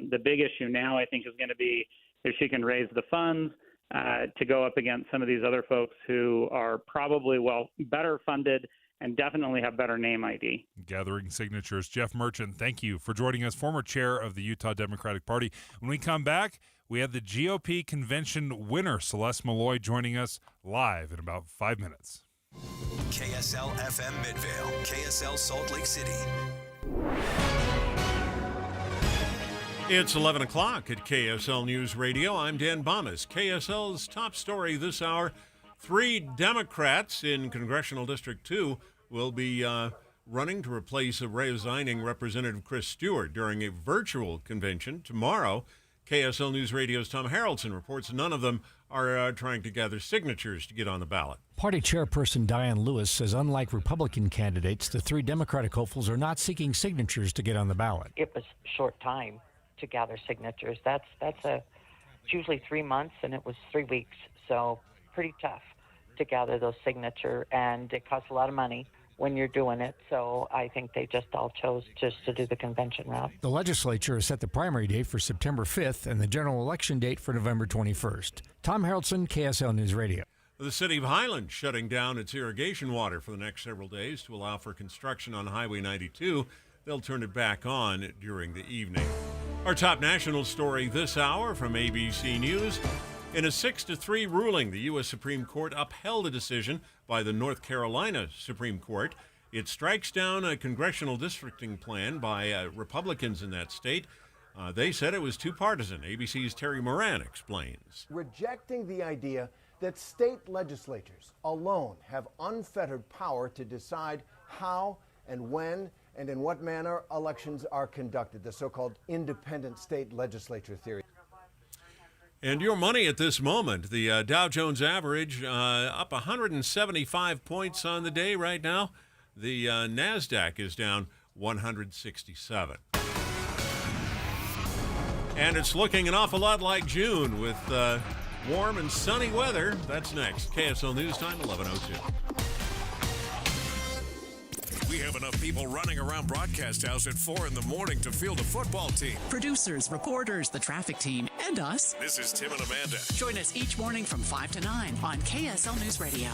the big issue now, I think, is going to be if she can raise the funds to go up against some of these other folks who are probably better funded and definitely have better name ID. Gathering signatures. Jeff Merchant, thank you for joining us, former chair of the Utah Democratic Party. When we come back, we have the GOP convention winner, Celeste Malloy, joining us live in about 5 minutes. KSL FM Midvale, KSL Salt Lake City. It's 11 o'clock at KSL News Radio. I'm Dan Bomas. KSL's top story this hour, 3 Democrats in Congressional District 2 will be running to replace a resigning Representative Chris Stewart during a virtual convention tomorrow. KSL News Radio's Tom Harrelson reports none of them are trying to gather signatures to get on the ballot. Party chairperson Diane Lewis says unlike Republican candidates, the 3 Democratic hopefuls are not seeking signatures to get on the ballot. It was a short time to gather signatures. That's usually 3 months, and it was 3 weeks, so pretty tough to gather those signatures, and it costs a lot of money when you're doing it, so I think they just all chose just to do the convention route. The legislature has set the primary date for September 5th and the general election date for November 21st. Tom Harrelson, KSL News Radio. The city of Highland shutting down its irrigation water for the next several days to allow for construction on Highway 92. They'll turn it back on during the evening. Our top national story this hour from ABC News. In a 6-3 ruling, the U.S. Supreme Court upheld a decision by the North Carolina Supreme Court. It strikes down a congressional districting plan by Republicans in that state. They said it was too partisan. ABC's Terry Moran explains. Rejecting the idea that state legislatures alone have unfettered power to decide how and when and in what manner elections are conducted, the so-called independent state legislature theory. And your money at this moment, the Dow Jones average up 175 points on the day right now. The NASDAQ is down 167. And it's looking an awful lot like June with warm and sunny weather. That's next. KSL News Time, 11:02. We have enough people running around Broadcast House at 4 in the morning to field a football team. Producers, reporters, the traffic team, and us. This is Tim and Amanda. Join us each morning from 5 to 9 on KSL News Radio.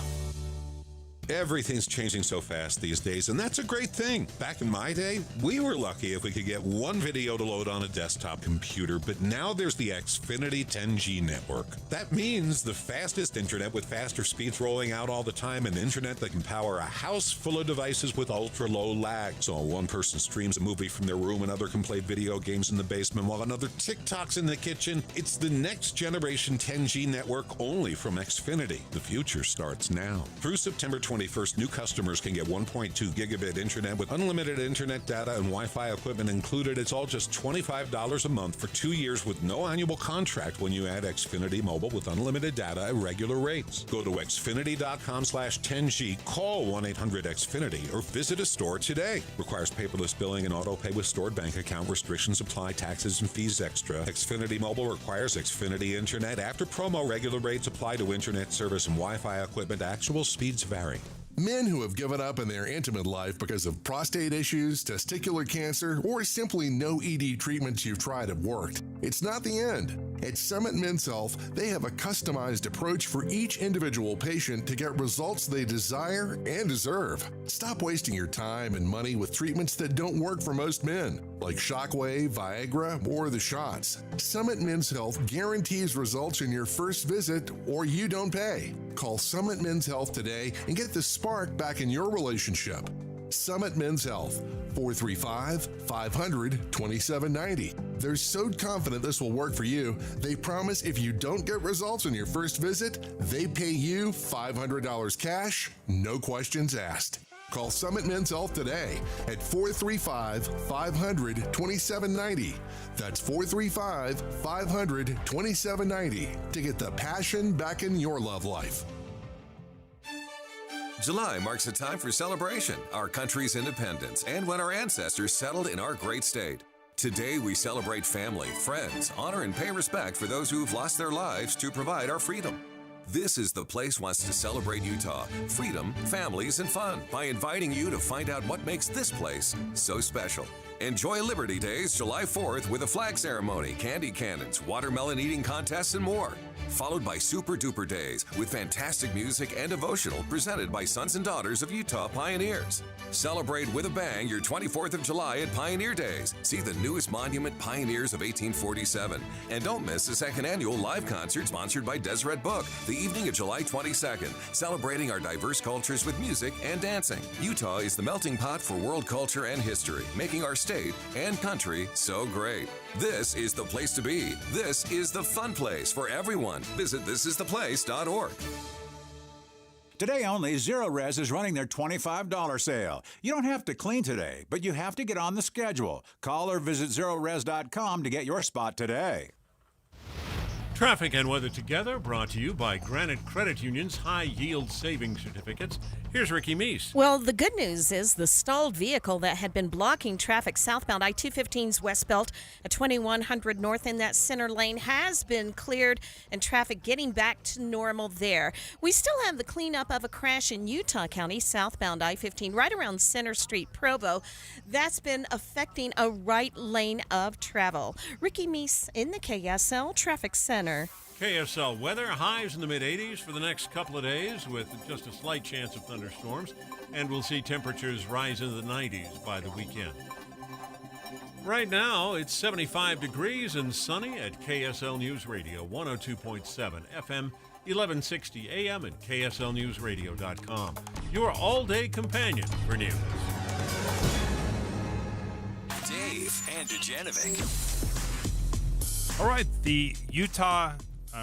Everything's changing so fast these days, and that's a great thing. Back in my day, we were lucky if we could get one video to load on a desktop computer, but now there's the Xfinity 10G network. That means the fastest internet with faster speeds rolling out all the time, and internet that can power a house full of devices with ultra-low lag. So one person streams a movie from their room, another can play video games in the basement, while another TikToks in the kitchen. It's the next generation 10G network only from Xfinity. The future starts now. Through September 20. 21st, new customers can get 1.2 gigabit internet with unlimited internet data and Wi-Fi equipment included. It's all just $25 a month for 2 years with no annual contract when you add Xfinity Mobile with unlimited data at regular rates. Go to Xfinity.com/10G, call 1-800-XFINITY, or visit a store today. Requires paperless billing and auto pay with stored bank account. Restrictions apply. Taxes and fees extra. Xfinity Mobile requires Xfinity Internet. After promo, regular rates apply to internet service and Wi-Fi equipment. Actual speeds vary. Men who have given up in their intimate life because of prostate issues, testicular cancer, or simply no ED treatments you've tried have worked. It's not the end. At Summit Men's Health, they have a customized approach for each individual patient to get results they desire and deserve. Stop wasting your time and money with treatments that don't work for most men, like Shockwave, Viagra, or the shots. Summit Men's Health guarantees results in your first visit, or you don't pay. Call Summit Men's Health today and get the spark back in your relationship. Summit Men's Health, 435-500-2790. They're so confident this will work for you, they promise if you don't get results on your first visit, they pay you $500 cash, no questions asked. Call Summit Men's Health today at 435-500-2790. That's 435-500-2790 to get the passion back in your love life. July marks a time for celebration, our country's independence, and when our ancestors settled in our great state. Today, we celebrate family, friends, honor, and pay respect for those who've lost their lives to provide our freedom. This is the place wants to celebrate Utah, freedom, families, and fun by inviting you to find out what makes this place so special. Enjoy Liberty Days July 4th with a flag ceremony, candy cannons, watermelon eating contests, and more. Followed by Super Duper Days with fantastic music and devotional presented by Sons and Daughters of Utah Pioneers. Celebrate with a bang your 24th of July at Pioneer Days. See the newest monument, Pioneers of 1847. And don't miss the second annual live concert sponsored by Deseret Book, the evening of July 22nd, celebrating our diverse cultures with music and dancing. Utah is the melting pot for world culture and history, making our state and country so great. This is the place to be. This is the fun place for everyone. Visit thisistheplace.org. Today only, Zero Res is running their $25 sale. You don't have to clean today, but you have to get on the schedule. Call or visit ZeroRes.com to get your spot today. Traffic and weather together, brought to you by Granite Credit Union's high-yield savings certificates. Here's Ricky Meese. Well, the good news is the stalled vehicle that had been blocking traffic southbound I-215's westbound at 2100 north in that center lane has been cleared and traffic getting back to normal there. We still have the cleanup of a crash in Utah County southbound I-15 right around Center Street, Provo. That's been affecting a right lane of travel. Ricky Meese in the KSL Traffic Center. KSL weather, highs in the mid-80s for the next couple of days with just a slight chance of thunderstorms, and we'll see temperatures rise into the 90s by the weekend. Right now, it's 75 degrees and sunny at KSL News Radio, 102.7 FM, 1160 AM, and KSLNewsRadio.com. Your all-day companion for news. Dave and Dujanovic. All right, the Utah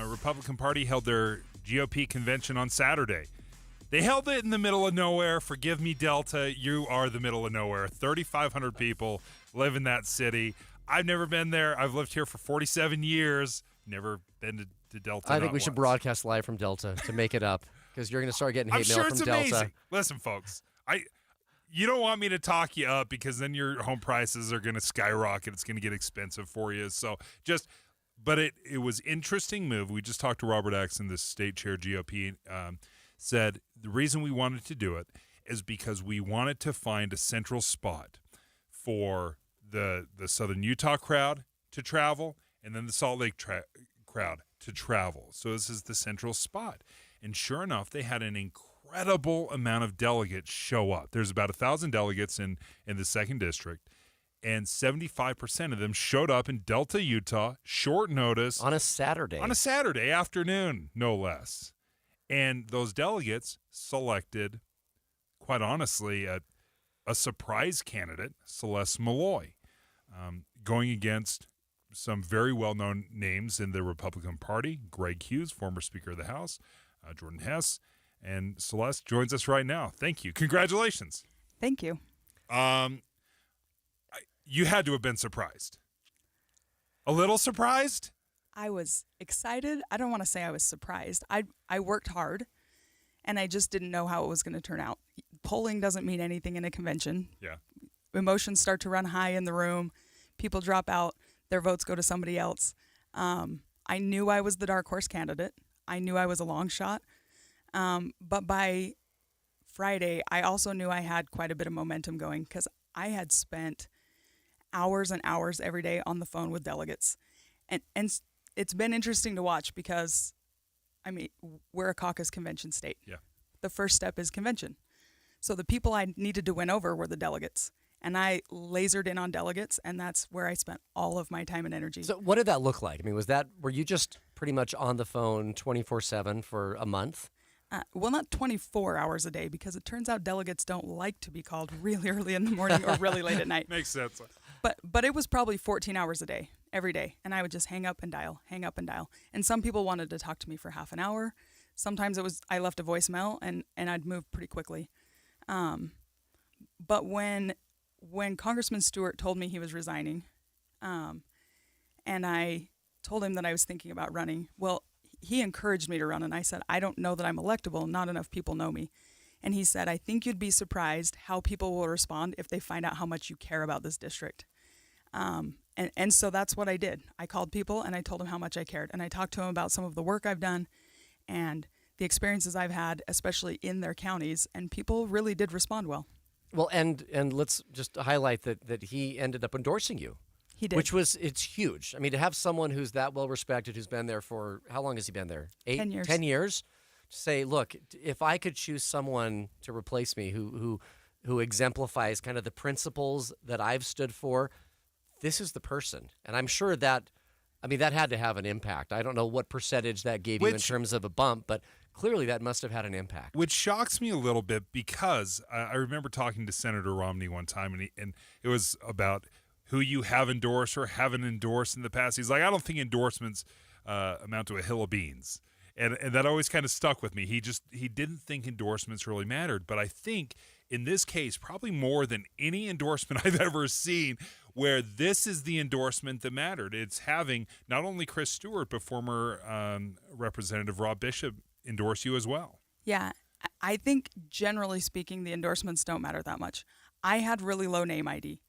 Republican Party held their GOP convention on Saturday. They held it in the middle of nowhere. Forgive me, Delta. You are the middle of nowhere. 3,500 people live in that city. I've never been there. I've lived here for 47 years. Never been to Delta. I think we should broadcast live from Delta to make it up because you're going to start getting hate mail from Delta. Amazing. Listen, folks, you don't want me to talk you up because then your home prices are going to skyrocket. It's going to get expensive for you. So but it was interesting move. We just talked to Robert Axon, the state chair GOP, said the reason we wanted to do it is because we wanted to find a central spot for the Southern Utah crowd to travel and then the Salt Lake crowd to travel. So this is the central spot. And sure enough, they had an incredible amount of delegates show up. There's about 1,000 delegates in the 2nd District. And 75% of them showed up in Delta, Utah, short notice. On a Saturday. On a Saturday afternoon, no less. And those delegates selected, quite honestly, a surprise candidate, Celeste Malloy, going against some very well-known names in the Republican Party, Greg Hughes, former Speaker of the House, Jordan Hess, And Celeste joins us right now. Thank you. Congratulations. Thank you. You had to have been surprised. A little surprised? I was excited. I don't want to say I was surprised. I worked hard, and I just didn't know how it was going to turn out. Polling doesn't mean anything in a convention. Yeah. Emotions start to run high in the room. People drop out. Their votes go to somebody else. I knew I was the dark horse candidate. I knew I was a long shot. But by Friday, I also knew I had quite a bit of momentum going because I had spent hours and hours every day on the phone with delegates. And it's been interesting to watch because, I mean, we're a caucus convention state. Yeah. The first step is convention. So the people I needed to win over were the delegates. And I lasered in on delegates, and that's where I spent all of my time and energy. So what did that look like? I mean, were you just pretty much on the phone 24/7 for a month? Well, not 24 hours a day, because it turns out delegates don't like to be called really early in the morning or really late at night. Makes sense. But it was probably 14 hours a day, every day. And I would just hang up and dial. And some people wanted to talk to me for half an hour. Sometimes I left a voicemail and I'd move pretty quickly. But when Congressman Stewart told me he was resigning, and I told him that I was thinking about running, well, he encouraged me to run, and I said, I don't know that I'm electable. Not enough people know me. And he said, I think you'd be surprised how people will respond if they find out how much you care about this district. And so that's what I did. I called people, and I told them how much I cared. And I talked to them about some of the work I've done and the experiences I've had, especially in their counties, and people really did respond well. Well, and let's just highlight that he ended up endorsing you. He did. It's huge. I mean, to have someone who's that well respected, who's been there for, how long has he been there? 10 years. 10 years? To say, look, if I could choose someone to replace me who exemplifies kind of the principles that I've stood for, this is the person. And I'm sure that had to have an impact. I don't know what percentage that gave you in terms of a bump, but clearly that must have had an impact. Which shocks me a little bit because I remember talking to Senator Romney one time, and it was about who you have endorsed or haven't endorsed in the past. He's like, I don't think endorsements amount to a hill of beans. And that always kind of stuck with me. He didn't think endorsements really mattered. But I think in this case, probably more than any endorsement I've ever seen, where this is the endorsement that mattered. It's having not only Chris Stewart, but former Representative Rob Bishop endorse you as well. Yeah, I think generally speaking, the endorsements don't matter that much. I had really low name ID.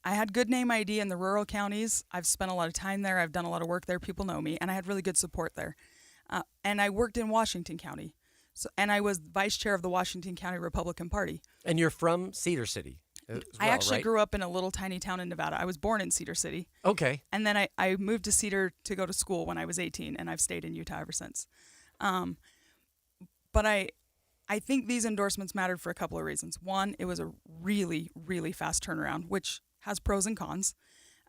I had good name ID in the rural counties. I've spent a lot of time there. I've done a lot of work there. People know me, and I had really good support there. And I worked in Washington County, and I was vice chair of the Washington County Republican Party. And you're from Cedar City as well, I actually right? grew up in a little tiny town in Nevada. I was born in Cedar City. Okay. And then I moved to Cedar to go to school when I was 18, and I've stayed in Utah ever since. But I think these endorsements mattered for a couple of reasons. One, it was a really, really fast turnaround, which has pros and cons,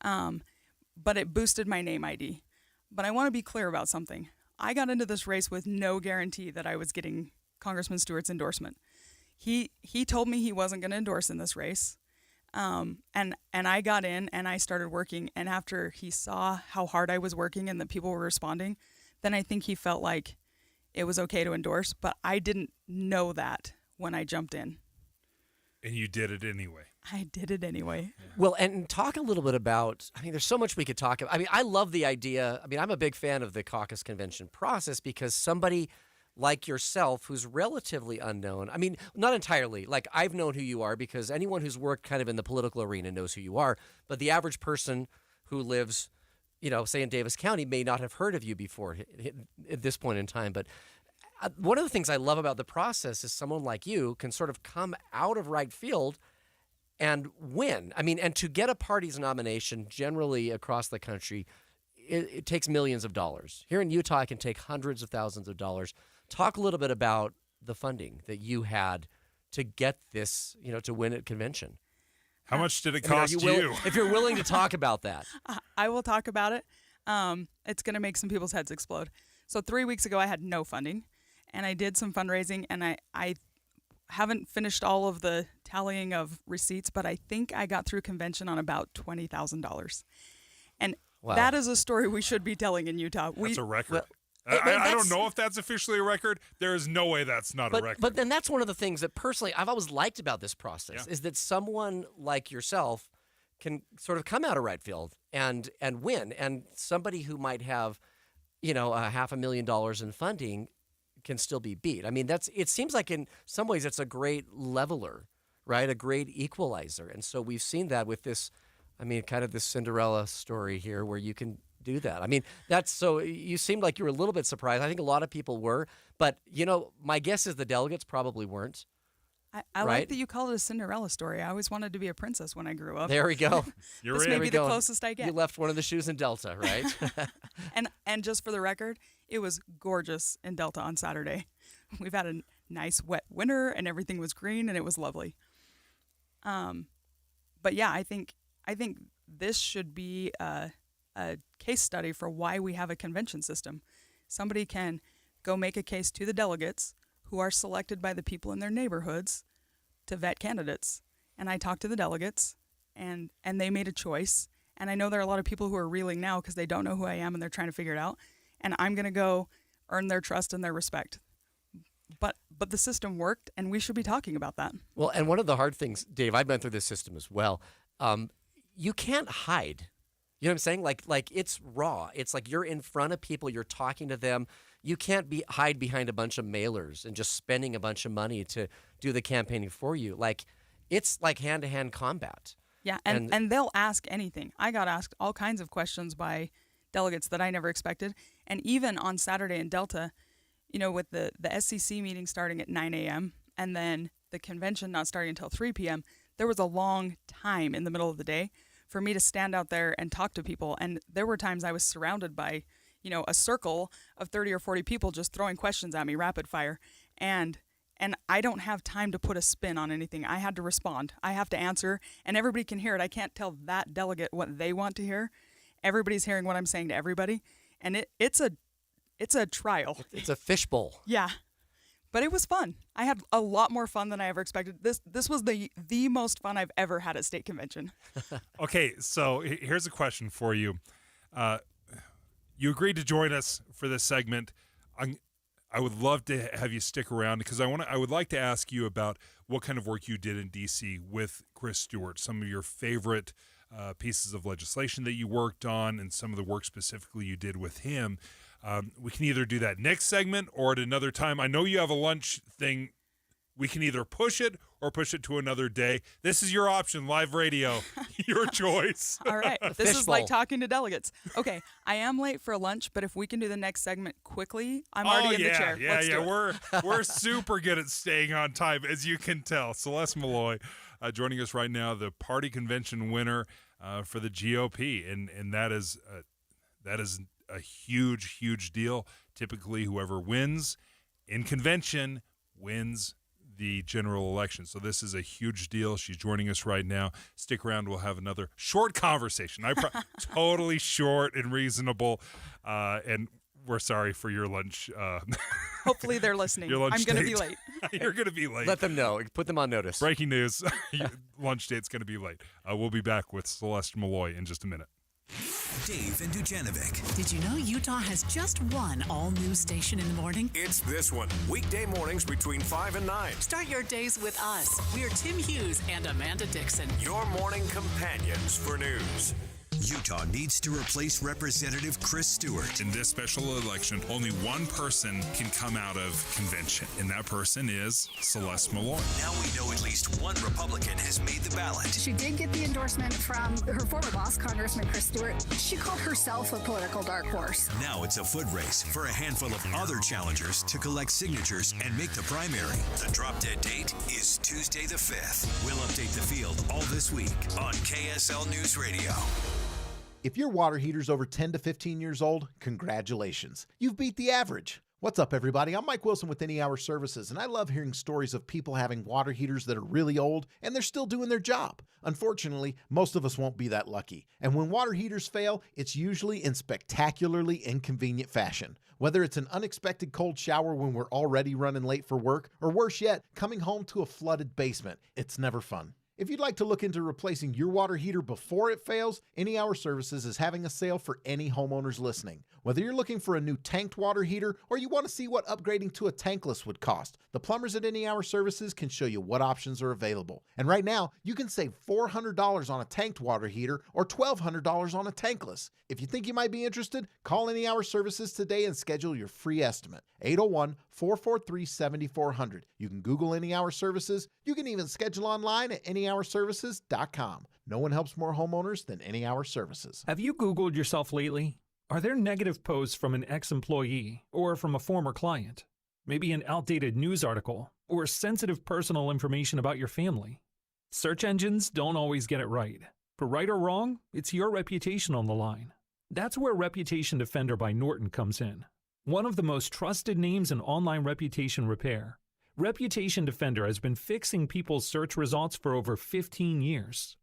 but it boosted my name ID. But I want to be clear about something. I got into this race with no guarantee that I was getting Congressman Stewart's endorsement. He told me he wasn't going to endorse in this race, and I got in and I started working. And after he saw how hard I was working and that people were responding, then I think he felt like it was okay to endorse. But I didn't know that when I jumped in. And you did it anyway. I did it anyway. Well, and talk a little bit about, I mean, there's so much we could talk about. I mean, I love the idea. I mean, I'm a big fan of the caucus convention process because somebody like yourself who's relatively unknown, I mean, not entirely. Like, I've known who you are because anyone who's worked kind of in the political arena knows who you are. But the average person who lives, say in Davis County may not have heard of you before at this point in time. But one of the things I love about the process is someone like you can sort of come out of right field and win. I mean, and to get a party's nomination generally across the country, it takes millions of dollars. Here in Utah, it can take hundreds of thousands of dollars. Talk a little bit about the funding that you had to get this, to win at convention. How much did it cost you? If you're willing to talk about that. I will talk about it. It's going to make some people's heads explode. So 3 weeks ago, I had no funding, and I did some fundraising, and I haven't finished all of the tallying of receipts, but I think I got through convention on about $20,000. And wow. That is a story we should be telling in Utah. That's a record. I don't know if that's officially a record. There is no way that's not a record. But then that's one of the things that personally I've always liked about this process is that someone like yourself can sort of come out of right field and win, and somebody who might have, $500,000 in funding can still be beat. I mean, it seems like in some ways it's a great leveler, right? A great equalizer. And so we've seen that with this, kind of this Cinderella story here where you can do that. I mean, you seemed like you were a little bit surprised. I think a lot of people were, but my guess is the delegates probably weren't. I like that you called it a Cinderella story. I always wanted to be a princess when I grew up. There we go. This may be the closest I get. You left one of the shoes in Delta, right? and just for the record, it was gorgeous in Delta on Saturday. We've had a nice wet winter and everything was green and it was lovely. But yeah, I think this should be a case study for why we have a convention system. Somebody can go make a case to the delegates who are selected by the people in their neighborhoods to vet candidates. And I talked to the delegates, and they made a choice. And I know there are a lot of people who are reeling now because they don't know who I am and they're trying to figure it out. And I'm going to go earn their trust and their respect. But the system worked, and we should be talking about that. Well, and one of the hard things, Dave, I've been through this system as well. You can't hide. You know what I'm saying? Like it's raw. It's like you're in front of people. You're talking to them. You can't hide behind a bunch of mailers and just spending a bunch of money to do the campaigning for you. Like it's like hand-to-hand combat. Yeah, and they'll ask anything. I got asked all kinds of questions by delegates that I never expected. And even on Saturday in Delta, with the SCC meeting starting at 9 a.m. and then the convention not starting until 3 p.m., there was a long time in the middle of the day for me to stand out there and talk to people. And there were times I was surrounded by a circle of 30 or 40 people just throwing questions at me, rapid fire. And I don't have time to put a spin on anything. I had to respond. I have to answer, and everybody can hear it. I can't tell that delegate what they want to hear. Everybody's hearing what I'm saying to everybody. And it's a trial. It's a fishbowl. Yeah. But it was fun. I had a lot more fun than I ever expected. This was the most fun I've ever had at state convention. Okay, so here's a question for you. You agreed to join us for this segment. I would love to have you stick around because I would like to ask you about what kind of work you did in D.C. with Chris Stewart, some of your favorite pieces of legislation that you worked on and some of the work specifically you did with him. We can either do that next segment or at another time. I know you have a lunch thing. We can either push it or push it to another day. This is your option, live radio, your choice. All right. This is like talking to delegates. Okay, I am late for lunch, but if we can do the next segment quickly, I'm already in the chair. Let's do it. We're super good at staying on time, as you can tell. Celeste Malloy joining us right now, the party convention winner for the GOP, and that is a huge, huge deal. Typically, whoever wins in convention wins the general election. So this is a huge deal. She's joining us right now. Stick around. We'll have another short conversation. Totally short and reasonable. And we're sorry for your lunch. Hopefully they're listening. Your lunch I'm going to be late. You're going to be late. Let them know. Put them on notice. Breaking news. Your lunch date's going to be late. We'll be back with Celeste Malloy in just a minute. Dave and Dujanovic. Did you know Utah has just one all-news station in the morning? It's this one. Weekday mornings between 5 and 9. Start your days with us. We're Tim Hughes and Amanda Dixon. Your morning companions for news. Utah needs to replace Representative Chris Stewart. In this special election, only one person can come out of convention, and that person is Celeste Malloy. Now we know at least one Republican has made the ballot. She did get the endorsement from her former boss, Congressman Chris Stewart. She called herself a political dark horse. Now it's a foot race for a handful of other challengers to collect signatures and make the primary. The drop-dead date is Tuesday the 5th. We'll update the field all this week on KSL News Radio. If your water heater's over 10 to 15 years old, congratulations. You've beat the average. What's up, everybody? I'm Mike Wilson with Any Hour Services, and I love hearing stories of people having water heaters that are really old and they're still doing their job. Unfortunately, most of us won't be that lucky. And when water heaters fail, it's usually in spectacularly inconvenient fashion. Whether it's an unexpected cold shower when we're already running late for work, or worse yet, coming home to a flooded basement, it's never fun. If you'd like to look into replacing your water heater before it fails, Any Hour Services is having a sale for any homeowners listening. Whether you're looking for a new tanked water heater or you want to see what upgrading to a tankless would cost, the plumbers at Any Hour Services can show you what options are available. And right now, you can save $400 on a tanked water heater or $1,200 on a tankless. If you think you might be interested, call Any Hour Services today and schedule your free estimate. 801-443-7400. You can Google Any Hour Services. You can even schedule online at anyhourservices.com. No one helps more homeowners than Any Hour Services. Have you Googled yourself lately? Are there negative posts from an ex-employee or from a former client? Maybe an outdated news article or sensitive personal information about your family? Search engines don't always get it right. For right or wrong, it's your reputation on the line. That's where Reputation Defender by Norton comes in. One of the most trusted names in online reputation repair, Reputation Defender has been fixing people's search results for over 15 years.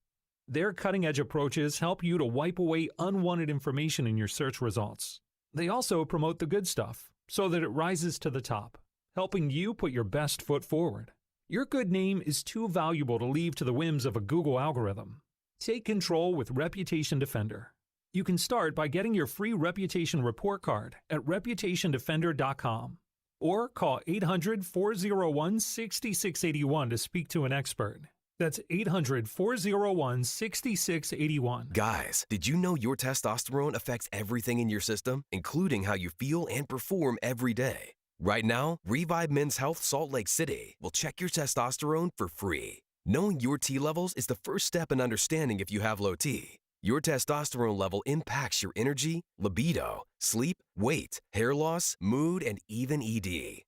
Their cutting-edge approaches help you to wipe away unwanted information in your search results. They also promote the good stuff so that it rises to the top, helping you put your best foot forward. Your good name is too valuable to leave to the whims of a Google algorithm. Take control with Reputation Defender. You can start by getting your free reputation report card at reputationdefender.com or call 800-401-6681 to speak to an expert. That's 800-401-6681. Guys, did you know your testosterone affects everything in your system, including how you feel and perform every day? Right now, Revive Men's Health Salt Lake City will check your testosterone for free. Knowing your T levels is the first step in understanding if you have low T. Your testosterone level impacts your energy, libido, sleep, weight, hair loss, mood, and even ED.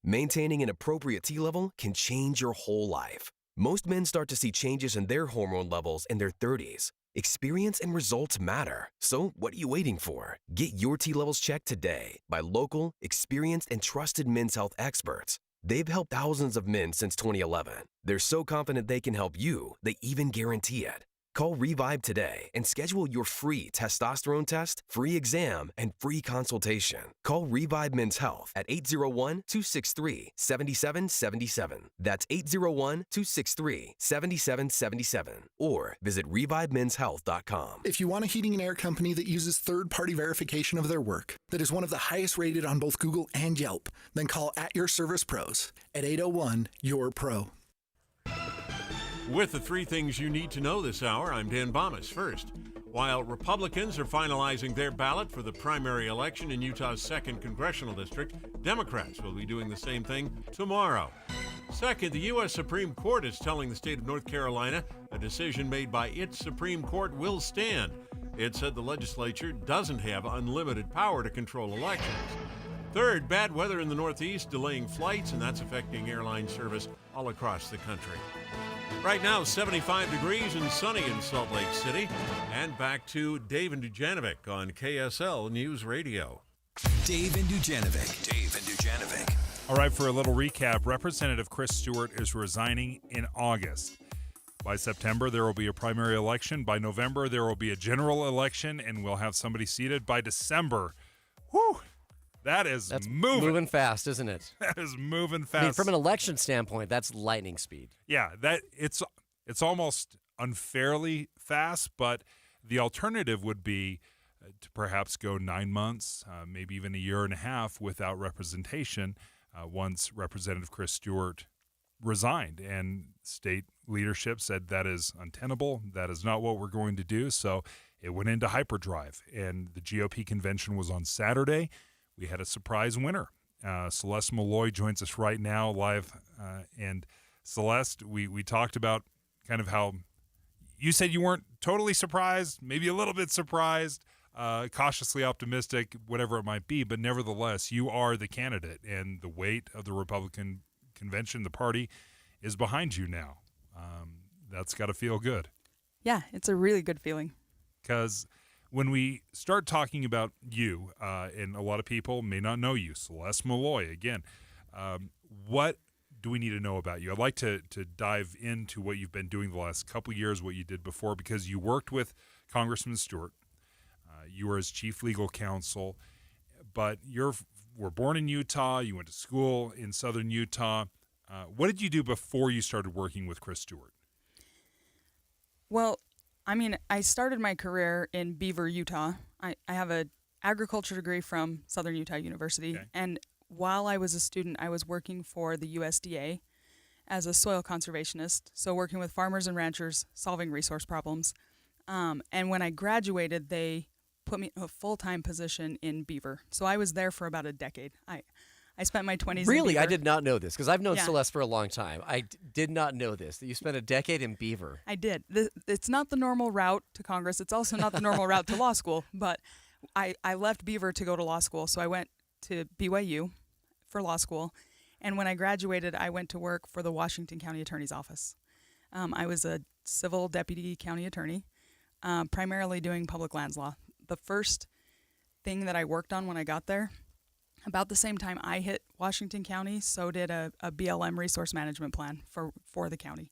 Maintaining an appropriate T level can change your whole life. Most men start to see changes in their hormone levels in their 30s. Experience and results matter. So what are you waiting for? Get your T levels checked today by local, experienced, and trusted men's health experts. They've helped thousands of men since 2011. They're so confident they can help you, they even guarantee it. Call Revive today and schedule your free testosterone test, free exam, and free consultation. Call Revive Men's Health at 801-263-7777. That's 801-263-7777. Or visit ReviveMen'sHealth.com. If you want a heating and air company that uses third-party verification of their work, that is one of the highest rated on both Google and Yelp, then call At Your Service Pros at 801-YOUR-PRO. With the three things you need to know this hour, I'm Dan Bomas. First, while Republicans are finalizing their ballot for the primary election in Utah's 2nd Congressional District, Democrats will be doing the same thing tomorrow. Second, the U.S. Supreme Court is telling the state of North Carolina a decision made by its Supreme Court will stand. It said the legislature doesn't have unlimited power to control elections. Third, bad weather in the Northeast delaying flights, and that's affecting airline service all across the country. Right now, 75 degrees and sunny in Salt Lake City. And back to Dave and Dujanovic on KSL News Radio. Dave and Dujanovic. Dave and Dujanovic. All right, for a little recap, Representative Chris Stewart is resigning in August. By September, there will be a primary election. By November, there will be a general election, and we'll have somebody seated. By December, whew, that's moving fast, isn't it? That is moving fast. I mean, from an election standpoint, that's lightning speed. Yeah, that it's almost unfairly fast, but the alternative would be to perhaps go 9 months, maybe even a year and a half without representation once Representative Chris Stewart resigned. And state leadership said that is untenable. That is not what we're going to do. So it went into hyperdrive. And the GOP convention was on Saturday. We had a surprise winner. Celeste Malloy joins us right now live. And Celeste, we talked about kind of how you said you weren't totally surprised, maybe a little bit surprised, cautiously optimistic, whatever it might be. But nevertheless, you are the candidate, and the weight of the Republican convention, the party, is behind you now. That's got to feel good. Yeah, it's a really good feeling. Because when we start talking about you, and a lot of people may not know you, Celeste Malloy, again, what do we need to know about you? I'd like to dive into what you've been doing the last couple of years, what you did before, because you worked with Congressman Stewart. You were his chief legal counsel, but you were born in Utah. You went to school in southern Utah. What did you do before you started working with Chris Stewart? Well, I mean, I started my career in Beaver, Utah. I have an agriculture degree from Southern Utah University. Okay. And while I was a student, I was working for the USDA as a soil conservationist. So working with farmers and ranchers, solving resource problems. And when I graduated, they put me in a full-time position in Beaver. So I was there for about a decade. I spent my 20s in Really? Beaver. I did not know this because I've known Yeah. Celeste for a long time. I did not know this, that you spent a decade in Beaver. I did. It's not the normal route to Congress. It's also not the normal route to law school. But I left Beaver to go to law school. So I went to BYU for law school. And when I graduated, I went to work for the Washington County Attorney's Office. I was a civil deputy county attorney, primarily doing public lands law. The first thing that I worked on when I got there, about the same time I hit Washington County, so did a BLM resource management plan for the county.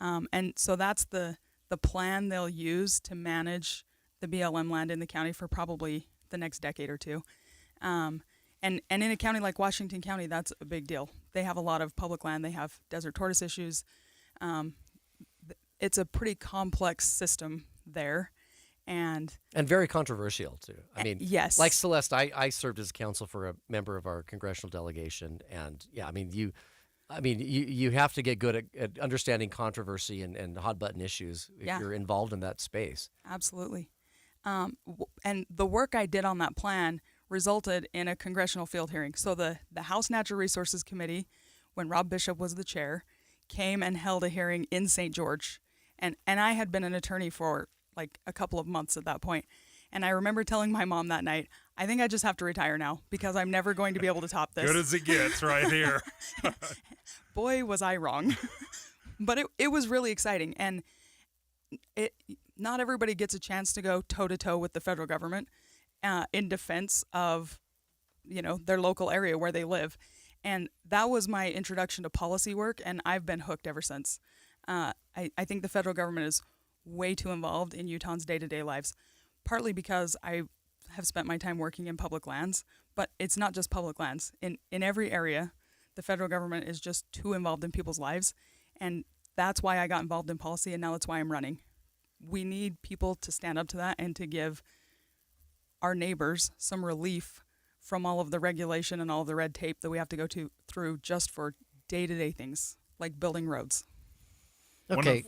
And so that's the plan they'll use to manage the BLM land in the county for probably the next decade or two. And in a county like Washington County, that's a big deal. They have a lot of public land. They have desert tortoise issues. It's a pretty complex system there. And very controversial, too. I mean, yes. Like Celeste, I served as counsel for a member of our congressional delegation. And, yeah, you have to get good at understanding controversy and hot-button issues if you're involved in that space. Absolutely. And the work I did on that plan resulted in a congressional field hearing. So the House Natural Resources Committee, when Rob Bishop was the chair, came and held a hearing in St. George. And I had been an attorney for like a couple of months at that point. And I remember telling my mom that night, I think I just have to retire now because I'm never going to be able to top this. Good as it gets right here. Boy, was I wrong. But it was really exciting. And not everybody gets a chance to go toe-to-toe with the federal government in defense of, their local area where they live. And that was my introduction to policy work, and I've been hooked ever since. I think the federal government is way too involved in Utahns' day-to-day lives, partly because I have spent my time working in public lands, but it's not just public lands. In every area, the federal government is just too involved in people's lives, and that's why I got involved in policy, and now that's why I'm running. We need people to stand up to that and to give our neighbors some relief from all of the regulation and all of the red tape that we have to go through just for day-to-day things, like building roads. Okay.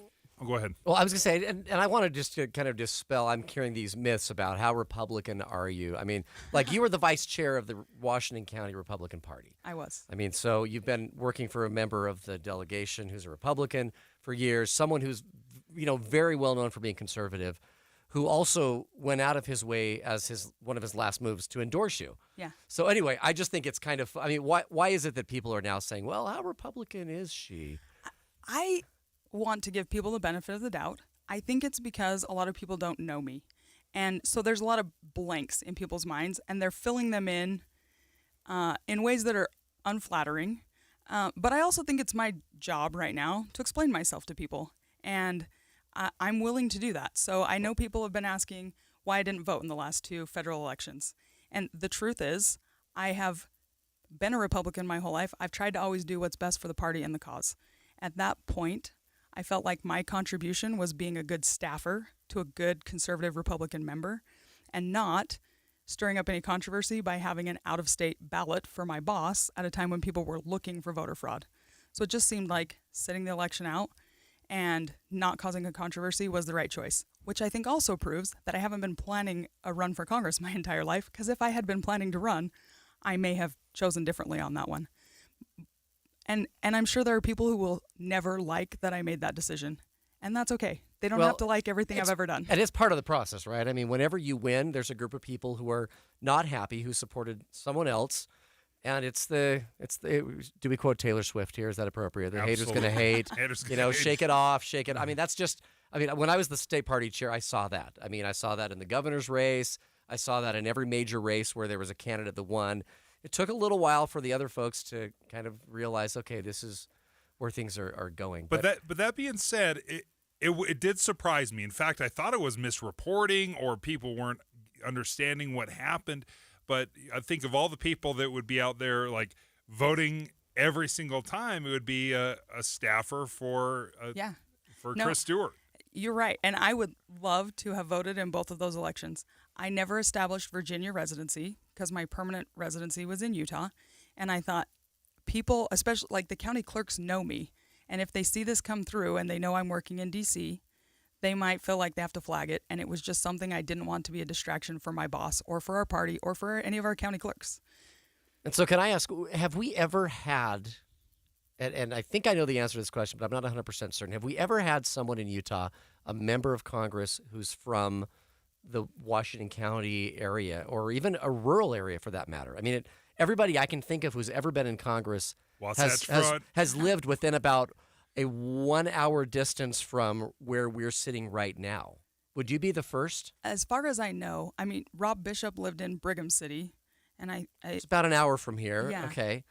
Go ahead. Well, I was going to say, and I wanted just to kind of dispel, I'm hearing these myths about how Republican are you? I mean, like you were the vice chair of the Washington County Republican Party. I was. I mean, so you've been working for a member of the delegation who's a Republican for years, someone who's, very well known for being conservative, who also went out of his way as one of his last moves to endorse you. Yeah. So anyway, I just think it's kind of, why is it that people are now saying, well, how Republican is she? I want to give people the benefit of the doubt. I think it's because a lot of people don't know me. And so there's a lot of blanks in people's minds, and they're filling them in ways that are unflattering. But I also think it's my job right now to explain myself to people. And I'm willing to do that. So I know people have been asking why I didn't vote in the last two federal elections. And the truth is, I have been a Republican my whole life. I've tried to always do what's best for the party and the cause. At that point, I felt like my contribution was being a good staffer to a good conservative Republican member and not stirring up any controversy by having an out-of-state ballot for my boss at a time when people were looking for voter fraud. So it just seemed like sitting the election out and not causing a controversy was the right choice, which I think also proves that I haven't been planning a run for Congress my entire life, because if I had been planning to run, I may have chosen differently on that one. And I'm sure there are people who will never like that I made that decision. And that's okay. They don't have to like everything I've ever done. And it's part of the process, right? I mean, whenever you win, there's a group of people who are not happy, who supported someone else. And it's the do we quote Taylor Swift here? Is that appropriate? The haters going to hate. Haters gonna hate. Shake it off, shake it. I mean, when I was the state party chair, I saw that. I mean, I saw that in the governor's race. I saw that in every major race where there was a candidate that won. It took a little while for the other folks to kind of realize, okay, this is where things are going. But that being said, it did surprise me. In fact, I thought it was misreporting or people weren't understanding what happened. But I think of all the people that would be out there like voting every single time, it would be a staffer for Chris Stewart. You're right. And I would love to have voted in both of those elections. I never established Virginia residency because my permanent residency was in Utah. And I thought people, especially like the county clerks, know me. And if they see this come through and they know I'm working in D.C., they might feel like they have to flag it. And it was just something I didn't want to be a distraction for my boss or for our party or for any of our county clerks. And so can I ask, have we ever had, and I think I know the answer to this question, but I'm not 100% certain. Have we ever had someone in Utah, a member of Congress, who's from the Washington County area or even a rural area for that matter? I mean, everybody I can think of who's ever been in Congress has lived within about a 1 hour distance from where we're sitting right now. Would you be the first? As far as I know, I mean, Rob Bishop lived in Brigham City, and it's about an hour from here. Yeah. Okay.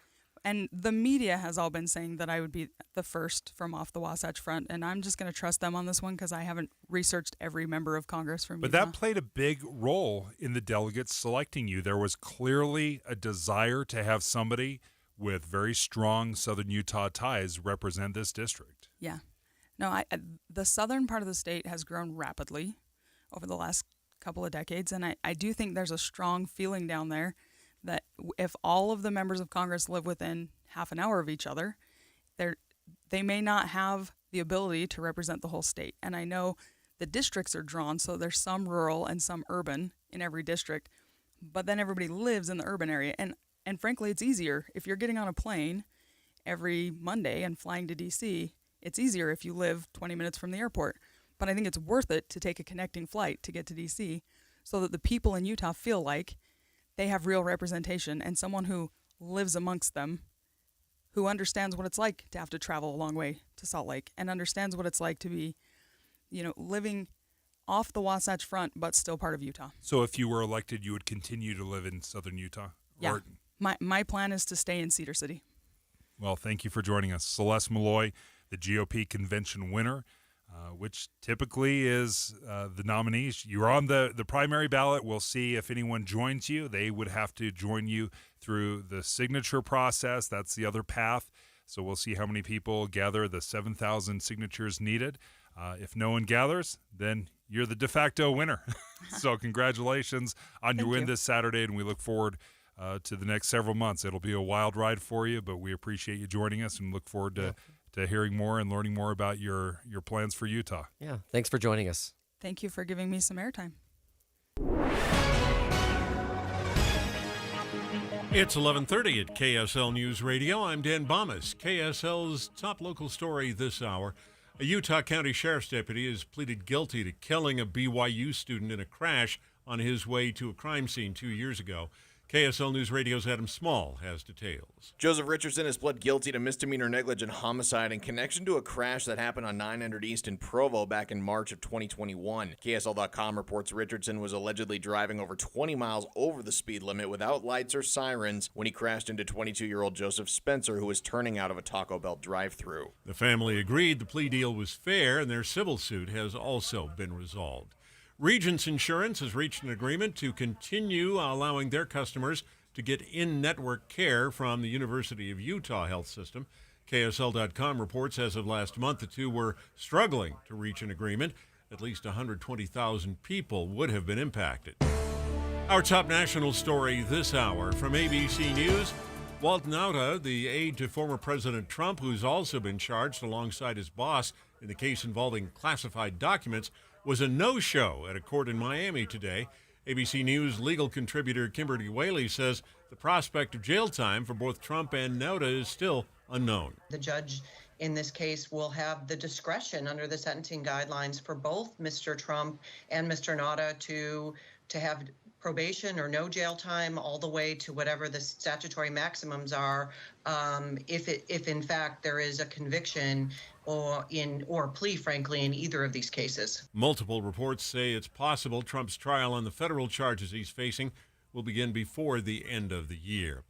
And the media has all been saying that I would be the first from off the Wasatch Front, and I'm just going to trust them on this one because I haven't researched every member of Congress from But Utah. that played a big role in the delegates selecting you. There was clearly a desire to have somebody with very strong Southern Utah ties represent this district. Yeah. No, the southern part of the state has grown rapidly over the last couple of decades, and I do think there's a strong feeling down there that if all of the members of Congress live within half an hour of each other, they may not have the ability to represent the whole state. And I know the districts are drawn, so there's some rural and some urban in every district, but then everybody lives in the urban area. And frankly, it's easier. If you're getting on a plane every Monday and flying to D.C., it's easier if you live 20 minutes from the airport. But I think it's worth it to take a connecting flight to get to D.C. so that the people in Utah feel like they have real representation and someone who lives amongst them, who understands what it's like to have to travel a long way to Salt Lake and understands what it's like to be, living off the Wasatch Front but still part of Utah. So if you were elected, you would continue to live in Southern Utah? Yeah. My plan is to stay in Cedar City. Well, thank you for joining us. Celeste Malloy, the GOP convention winner, which typically is the nominees. You're on the primary ballot. We'll see if anyone joins you. They would have to join you through the signature process. That's the other path. So we'll see how many people gather the 7,000 signatures needed. If no one gathers, then you're the de facto winner. So congratulations on your win this Saturday, and we look forward to the next several months. It'll be a wild ride for you, but we appreciate you joining us and look forward to hearing more and learning more about your plans for Utah. Yeah, thanks for joining us. Thank you for giving me some airtime. It's 11:30 at KSL News Radio. I'm Dan Bomas. KSL's top local story this hour. A Utah County Sheriff's deputy has pleaded guilty to killing a BYU student in a crash on his way to a crime scene 2 years ago. KSL News Radio's Adam Small has details. Joseph Richardson has pled guilty to misdemeanor negligent homicide in connection to a crash that happened on 900 East in Provo back in March of 2021. KSL.com reports Richardson was allegedly driving over 20 miles over the speed limit without lights or sirens when he crashed into 22-year-old Joseph Spencer, who was turning out of a Taco Bell drive-thru. The family agreed the plea deal was fair, and their civil suit has also been resolved. Regents Insurance has reached an agreement to continue allowing their customers to get in-network care from the University of Utah Health System. KSL.com reports as of last month, the two were struggling to reach an agreement. At least 120,000 people would have been impacted. Our top national story this hour from ABC News. Walt Nauta, the aide to former President Trump, who's also been charged alongside his boss in the case involving classified documents, was a no-show at a court in Miami today. ABC News legal contributor Kimberly Whaley says the prospect of jail time for both Trump and Nauta is still unknown. The judge in this case will have the discretion under the sentencing guidelines for both Mr. Trump and Mr. Nauta to have probation or no jail time all the way to whatever the statutory maximums are if in fact there is a conviction or a plea, frankly, in either of these cases. Multiple reports say it's possible Trump's trial on the federal charges he's facing will begin before the end of the year.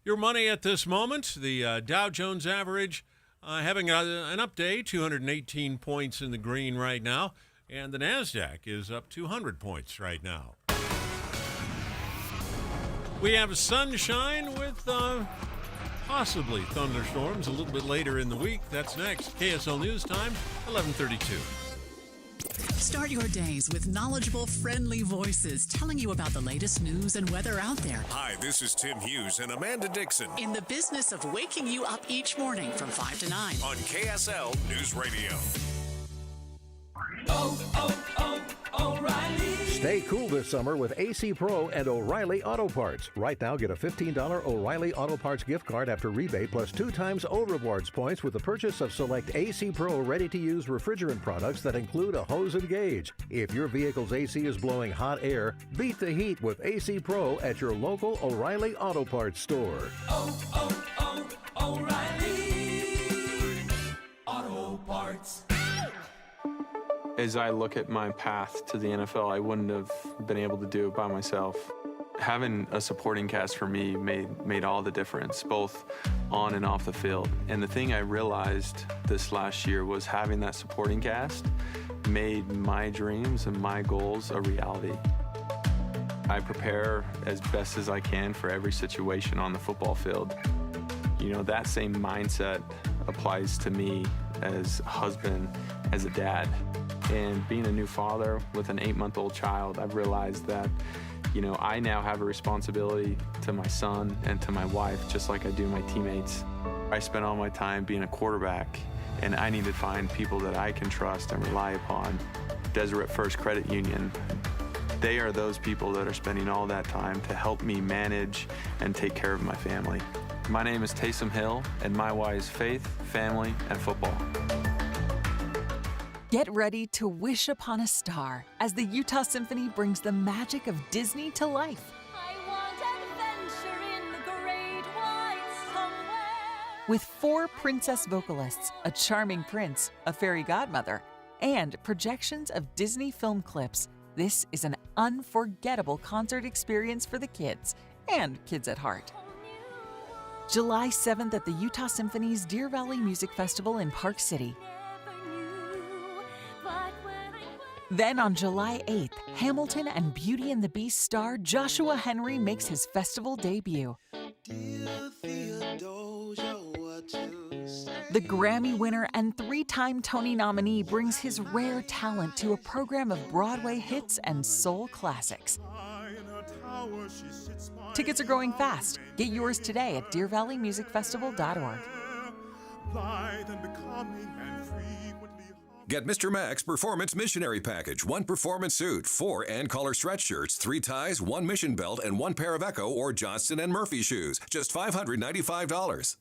Your money at this moment, the Dow Jones average having an up day, 218 points in the green right now, and the NASDAQ is up 200 points right now. We have sunshine with possibly thunderstorms a little bit later in the week. That's next. KSL News Time, 11:32. Start your days with knowledgeable, friendly voices telling you about the latest news and weather out there. Hi, this is Tim Hughes and Amanda Dixon In the business of waking you up each morning from 5 to 9. on KSL News Radio. Stay cool this summer with AC Pro and O'Reilly Auto Parts. Right now, get a $15 O'Reilly Auto Parts gift card after rebate plus 2 times O Rewards points with the purchase of select AC Pro ready-to-use refrigerant products that include a hose and gauge. If your vehicle's AC is blowing hot air, beat the heat with AC Pro at your local O'Reilly Auto Parts store. O'Reilly Auto Parts. As I look at my path to the NFL, I wouldn't have been able to do it by myself. Having a supporting cast for me made all the difference, both on and off the field. And the thing I realized this last year was having that supporting cast made my dreams and my goals a reality. I prepare as best as I can for every situation on the football field. You know, that same mindset applies to me as a husband, as a dad. And being a new father with an 8-month-old child, I've realized that, you know, I now have a responsibility to my son and to my wife, just like I do my teammates. I spend all my time being a quarterback, and I need to find people that I can trust and rely upon. Deseret First Credit Union, they are those people that are spending all that time to help me manage and take care of my family. My name is Taysom Hill, and my why is faith, family, and football. Get ready to wish upon a star as the Utah Symphony brings the magic of Disney to life. With 4 princess vocalists, a charming prince, a fairy godmother, and projections of Disney film clips, this is an unforgettable concert experience for the kids and kids at heart. July 7th at the Utah Symphony's Deer Valley Music Festival in Park City. Then on July 8th, Hamilton and Beauty and the Beast star Joshua Henry makes his festival debut. The Grammy winner and 3-time Tony nominee brings his rare talent to a program of Broadway hits and soul classics. Tickets are going fast. Get yours today at DeerValleyMusicFestival.org. Get Mr. Mac's Performance Missionary Package. 1 performance suit, 4 and collar stretch shirts, 3 ties, 1 mission belt, and 1 pair of Echo or Johnston & Murphy shoes. Just $595.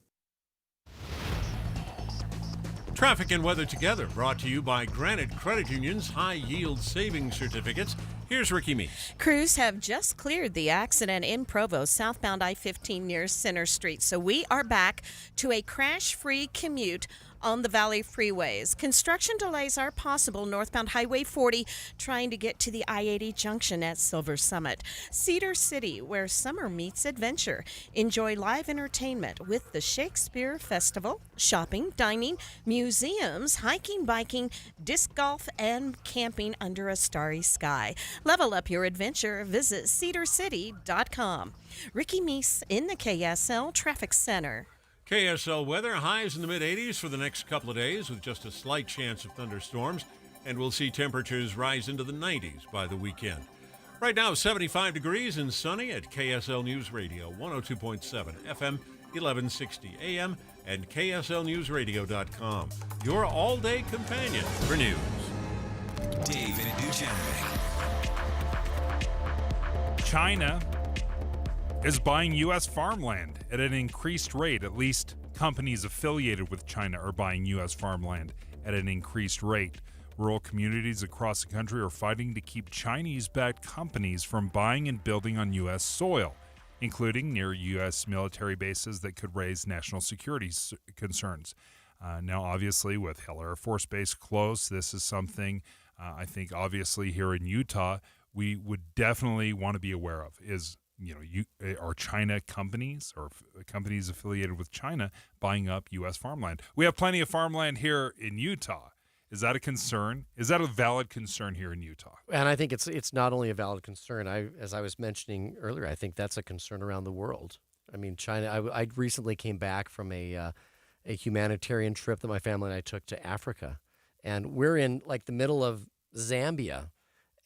Traffic and weather together, brought to you by Granite Credit Union's high-yield savings certificates. Here's Ricky Meese. Crews have just cleared the accident in Provo, southbound I-15 near Center Street. So we are back to a crash-free commute on the Valley freeways. Construction delays are possible northbound Highway 40 trying to get to the I-80 junction at Silver Summit. Cedar City, where summer meets adventure. Enjoy live entertainment with the Shakespeare Festival, shopping, dining, museums, hiking, biking, disc golf, and camping under a starry sky. Level up your adventure. Visit cedarcity.com. Ricky Meese in the KSL Traffic Center. KSL weather, highs in the mid-80s for the next couple of days with just a slight chance of thunderstorms, and we'll see temperatures rise into the 90s by the weekend. Right now, 75 degrees and sunny at KSL News Radio, 102.7 FM, 1160 AM, and KSLNewsRadio.com. Your all-day companion for news. David Dujanovic. China is buying U.S. farmland at an increased rate. At least companies affiliated with China are buying U.S. farmland at an increased rate. Rural communities across the country are fighting to keep Chinese-backed companies from buying and building on U.S. soil, including near U.S. military bases that could raise national security concerns. Now, obviously, with Hill Air Force Base close, this is something I think, obviously, here in Utah, we would definitely want to be aware of is, are China companies or companies affiliated with China buying up U.S. farmland? We have plenty of farmland here in Utah. Is that a concern? Is that a valid concern here in Utah? And I think it's not only a valid concern. As I was mentioning earlier, I think that's a concern around the world. I mean, China. I recently came back from a humanitarian trip that my family and I took to Africa, and we're in like the middle of Zambia,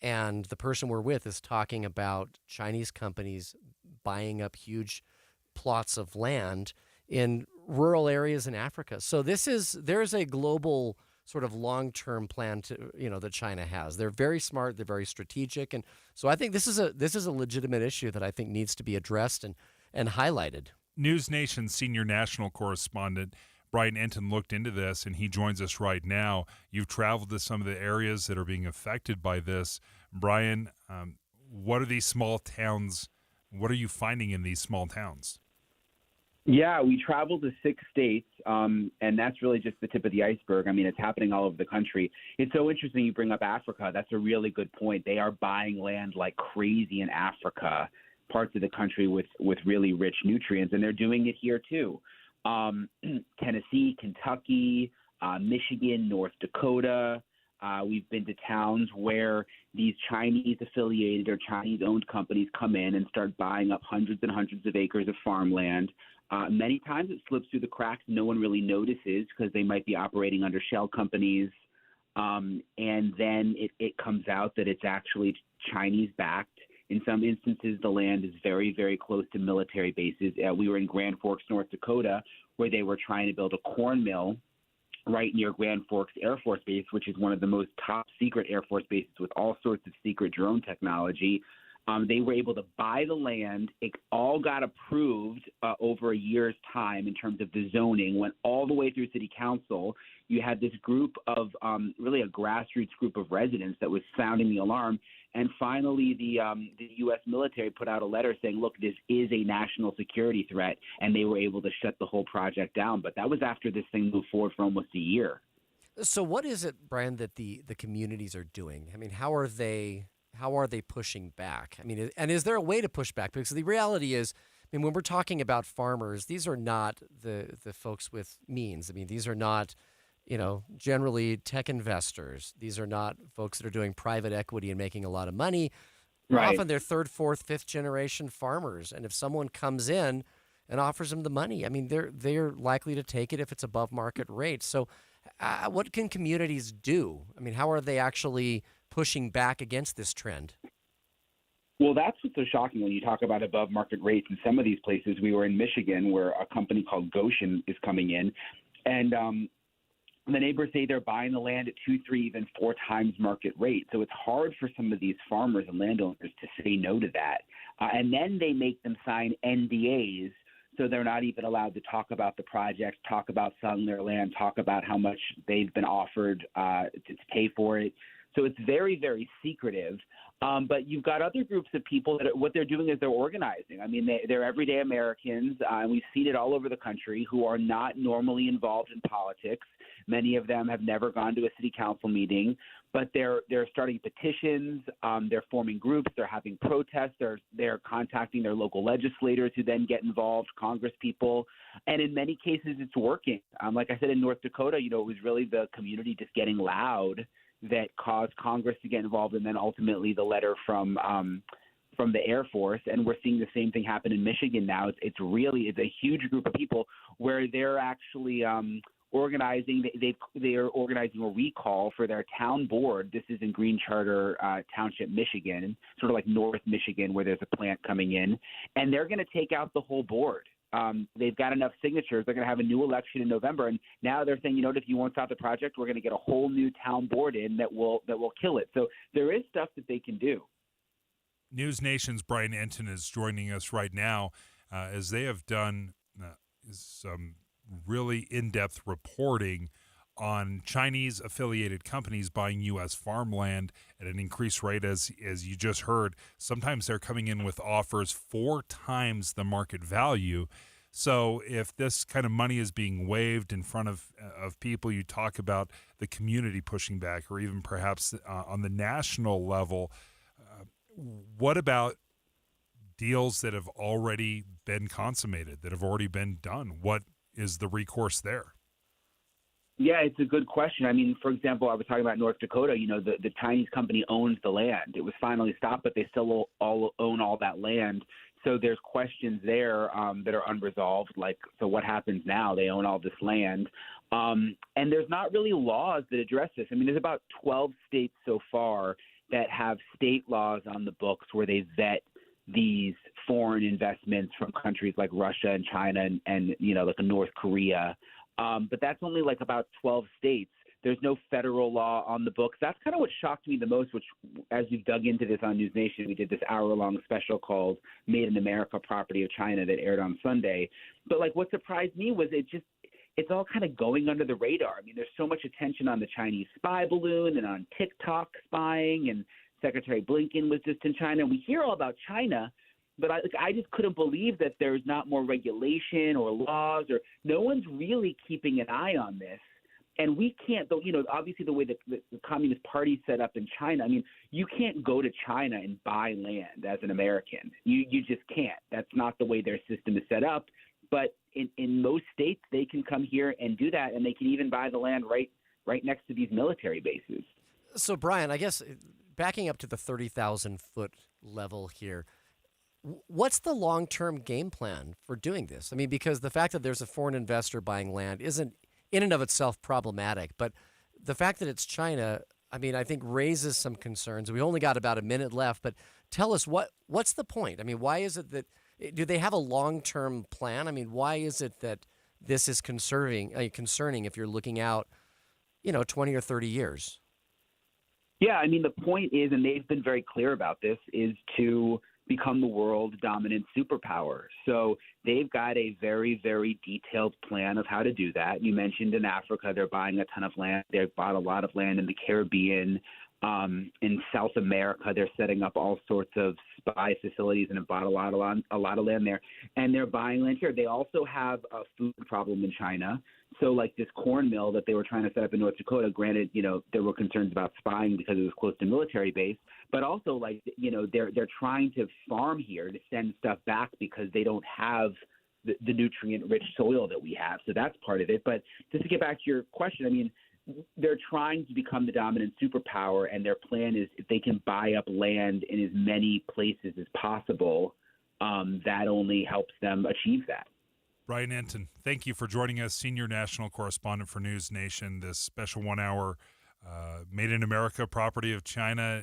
and the person we're with is talking about Chinese companies buying up huge plots of land in rural areas in Africa. So there's a global sort of long-term plan that China has. They're very smart, they're very strategic, and so I think this is a legitimate issue that I think needs to be addressed and highlighted. News Nation senior national correspondent Brian Enton looked into this, and he joins us right now. You've traveled to some of the areas that are being affected by this. Brian, what are these small towns? What are you finding in these small towns? Yeah, we traveled to 6 states, and that's really just the tip of the iceberg. I mean, it's happening all over the country. It's so interesting you bring up Africa. That's a really good point. They are buying land like crazy in Africa, parts of the country with really rich nutrients, and they're doing it here too. Tennessee, Kentucky, Michigan, North Dakota. We've been to towns where these Chinese-affiliated or Chinese-owned companies come in and start buying up hundreds and hundreds of acres of farmland. Many times it slips through the cracks. No one really notices because they might be operating under shell companies. And then it comes out that it's actually Chinese-backed. In some instances, the land is very, very close to military bases. We were in Grand Forks, North Dakota, where they were trying to build a corn mill right near Grand Forks Air Force Base, which is one of the most top secret Air Force bases with all sorts of secret drone technology. They were able to buy the land. It all got approved over a year's time in terms of the zoning, went all the way through city council. You had this group of really a grassroots group of residents that was sounding the alarm. And finally, the U.S. military put out a letter saying, look, this is a national security threat, and they were able to shut the whole project down. But that was after this thing moved forward for almost a year. So what is it, Brian, that the communities are doing? I mean, how are they pushing back? I mean, and is there a way to push back? Because the reality is, I mean, when we're talking about farmers, these are not the folks with means. I mean, these are not, generally tech investors. These are not folks that are doing private equity and making a lot of money. Right. Often they're third, fourth, fifth generation farmers. And if someone comes in and offers them the money, I mean, they're likely to take it if it's above market rate. So what can communities do? I mean, how are they actually pushing back against this trend? Well, that's what's so shocking when you talk about above market rates in some of these places. We were in Michigan where a company called Goshen is coming in, and the neighbors say they're buying the land at 2, 3, even 4 times market rate. So it's hard for some of these farmers and landowners to say no to that. And then they make them sign NDAs, so they're not even allowed to talk about the project, talk about selling their land, talk about how much they've been offered to pay for it. So it's very, very secretive. But you've got other groups of people that what they're doing is they're organizing. I mean, they're everyday Americans, and we've seen it all over the country, who are not normally involved in politics. Many of them have never gone to a city council meeting, but they're starting petitions. They're forming groups. They're having protests. They're contacting their local legislators, who then get involved, Congress people. And in many cases, it's working. Like I said, in North Dakota, it was really the community just getting loud that caused Congress to get involved, and then ultimately the letter from the Air Force. And we're seeing the same thing happen in Michigan now. It's a huge group of people where they're actually organizing. They are organizing a recall for their town board. This is in Green Charter Township, Michigan, sort of like North Michigan, where there's a plant coming in, and they're going to take out the whole board. They've got enough signatures. They're going to have a new election in November, and now they're saying, if you won't stop the project, we're going to get a whole new town board in that will kill it. So there is stuff that they can do. News Nation's Brian Enton is joining us right now, as they have done some really in-depth reporting on Chinese-affiliated companies buying U.S. farmland at an increased rate, as you just heard. Sometimes they're coming in with offers 4 times the market value. So if this kind of money is being waved in front of people, you talk about the community pushing back, or even perhaps on the national level. What about deals that have already been consummated, that have already been done? What is the recourse there? Yeah, it's a good question. I mean, for example, I was talking about North Dakota. The Chinese company owns the land. It was finally stopped, but they still all own all that land. So there's questions there that are unresolved. Like, so what happens now? They own all this land. And there's not really laws that address this. I mean, there's about 12 states so far that have state laws on the books where they vet these foreign investments from countries like Russia and China and like a North Korea. But that's only like about 12 states. There's no federal law on the books. That's kind of what shocked me the most, which as we've dug into this on News Nation, we did this hour-long special called Made in America, Property of China that aired on Sunday. But like what surprised me was it's all kind of going under the radar. I mean, there's so much attention on the Chinese spy balloon and on TikTok spying, and Secretary Blinken was just in China. We hear all about China, but I just couldn't believe that there's not more regulation or laws, or no one's really keeping an eye on this. And we can't, though, obviously the way that the Communist Party is set up in China, I mean, you can't go to China and buy land as an American. You just can't. That's not the way their system is set up. But in most states, they can come here and do that, and they can even buy the land right next to these military bases. So, Brian, I guess backing up to the 30,000-foot level here, what's the long-term game plan for doing this? I mean, because the fact that there's a foreign investor buying land isn't in and of itself problematic, but the fact that it's China, I mean, I think raises some concerns. We only got about a minute left, but tell us what's the point? I mean, why is it that do they have a long-term plan? I mean, why is it that this is concerning if you're looking out, 20 or 30 years? Yeah, I mean, the point is, and they've been very clear about this, is to become the world dominant superpower. So they've got a very, very detailed plan of how to do that. You mentioned in Africa, they're buying a ton of land. They've bought a lot of land in the Caribbean. In South America, they're setting up all sorts of spy facilities and have bought a lot of land there. And they're buying land here. They also have a food problem in China. So like this corn mill that they were trying to set up in North Dakota, granted, there were concerns about spying because it was close to military base, but also they're trying to farm here to send stuff back because they don't have the nutrient-rich soil that we have. So that's part of it. But just to get back to your question, I mean, they're trying to become the dominant superpower, and their plan is if they can buy up land in as many places as possible, that only helps them achieve that. Brian Entin, thank you for joining us, senior national correspondent for News Nation. This special 1 hour Made in America, Property of China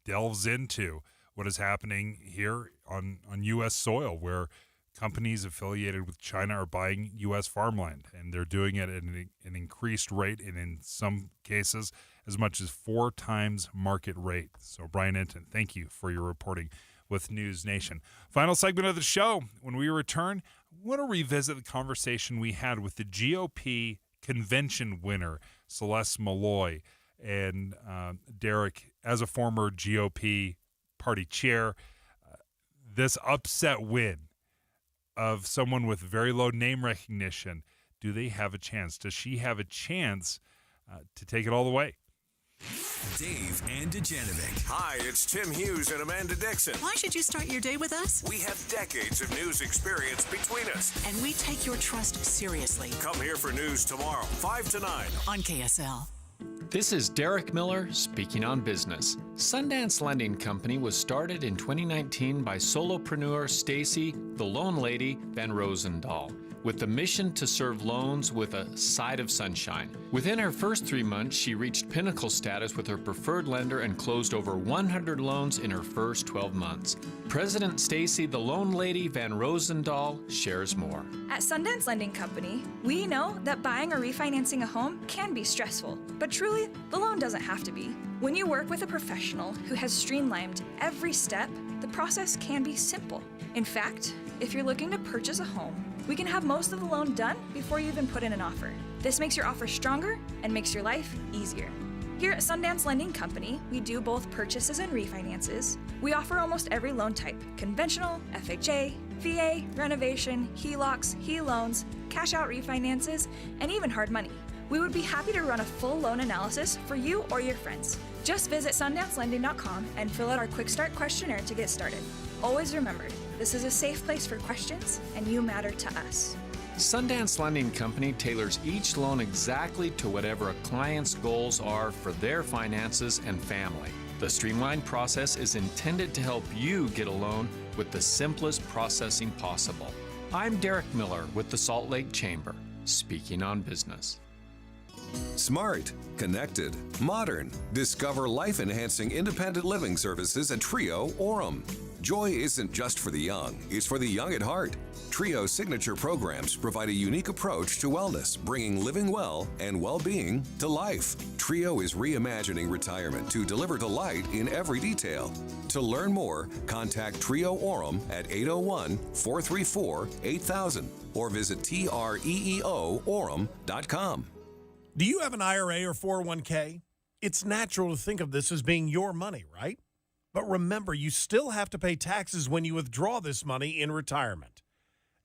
delves into what is happening here on U.S. soil, where companies affiliated with China are buying U.S. farmland, and they're doing it at an increased rate, and in some cases as much as 4 times market rate. So, Brian Entin, thank you for your reporting with News Nation. Final segment of the show. When we return, I want to revisit the conversation we had with the GOP convention winner, Celeste Malloy. And Derek, as a former GOP party chair, this upset win of someone with very low name recognition, do they have a chance? Does she have a chance to take it all the way? Dave and Dujanovic. Hi, it's Tim Hughes and Amanda Dixon. Why should you start your day with us? We have decades of news experience between us. And we take your trust seriously. Come here for news tomorrow, 5 to 9 on KSL. This is Derek Miller speaking on business. Sundance Lending Company was started in 2019 by solopreneur Stacy, the Lone Lady, Van Rosendahl, with the mission to serve loans with a side of sunshine. Within her first 3 months, she reached pinnacle status with her preferred lender and closed over 100 loans in her first 12 months. President Stacy, the Lone Lady Van Rosendahl, shares more. At Sundance Lending Company, we know that buying or refinancing a home can be stressful, but truly, the loan doesn't have to be. When you work with a professional who has streamlined every step, the process can be simple. In fact, if you're looking to purchase a home, we can have most of the loan done before you even put in an offer. This makes your offer stronger and makes your life easier. Here at Sundance Lending Company, we do both purchases and refinances. We offer almost every loan type: conventional, FHA, VA, renovation, HELOCs, HELoans, cash out refinances, and even hard money. We would be happy to run a full loan analysis for you or your friends. Just visit sundancelending.com and fill out our quick start questionnaire to get started. Always remember, this is a safe place for questions, and you matter to us. Sundance Lending Company tailors each loan exactly to whatever a client's goals are for their finances and family. The streamlined process is intended to help you get a loan with the simplest processing possible. I'm Derek Miller with the Salt Lake Chamber, speaking on business. Smart, connected, modern. Discover life-enhancing independent living services at Trio Orem. Joy isn't just for the young, it's for the young at heart. Trio's signature programs provide a unique approach to wellness, bringing living well and well-being to life. Trio is reimagining retirement to deliver delight in every detail. To learn more, contact Trio Orem at 801-434-8000 or visit treeorem.com. Do you have an IRA or 401k? It's natural to think of this as being your money, right? But remember, you still have to pay taxes when you withdraw this money in retirement.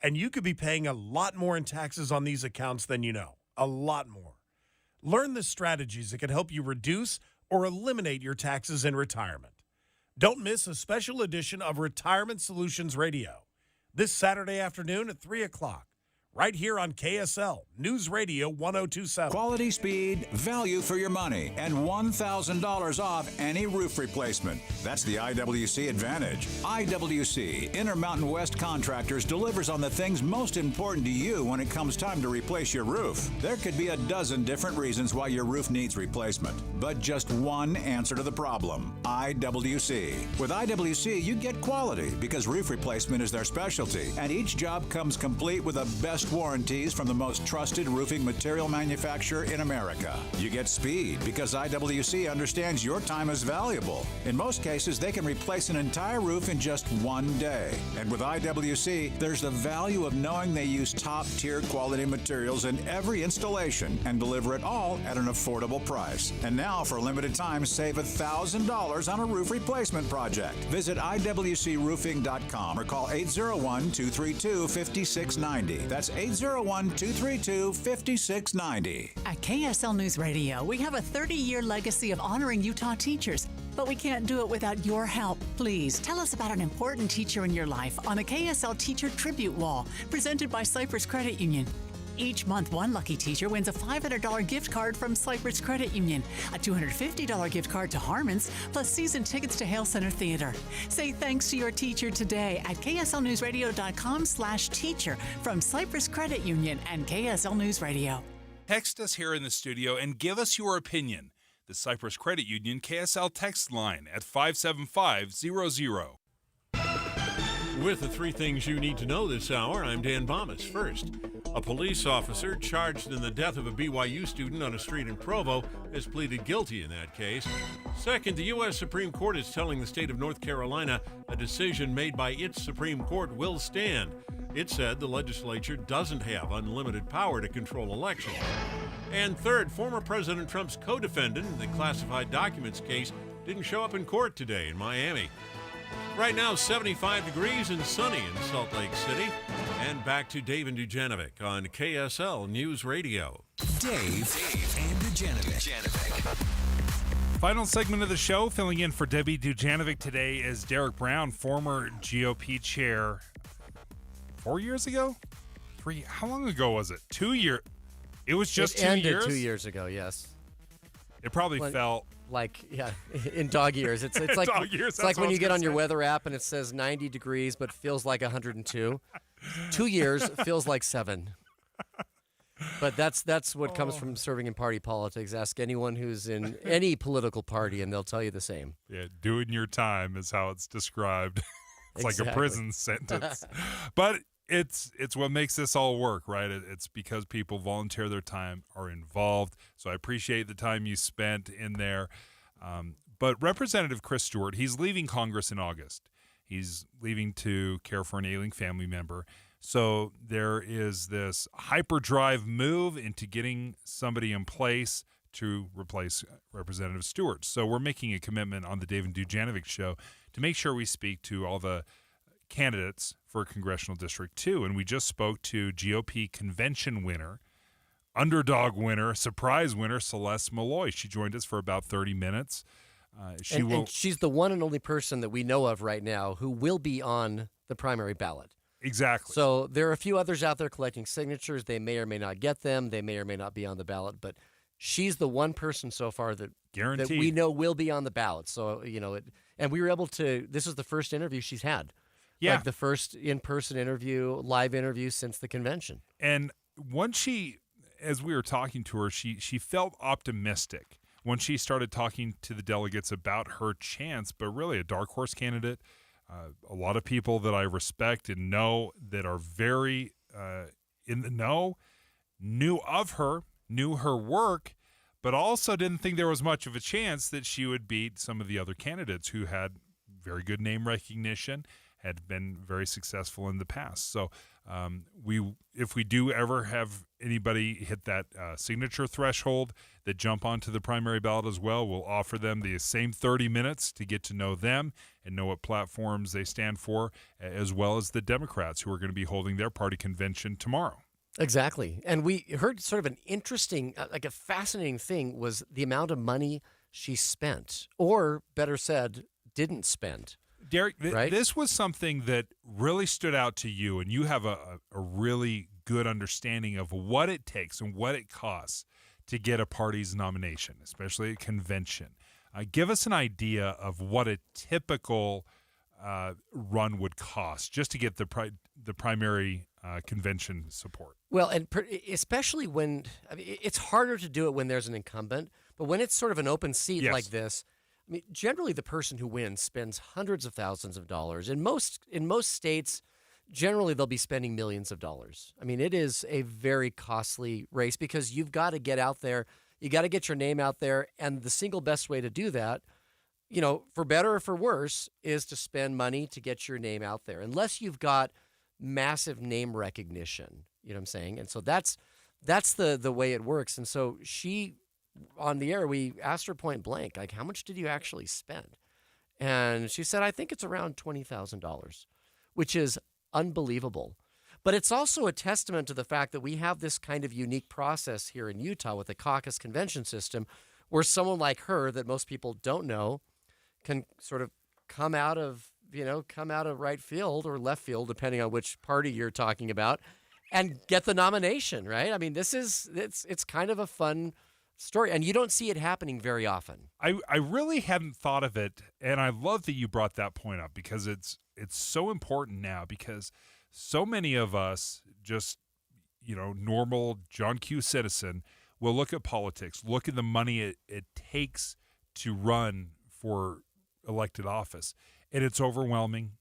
And you could be paying a lot more in taxes on these accounts than you know. A lot more. Learn the strategies that can help you reduce or eliminate your taxes in retirement. Don't miss a special edition of Retirement Solutions Radio this Saturday afternoon at 3 o'clock. Right here on KSL News Radio 1027. Quality, speed, value for your money, and $1,000 off any roof replacement. That's the IWC advantage. IWC, Intermountain West Contractors, delivers on the things most important to you when it comes time to replace your roof. There could be a dozen different reasons why your roof needs replacement, but just one answer to the problem: IWC. With IWC, you get quality because roof replacement is their specialty, and each job comes complete with the best warranties from the most trusted roofing material manufacturer in America. You get speed because IWC understands your time is valuable. In most cases, they can replace an entire roof in just one day. And with IWC, there's the value of knowing they use top-tier quality materials in every installation and deliver it all at an affordable price. And now, for a limited time, save $1,000 on a roof replacement project. Visit IWCroofing.com or call 801-232-5690. That's 801-232-5690. At KSL News Radio, we have a 30-year legacy of honoring Utah teachers, but we can't do it without your help. Please tell us about an important teacher in your life on the KSL Teacher Tribute Wall, presented by Cypress Credit Union. Each month, one lucky teacher wins a $500 gift card from Cypress Credit Union, a $250 gift card to Harmon's, plus season tickets to Hale Center Theater. Say thanks to your teacher today at kslnewsradio.com/teacher from Cypress Credit Union and KSL News Radio. Text us here in the studio and give us your opinion. The Cypress Credit Union KSL text line at 57500. With the three things you need to know this hour, I'm Dan Bomas. First, a police officer charged in the death of a BYU student on a street in Provo has pleaded guilty in that case. Second, the U.S. Supreme Court is telling the state of North Carolina a decision made by its Supreme Court will stand. It said the legislature doesn't have unlimited power to control elections. And third, former President Trump's co-defendant in the classified documents case didn't show up in court today in Miami. Right now, 75 degrees and sunny in Salt Lake City. And back to Dave and Dujanovic on KSL News Radio. Dave and Dujanovic. Final segment of the show, filling in for Debbie Dujanovic today is Derek Brown, former GOP chair. 4 years ago? How long ago was it? 2 years. It was just 2 ended years? 2 years ago, yes. It probably felt like, yeah, in dog years. It's like dog years, it's like when you get on your weather app and it says 90 degrees but feels like 102. 2 years feels like 7. But that's what comes from serving in party politics. Ask anyone who's in any political party and they'll tell you the same. Yeah, doing your time is how it's described. It's like a Exactly. prison sentence. But it's what makes this all work, right? It's because people volunteer their time, are involved. So I appreciate the time you spent in there. But Representative Chris Stewart, he's leaving Congress in August. He's leaving to care for an ailing family member. So there is this hyperdrive move into getting somebody in place to replace Representative Stewart. So we're making a commitment on the Dave and Dujanovic show to make sure we speak to all the candidates for Congressional District 2. And we just spoke to GOP convention winner, underdog winner, surprise winner, Celeste Malloy. She joined us for about 30 minutes. And she's the one and only person that we know of right now who will be on the primary ballot. Exactly. So there are a few others out there collecting signatures. They may or may not get them. They may or may not be on the ballot. But she's the one person so far that we know will be on the ballot. So, and we were able to, this is the first interview she's had. Yeah. Like the first in-person interview, live interview since the convention. And once she as we were talking to her, she felt optimistic when she started talking to the delegates about her chance, but really a dark horse candidate. A lot of people that I respect and know that are very in the know knew of her, knew her work, but also didn't think there was much of a chance that she would beat some of the other candidates who had very good name recognition, had been very successful in the past. So if we do ever have anybody hit that signature threshold that jump onto the primary ballot as well, we'll offer them the same 30 minutes to get to know them and know what platforms they stand for, as well as the Democrats who are going to be holding their party convention tomorrow. Exactly. And we heard sort of an interesting, like a fascinating thing was the amount of money she spent, or better said, didn't spend. Derek, right? This was something that really stood out to you, and you have a really good understanding of what it takes and what it costs to get a party's nomination, especially a convention. Give us an idea of what a typical run would cost just to get the primary convention support. Well, and especially when it's harder to do it when there's an incumbent, but when it's sort of an open seat like this, I mean, generally the person who wins spends hundreds of thousands of dollars. In most states, generally they'll be spending millions of dollars. I mean, it is a very costly race because you've got to get out there, you got to get your name out there, and the single best way to do that, you know, for better or for worse, is to spend money to get your name out there. Unless you've got massive name recognition, you know what I'm saying? And so that's the way it works. And so she, on the air, we asked her point blank, like, how much did you actually spend? And she said, I think it's around $20,000, which is unbelievable. But it's also a testament to the fact that we have this kind of unique process here in Utah with the caucus convention system where someone like her that most people don't know can sort of come out of right field or left field, depending on which party you're talking about, and get the nomination, right? I mean, it's kind of a fun story, and you don't see it happening very often. I really hadn't thought of it, and I love that you brought that point up because it's so important now because so many of us, just, you know, normal John Q. citizen, will look at politics, look at the money it takes to run for elected office, and it's overwhelming.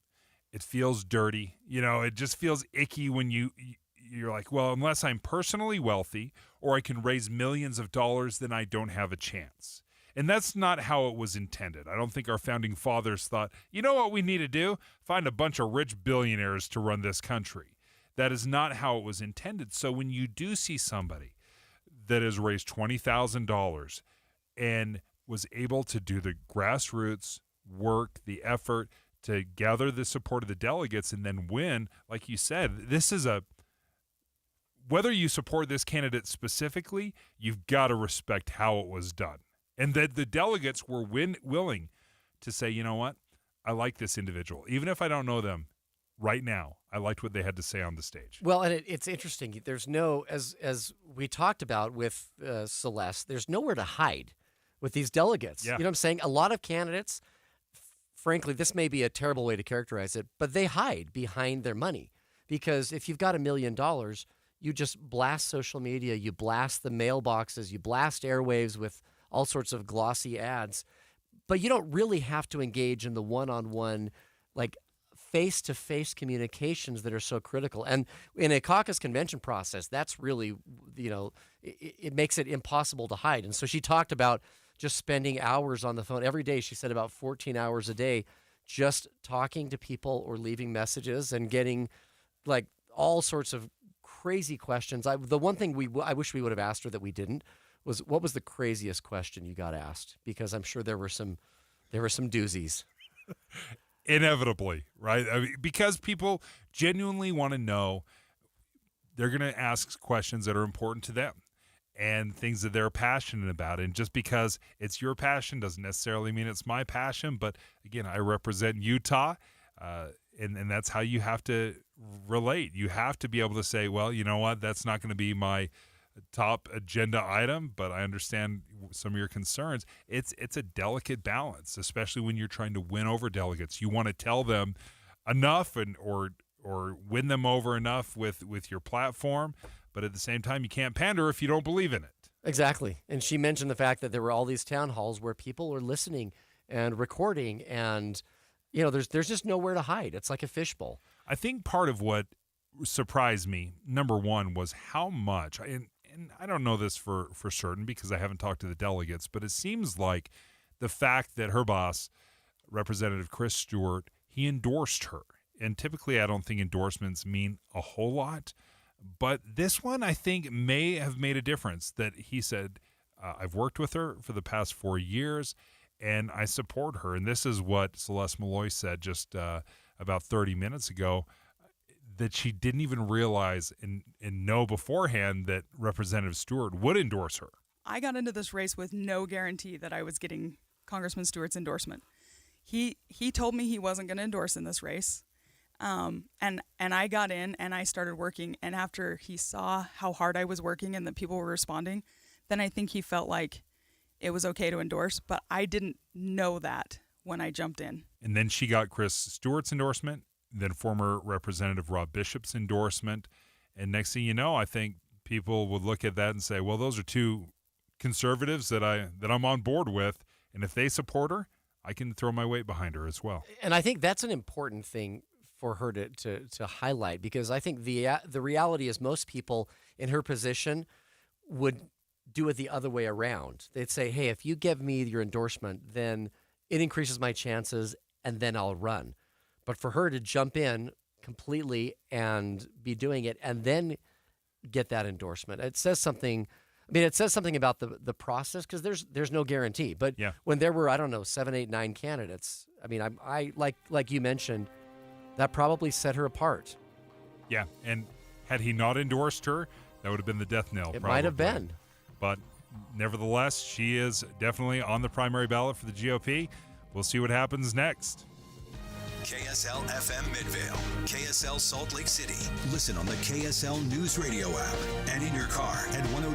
It feels dirty. You know, it just feels icky when you're like, well, unless I'm personally wealthy or I can raise millions of dollars, then I don't have a chance. And that's not how it was intended. I don't think our founding fathers thought, you know what we need to do? Find a bunch of rich billionaires to run this country. That is not how it was intended. So when you do see somebody that has raised $20,000 and was able to do the grassroots work, the effort to gather the support of the delegates and then win, like you said, this is whether you support this candidate specifically, you've got to respect how it was done. And that the delegates were willing to say, you know what, I like this individual. Even if I don't know them right now, I liked what they had to say on the stage. Well, and it's interesting. There's no, as we talked about with Celeste, there's nowhere to hide with these delegates. Yeah. You know what I'm saying? A lot of candidates, frankly, this may be a terrible way to characterize it, but they hide behind their money. Because if you've got $1 million, you just blast social media, you blast the mailboxes, you blast airwaves with all sorts of glossy ads, but you don't really have to engage in the one-on-one, like face-to-face communications that are so critical. And in a caucus convention process, that's really, you know, it makes it impossible to hide. And so she talked about just spending hours on the phone every day. She said about 14 hours a day, just talking to people or leaving messages and getting like all sorts of crazy questions. The one thing I wish we would have asked her that we didn't was, what was the craziest question you got asked? Because I'm sure there were some doozies. Inevitably, right? I mean, because people genuinely want to know, they're going to ask questions that are important to them and things that they're passionate about. And just because it's your passion doesn't necessarily mean it's my passion. But again, I represent Utah, and that's how you have to relate. You have to be able to say, well, you know what, that's not going to be my top agenda item, but I understand some of your concerns. It's a delicate balance, especially when you're trying to win over delegates. You want to tell them enough or win them over enough with your platform, but at the same time, you can't pander if you don't believe in it. Exactly. And she mentioned the fact that there were all these town halls where people were listening and recording, and there's just nowhere to hide. It's like a fishbowl. I think part of what surprised me, number one, was how much, and I don't know this for certain because I haven't talked to the delegates, but it seems like the fact that her boss, Representative Chris Stewart, he endorsed her. And typically I don't think endorsements mean a whole lot, but this one I think may have made a difference, that he said, I've worked with her for the past 4 years and I support her. And this is what Celeste Malloy said just about 30 minutes ago, that she didn't even realize and know beforehand that Representative Stewart would endorse her. I got into this race with no guarantee that I was getting Congressman Stewart's endorsement. He told me he wasn't going to endorse in this race. And I got in and I started working. And after he saw how hard I was working and that people were responding, then I think he felt like it was okay to endorse. But I didn't know that when I jumped in. And then she got Chris Stewart's endorsement, then former Representative Rob Bishop's endorsement. And next thing you know, I think people would look at that and say, well, those are two conservatives that I'm on board with. And if they support her, I can throw my weight behind her as well. And I think that's an important thing for her to highlight, because I think the reality is most people in her position would do it the other way around. They'd say, hey, if you give me your endorsement, then it increases my chances and then I'll run. But for her to jump in completely and be doing it and then get that endorsement, it says something. I mean, it says something about the process, because there's no guarantee. But when there were, 7, 8, 9 candidates, I mean, I like you mentioned, that probably set her apart. Yeah, and had he not endorsed her, that would have been the death knell. It might have been. But nevertheless, she is definitely on the primary ballot for the GOP. We'll see what happens next. KSL FM Midvale, KSL Salt Lake City. Listen on the KSL News Radio app and in your car at 102.